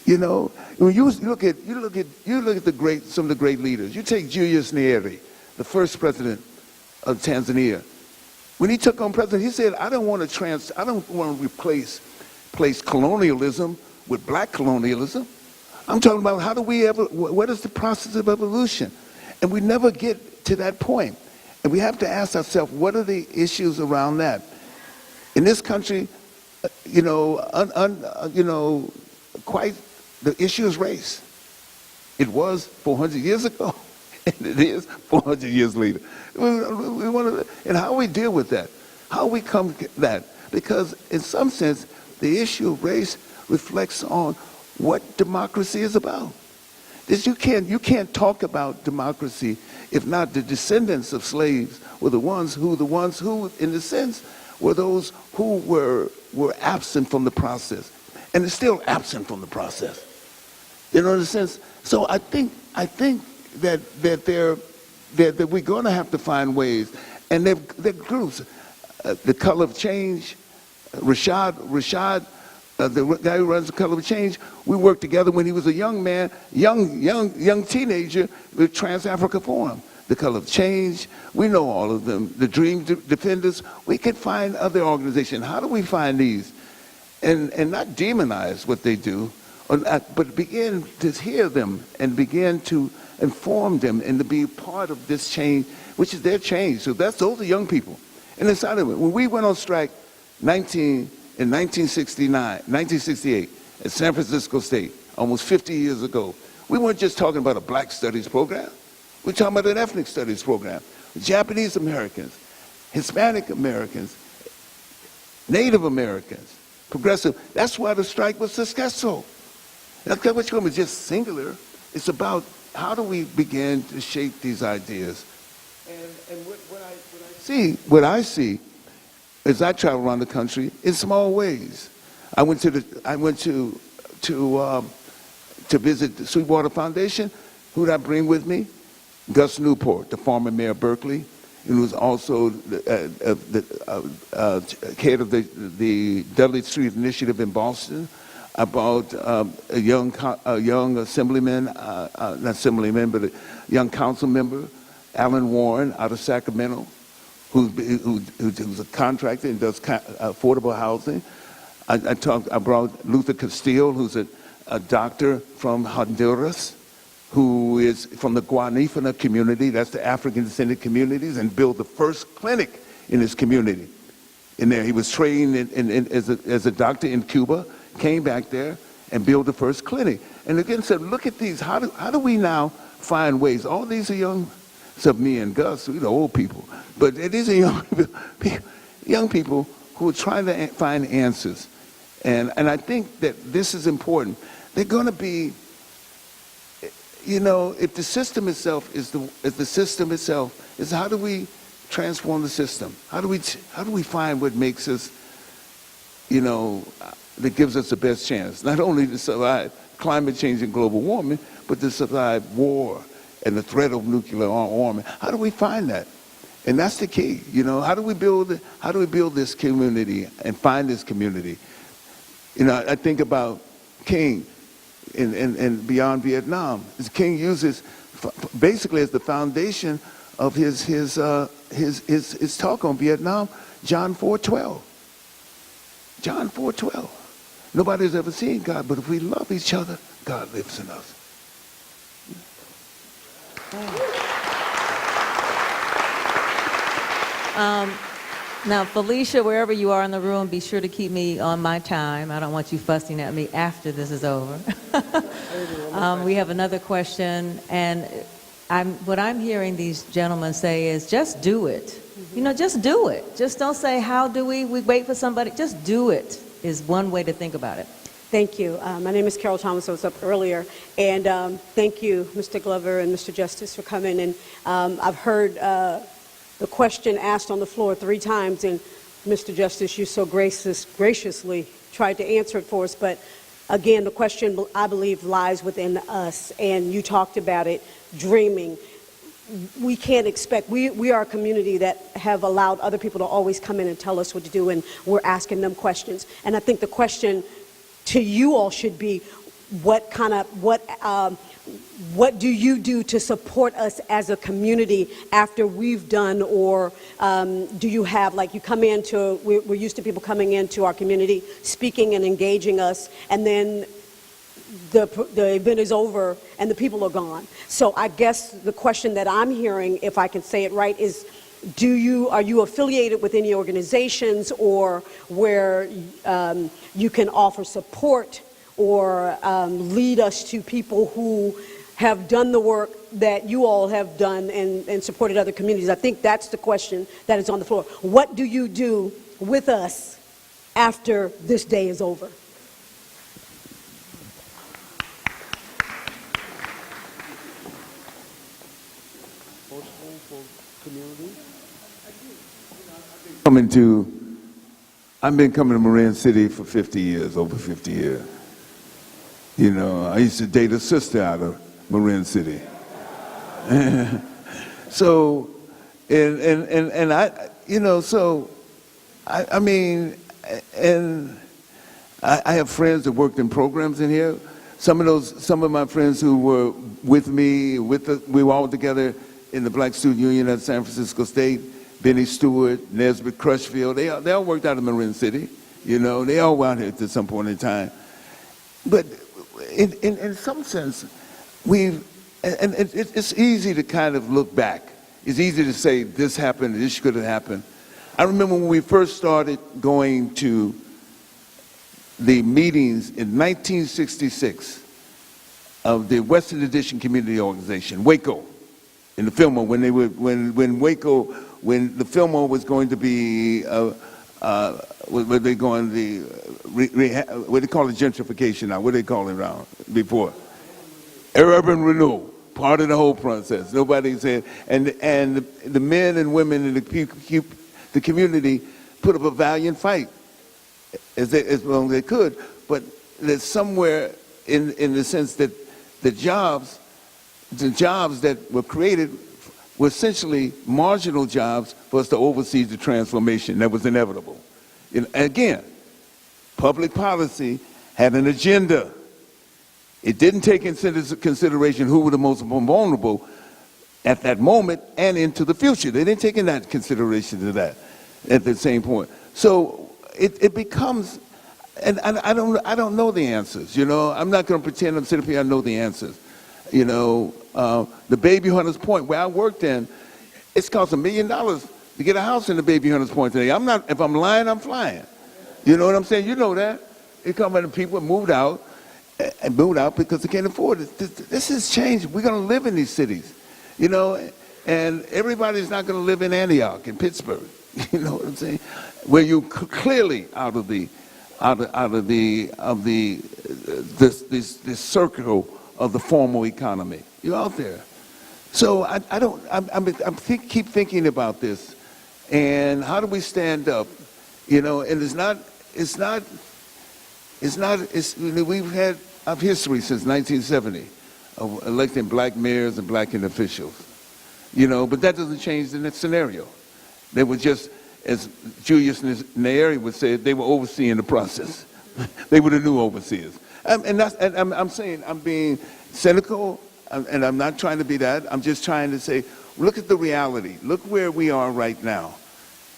You know, when you look at some of the great leaders. You take Julius Nyerere, the first president of Tanzania. When he took on president, he said, I don't want to replace colonialism with black colonialism. I'm talking about what is the process of evolution? And we never get to that point. And we have to ask ourselves, what are the issues around that? In this country, the issue is race. It was 400 years ago, and it is 400 years later. And how we deal with that, how we come to that, because in some sense, the issue of race reflects on what democracy is about. You can't talk about democracy if not the descendants of slaves were the ones who, in a sense, were those who were absent from the process, and are still absent from the process. You know, in a sense. So I think that we're going to have to find ways, and they're groups. The Color of Change, Rashad. The guy who runs the Color of Change, we worked together when he was a young man, young teenager with Trans-Africa Forum. The Color of Change, we know all of them. The Dream Defenders, we can find other organizations. How do we find these? And not demonize what they do, but begin to hear them and begin to inform them and to be part of this change, which is their change. So those are young people. And inside of it, when we went on strike in 1968 at San Francisco State, almost 50 years ago, we weren't just talking about a black studies program. We're talking about an ethnic studies program. Japanese Americans, Hispanic Americans, Native Americans, progressive. That's why the strike was successful. That's what was just singular. It's about how do we begin to shape these ideas. And what I see as I travel around the country in small ways. I went to visit the Sweetwater Foundation. Who did I bring with me? Gus Newport, the former mayor of Berkeley, who was also the head of the Dudley Street Initiative in Boston. about a young assemblyman, not assemblyman, but a young council member, Alan Warren, out of Sacramento, who's a contractor and does affordable housing. I brought Luther Castillo, who's a doctor from Honduras, who is from the Guanifana community, that's the African descended communities, and built the first clinic in his community. In there, he was trained as a doctor in Cuba, came back there and built the first clinic. And again said, look at these, how do we now find ways? All these are young, except me and Gus, we're the old people. But these are young people who are trying to find answers. And I think that this is important. They're going to be, you know, if the system itself is how do we transform the system? How do we find what makes us, you know, that gives us the best chance, not only to survive climate change and global warming, but to survive war and the threat of nuclear armament? How do we find that? And that's the key, you know. How do we build this community and find this community? You know, I think about King and Beyond Vietnam. King uses basically as the foundation of his talk on Vietnam, John 4:12. John 4:12. Nobody's ever seen God, but if we love each other, God lives in us. Now, Felicia, wherever you are in the room, be sure to keep me on my time. I don't want you fussing at me after this is over. We have another question, and what I'm hearing these gentlemen say is just do it. You know, just do it. Just don't say, how do we wait for somebody. Just do it is one way to think about it. Thank you. My name is Carol Thomas. I was up earlier. And thank you, Mr. Glover and Mr. Justice, for coming. And I've heard the question asked on the floor 3 times. And Mr. Justice, you so graciously tried to answer it for us. But again, the question, I believe, lies within us. And you talked about it, dreaming. We can't expect, we are a community that have allowed other people to always come in and tell us what to do, and we're asking them questions. And I think the question to you all should be, what do you do to support us as a community after we've done, or do you have, like, you come into, we're used to people coming into our community, speaking and engaging us, and then the event is over and the people are gone. So I guess the question that I'm hearing, if I can say it right, is are you affiliated with any organizations or where you can offer support or lead us to people who have done the work that you all have done and supported other communities? I think that's the question that is on the floor. What do you do with us after this day is over? I've been coming to Marin City for 50 years, over 50 years. You know, I used to date a sister out of Marin City. So, and I, you know, so, I mean, and I have friends that worked in programs in here. Some of my friends who were with me, we were all together in the Black Student Union at San Francisco State. Benny Stewart, Nesbitt Crutchfield, they all worked out of Marin City. You know, they all were out here at some point in time. But in some sense, it's easy to kind of look back. It's easy to say this happened, this could have happened. I remember when we first started going to the meetings in 1966 of the Western Addition Community Organization, Waco, in the Fillmore, when the Fillmore was going to be, what they call it, gentrification now, what they call it around before? Urban renewal, part of the whole process. Nobody said, and the men and women in the community put up a valiant fight as long as they could, but there's somewhere in the sense that the jobs that were created were essentially marginal jobs for us to oversee the transformation that was inevitable. And again, public policy had an agenda. It didn't take into consideration who were the most vulnerable at that moment and into the future. They didn't take in that consideration to that at the same point. So it becomes, and I don't know the answers. You know, I'm not going to pretend I'm sitting here I know the answers. You know, the Baby Hunters Point where I worked in, it's cost $1 million to get a house in the Baby Hunters Point today. I'm not. If I'm lying, I'm flying. You know what I'm saying? You know that. It come when people moved out and moved out because they can't afford it. This has changed. We're going to live in these cities. You know, and everybody's not going to live in Antioch and Pittsburgh. You know what I'm saying? Where you clearly out of this circle of the formal economy. You're out there. So I keep thinking about this, and how do we stand up? You know, and we've had our history since 1970. Of electing black mayors and black officials, you know, but that doesn't change the next scenario. They were just, as Julius Nyerere would say, they were overseeing the process. They were the new overseers. And I'm saying, I'm being cynical, and I'm not trying to be that. I'm just trying to say, look at the reality. Look where we are right now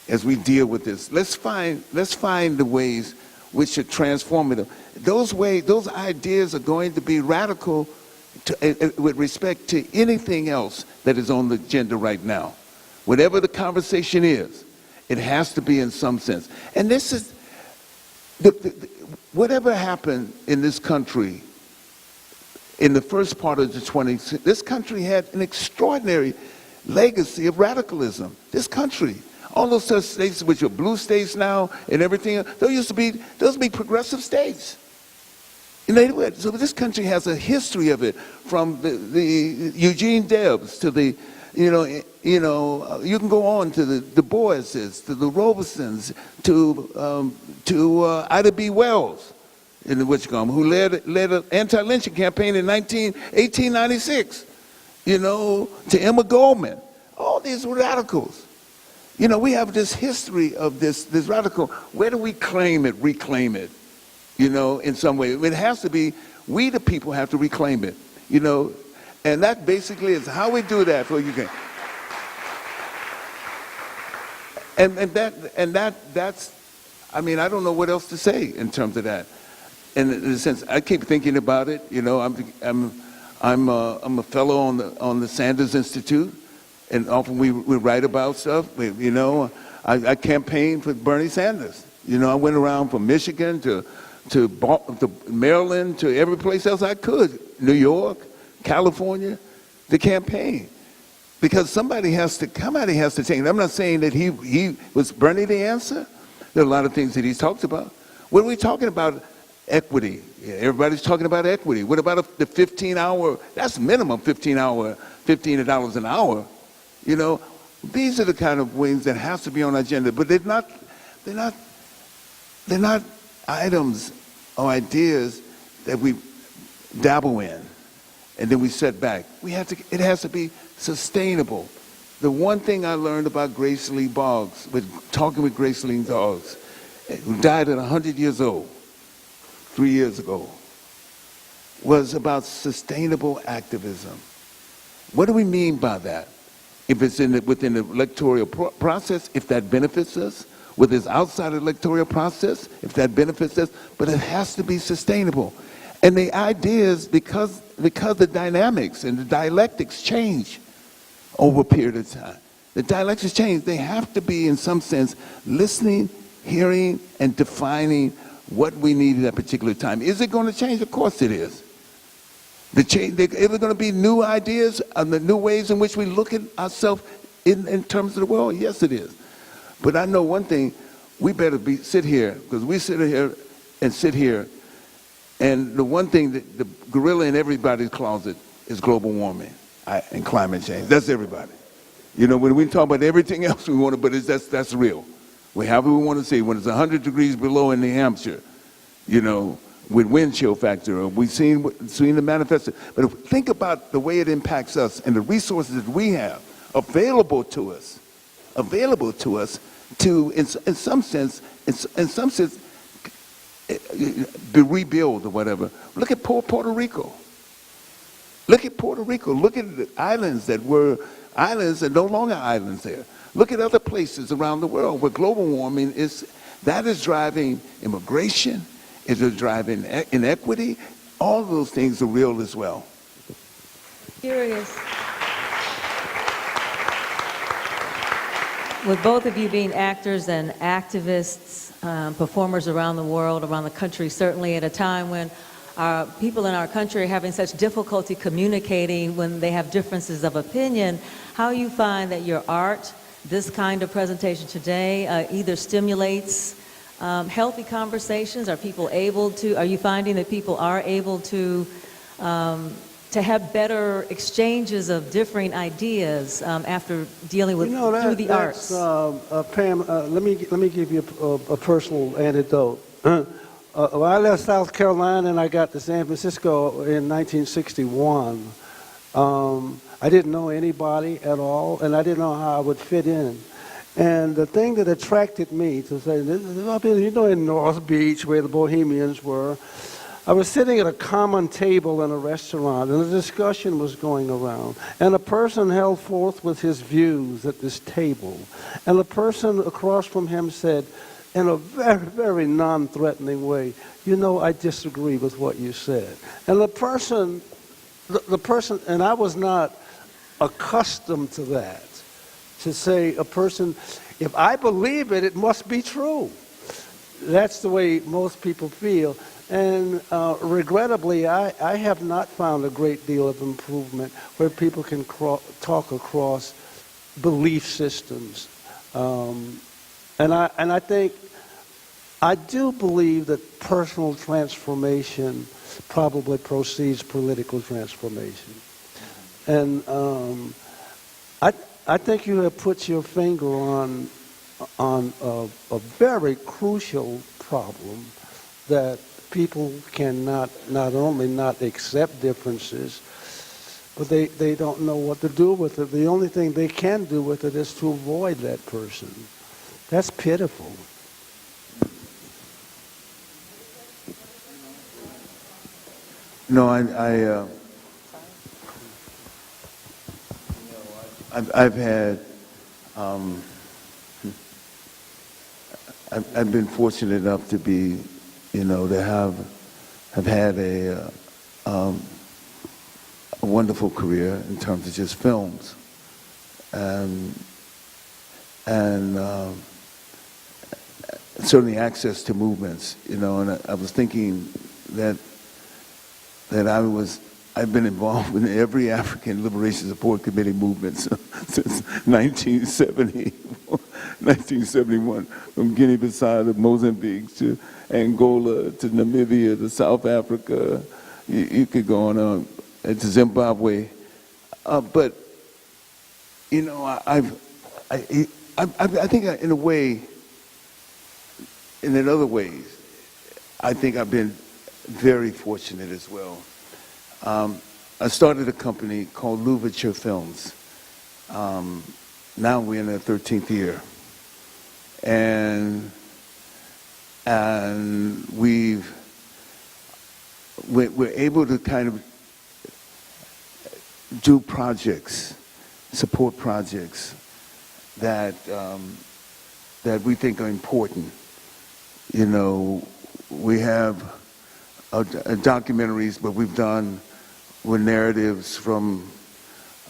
as we deal with this. Let's find the ways which are transformative. Those ideas are going to be radical with respect to anything else that is on the agenda right now. Whatever the conversation is, it has to be in some sense. And this is, whatever happened in this country in the first part of the 20th, this country had an extraordinary legacy of radicalism. This country, all those states which are blue states now and everything, those used to be progressive states. So this country has a history of it, from the Eugene Debs to the, you can go on to the Du Boises, to the Robesons, to Ida B. Wells, who led an anti-lynching campaign in 1896, to Emma Goldman. All these were radicals. We have this history of this radical. Where do we claim it, reclaim it? In some way. It has to be, we the people have to reclaim it, and that basically is how we do that for Ukraine. That's, I mean, I don't know what else to say in terms of that. And in a sense, I keep thinking about it, I'm a fellow on the Sanders Institute, and often we write about stuff, I campaigned for Bernie Sanders. I went around from Michigan to Maryland, to every place else I could, New York, California, the campaign. Because somebody has to change. I'm not saying that he was Bernie the answer. There are a lot of things that he's talked about. What are we talking about? Equity. Yeah, everybody's talking about equity. What about the 15-hour, that's minimum $15 an hour. These are the kind of things that has to be on the agenda, but they're not items or ideas that we dabble in and then we set back. It has to be sustainable. The one thing I learned about Grace Lee Boggs, talking with Grace Lee Boggs, who died at 100 years old 3 years ago, was about sustainable activism. What do we mean by that? If it's within the electoral process, if that benefits us, whether it's outside the electoral process, if that benefits us, but it has to be sustainable. And the idea is because the dynamics and the dialectics change over a period of time. The dialectics change. They have to be, in some sense, listening, hearing, and defining what we need at that particular time. Is it going to change? Of course it is. Is there going to be new ideas and the new ways in which we look at ourselves in terms of the world? Yes, it is. But I know one thing, we better sit here, because we sit here, and the one thing that the gorilla in everybody's closet is global warming and climate change. That's everybody. When we talk about everything else we want to, but that's real. However we want to see, when it's 100 degrees below in New Hampshire, with wind chill factor, we've seen the manifesto. But think about the way it impacts us and the resources that we have available to us to, in some sense, rebuild or whatever. Look at poor Puerto Rico. Look at Puerto Rico. Look at the islands that were islands and no longer islands there. Look at other places around the world where global warming is driving immigration, it is driving inequity. All those things are real as well. Curious. With both of you being actors and activists, performers around the world, around the country, certainly at a time when people in our country are having such difficulty communicating when they have differences of opinion, how you find that your art, this kind of presentation today, either stimulates healthy conversations? Are you finding that people are able to have better exchanges of differing ideas after dealing with through the arts? Pam, let me give you a personal anecdote. When I left South Carolina and I got to San Francisco in 1961, I didn't know anybody at all, and I didn't know how I would fit in. And the thing that attracted me to say, in North Beach where the Bohemians were, I was sitting at a common table in a restaurant, and a discussion was going around. And a person held forth with his views at this table. And the person across from him said, in a very, very non-threatening way, I disagree with what you said. And the person, and I was not accustomed to that, to say a person, if I believe it, it must be true. That's the way most people feel. And regrettably, I have not found a great deal of improvement where people can talk across belief systems. And I think, I do believe that personal transformation probably precedes political transformation. And I think you have put your finger on a very crucial problem that people cannot not only not accept differences, but they don't know what to do with it. The only thing they can do with it is to avoid that person. That's pitiful. No, I've had, I've been fortunate enough to be, to have had a wonderful career in terms of just films, and certainly access to movements, and I was thinking that I've been involved in every African Liberation Support Committee movement since 1971, from Guinea-Bissau to Mozambique to Angola to Namibia to South Africa. You could go on to Zimbabwe, but I think in a way, and in other ways, I think I've been very fortunate as well. I started a company called Louverture Films. Now we're in our 13th year. And we're able to kind of do projects, support projects that we think are important. We have documentaries, but we've done with narratives from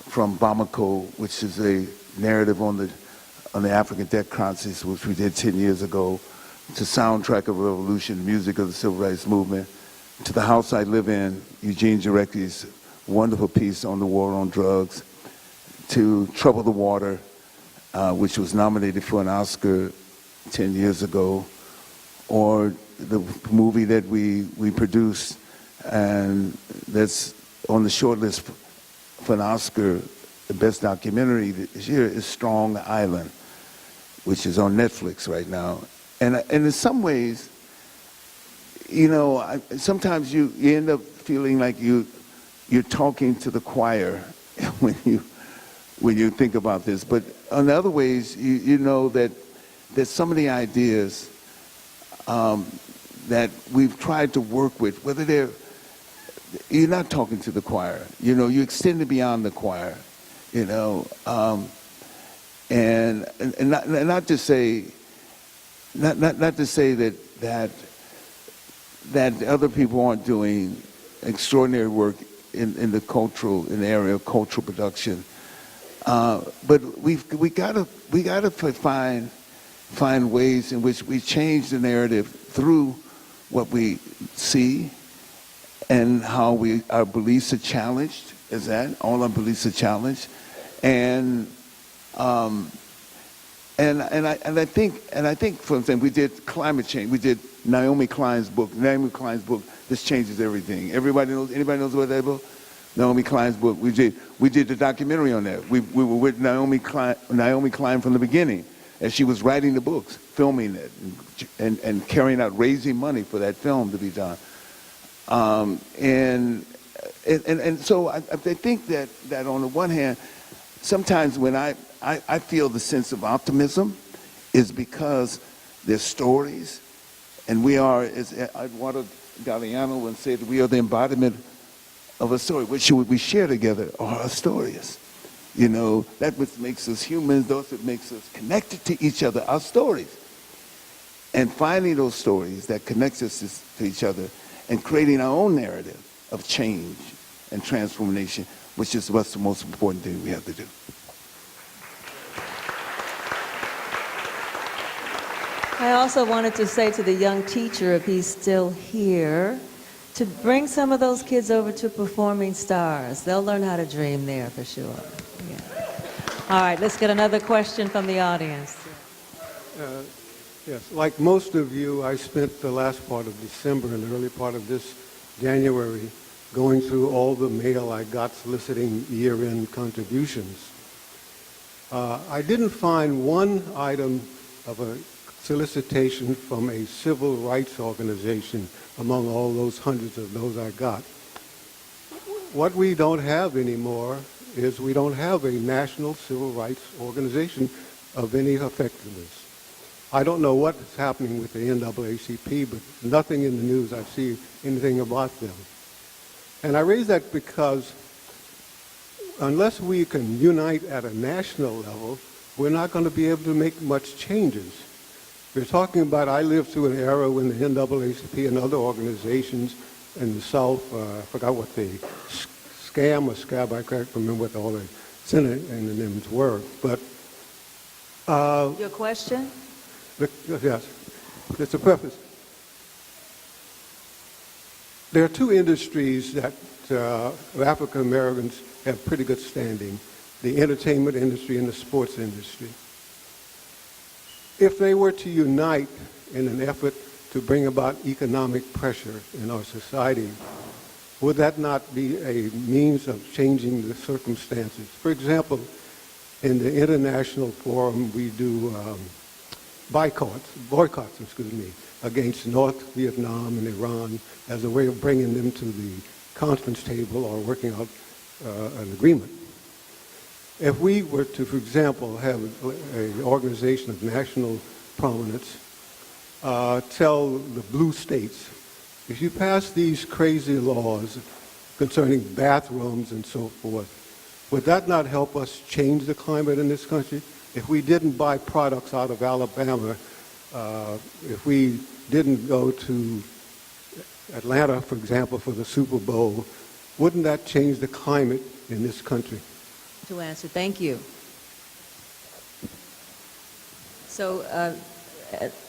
Bamako, which is a narrative on the African debt crisis, which we did 10 years ago, to Soundtrack of Revolution, music of the Civil Rights Movement, to The House I Live In, Eugene Jarecki's wonderful piece on the war on drugs, to Trouble the Water, which was nominated for an Oscar 10 years ago, or the movie that we produced and that's on the short list for an Oscar, the best documentary this year is Strong Island, which is on Netflix right now. And in some ways, sometimes you end up feeling like you're talking to the choir when you think about this. But in other ways, you know that some of the ideas that we've tried to work with, whether you're not talking to the choir, you extend it beyond the choir, and not to say, not to say that other people aren't doing extraordinary work in the area of cultural production, but we gotta find ways in which we change the narrative through what we see and how our beliefs are challenged. Is that all our beliefs are challenged, and I think, for example, we did climate change. We did Naomi Klein's book. Naomi Klein's book. This changes everything. Anybody knows about that book? Naomi Klein's book. We did the documentary on that. We were with Naomi Klein from the beginning, as she was writing the books, filming it, and carrying out, raising money for that film to be done. And so I think that on the one hand, sometimes when I feel the sense of optimism is because there's stories, and we are, as Eduardo Galeano once said, we are the embodiment of a story. Which we share together are our stories. That what makes us humans, those that makes us connected to each other, our stories. And finding those stories that connect us to each other and creating our own narrative of change and transformation, which is what's the most important thing we have to do. I also wanted to say to the young teacher, if he's still here, to bring some of those kids over to Performing Stars. They'll learn how to dream there for sure. Yeah. All right, let's get another question from the audience. Yes, like most of you, I spent the last part of December and the early part of this January going through all the mail I got soliciting year-end contributions. I didn't find one item of a solicitation from a civil rights organization among all those hundreds of those I got. What we don't have anymore is we don't have a national civil rights organization of any effectiveness. I don't know what's happening with the NAACP, but nothing in the news I see anything about them. And I raise that because unless we can unite at a national level, we're not going to be able to make much changes. We're talking about, I lived through an era when the NAACP and other organizations in the South, I forgot what the scam or scab, I can't remember what all the synonyms were, but... Your question? Yes, it's a preface. There are two industries that African Americans have pretty good standing, the entertainment industry and the sports industry. If they were to unite in an effort to bring about economic pressure in our society, would that not be a means of changing the circumstances? For example, in the international forum, we do boycotts, against North Vietnam and Iran as a way of bringing them to the conference table or working out an agreement. If we were to, for example, have an organization of national prominence tell the blue states, if you pass these crazy laws concerning bathrooms and so forth, would that not help us change the climate in this country? If we didn't buy products out of Alabama, if we didn't go to Atlanta, for example, for the Super Bowl, wouldn't that change the climate in this country? To answer, thank you. So,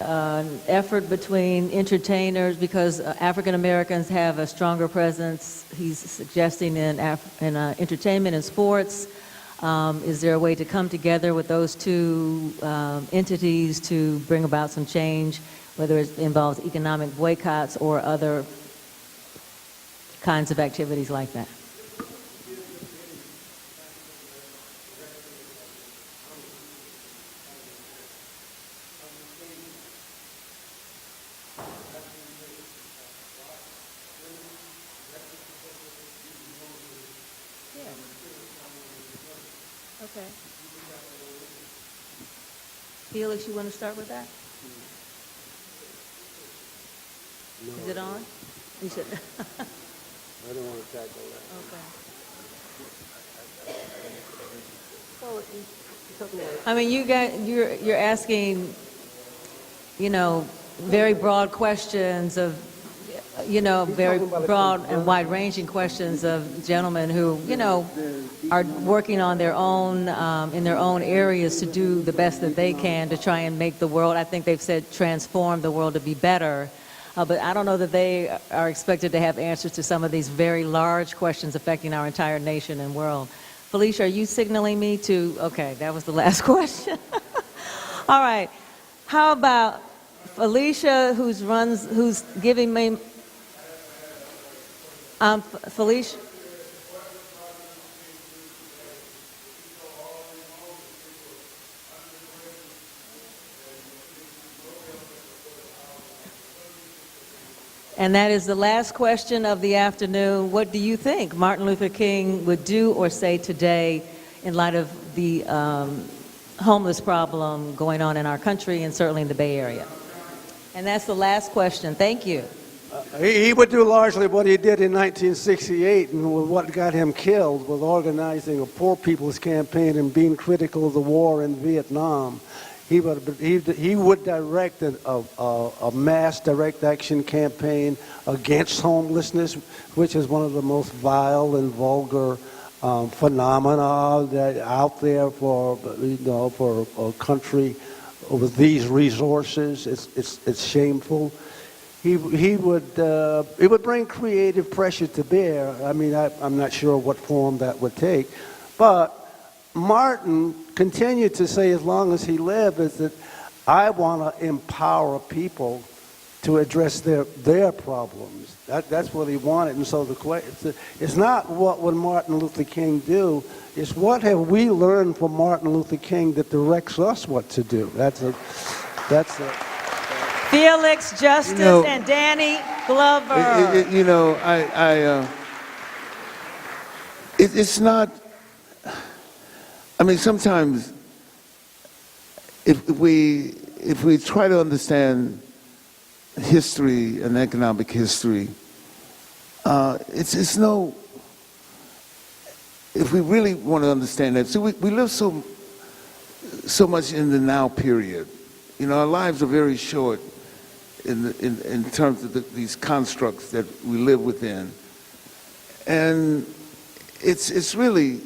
an effort between entertainers, because African Americans have a stronger presence, he's suggesting in entertainment and sports. Is there a way to come together with those two entities to bring about some change, whether it involves economic boycotts or other kinds of activities like that? Okay. Felix, you want to start with that? Is it on? You should. I don't want to tackle that. Okay. I mean, you're asking, very broad questions of, very broad and wide-ranging questions of gentlemen who, are working on their own, in their own areas to do the best that they can to try and make the world, I think they've said, transform the world to be better. But I don't know that they are expected to have answers to some of these very large questions affecting our entire nation and world. Felicia, are you signaling me to, okay, that was the last question. All right. How about Felicia, who's giving me, Felicia? And that is the last question of the afternoon. What do you think Martin Luther King would do or say today in light of the homeless problem going on in our country and certainly in the Bay Area? And that's the last question. Thank you. He would do largely what he did in 1968 and what got him killed with organizing a poor people's campaign and being critical of the war in Vietnam. He would direct a mass direct action campaign against homelessness, which is one of the most vile and vulgar phenomena that out there for a country with these resources. It's shameful. He would bring creative pressure to bear. I mean, I'm not sure what form that would take, but Martin continued to say, as long as he lived, is that I want to empower people to address their problems. That's what he wanted. And so it's not what would Martin Luther King do, it's what have we learned from Martin Luther King that directs us what to do. That's a Felix Justice and Danny Glover. It's not. I mean, sometimes if we try to understand history and economic history, it's no. If we really want to understand that, so we live so much in the now period. Our lives are very short in terms of these constructs that we live within, and it's really,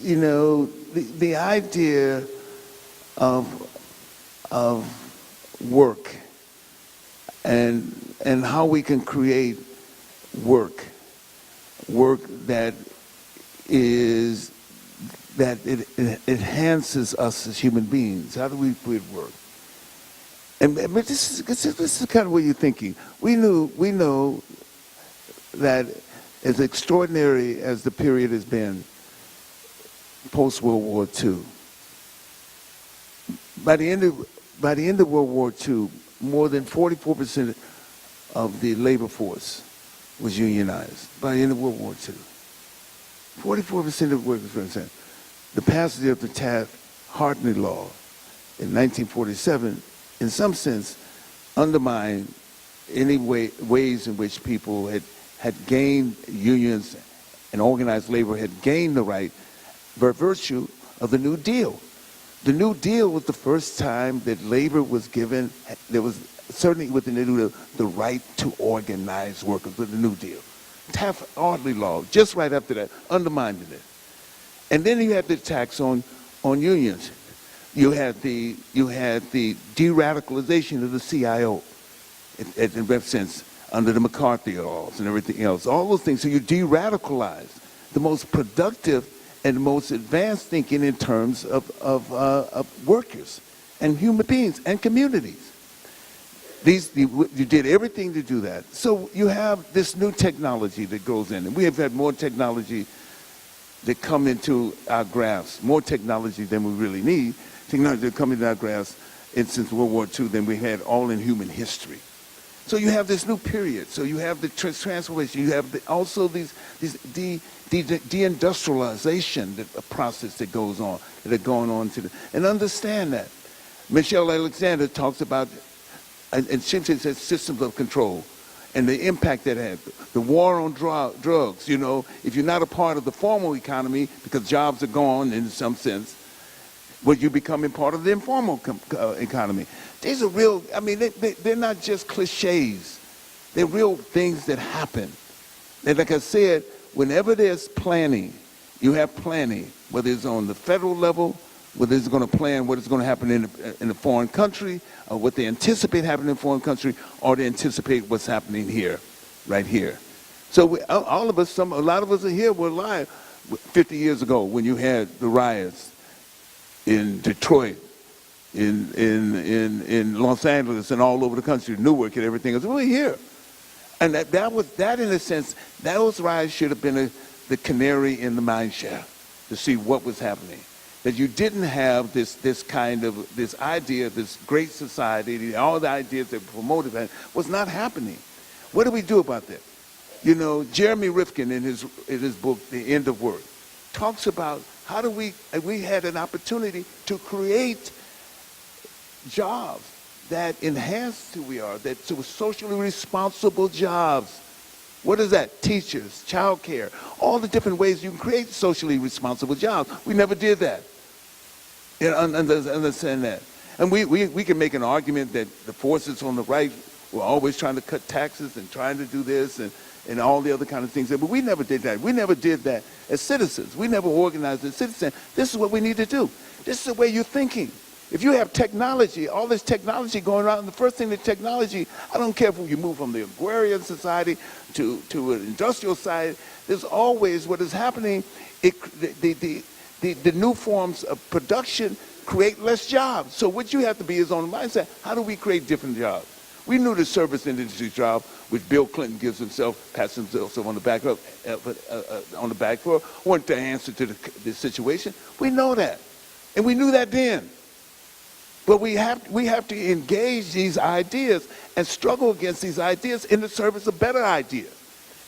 the idea of work and how we can create work that it enhances us as human beings. How do we create work? But this is kind of what you're thinking. We know that as extraordinary as the period has been post-World War II, by the end of World War II, more than 44% of the labor force was unionized. By the end of World War II, 44% of workers were unionized. The passage of the Taft-Hartley Law in 1947, in some sense, undermined any ways in which people had gained unions and organized labor had gained the right by virtue of the New Deal. The New Deal was the first time that labor was given, there was certainly within the New Deal, the right to organize workers with the New Deal. Taft-Hartley Law, just right after that, undermined it. And then you had the attacks on unions. You had the de-radicalization of the CIO, in reference under the McCarthy laws and everything else. All those things. So you de-radicalized the most productive and the most advanced thinking in terms of workers and human beings and communities. You did everything to do that. So you have this new technology that goes in, and we have had more technology that come into our grasp, more technology than we really need. Technology that come into our grasp since World War II than we had all in human history. So you have this new period. So you have the transformation. You have also these deindustrialization process that goes on, that are going on today. And understand that. Michelle Alexander talks about, and she says systems of control. and the impact that had. The war on drugs, you know, if you're not a part of the formal economy, because jobs are gone in some sense, well, you're becoming part of the informal economy. These are real, I mean, they're not just cliches. They're real things that happen. And like I said, whenever there's planning, you have planning, whether it's on the federal level, whether it's going to plan what is going to happen in a foreign country, or what they anticipate happening in a foreign country, or they anticipate what's happening here, right here. So all of us, a lot of us are here, we're alive 50 years ago when you had the riots in Detroit, in Los Angeles, and all over the country, Newark and everything else. We're here. And that in a sense, those riots should have been the canary in the mine shaft to see what was happening. That you didn't have this idea, this great society, all the ideas that were promoted that was not happening. What do we do about that? You know, Jeremy Rifkin in his book, The End of Work, talks about how do we had an opportunity to create jobs that enhanced who we are, that were socially responsible jobs. What is that? Teachers, childcare, all the different ways you can create socially responsible jobs. We never did that. You know, understand that. And we can make an argument that the forces on the right were always trying to cut taxes and trying to do this and all the other kind of things. But we never did that. We never did that as citizens. We never organized as citizens. This is what we need to do. This is the way you're thinking. If you have technology, all this technology going around, the first thing, the technology, I don't care if you move from the agrarian society to an industrial society, there's always what is happening. The new forms of production create less jobs. So what you have to be is on the mindset, how do we create different jobs? We knew the service industry job, which Bill Clinton gives himself, pats himself on the back for, wanted to answer to the situation. We know that. And we knew that then. But we have to engage these ideas and struggle against these ideas in the service of better ideas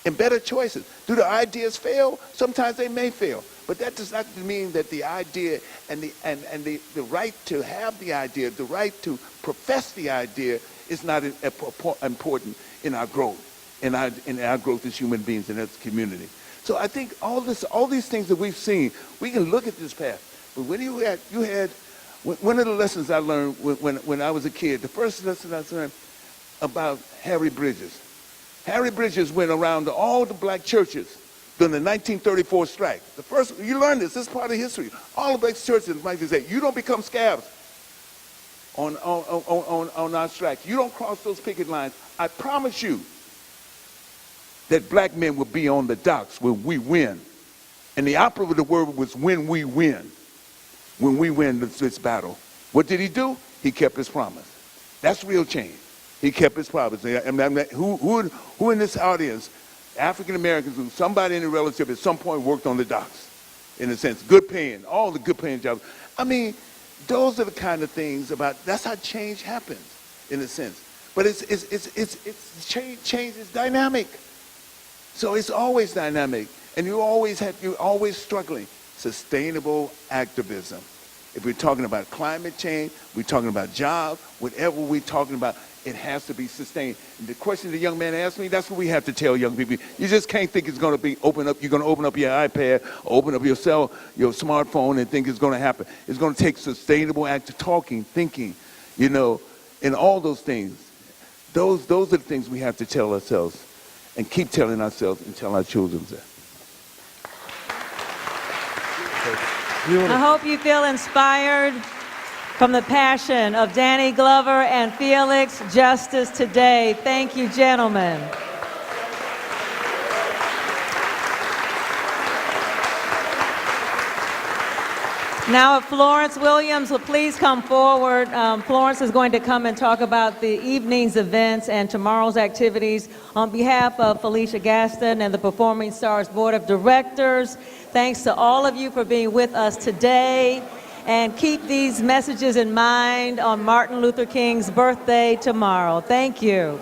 and better choices. Do the ideas fail? Sometimes they may fail. But that does not mean that the idea and the right to have the idea, the right to profess the idea is not important in our growth, in our growth as human beings and as a community. So I think all these things that we've seen, we can look at this path. But when you had one of the lessons I learned when I was a kid, the first lesson I learned about Harry Bridges. Harry Bridges went around to all the black churches during the 1934 strike. The first, you learn this is part of history. All the black churches might say, you don't become scabs on our strike. You don't cross those picket lines. I promise you that black men will be on the docks when we win. And the opera of the word was when we win. When we win this battle. What did he do? He kept his promise. That's real change. He kept his promise. Who in this audience, African Americans, who somebody in a relative at some point worked on the docks, in a sense, good paying, all the good paying jobs. I mean, those are the kind of things that's how change happens, in a sense. But change is dynamic. So it's always dynamic. And you're always struggling. Sustainable activism. If we're talking about climate change, we're talking about jobs, whatever we're talking about, it has to be sustained. And the question the young man asked me, that's what we have to tell young people. You just can't think it's going to be you're going to open up your iPad, open up your smartphone and think it's going to happen. It's going to take sustainable talking, thinking, you know, and all those things. Those are the things we have to tell ourselves and keep telling ourselves and tell our children that. I hope you feel inspired from the passion of Danny Glover and Felix Justice today. Thank you, gentlemen. Now, if Florence Williams will please come forward. Florence is going to come and talk about the evening's events and tomorrow's activities. On behalf of Felicia Gaston and the Performing Stars Board of Directors, thanks to all of you for being with us today. And keep these messages in mind on Martin Luther King's birthday tomorrow. Thank you.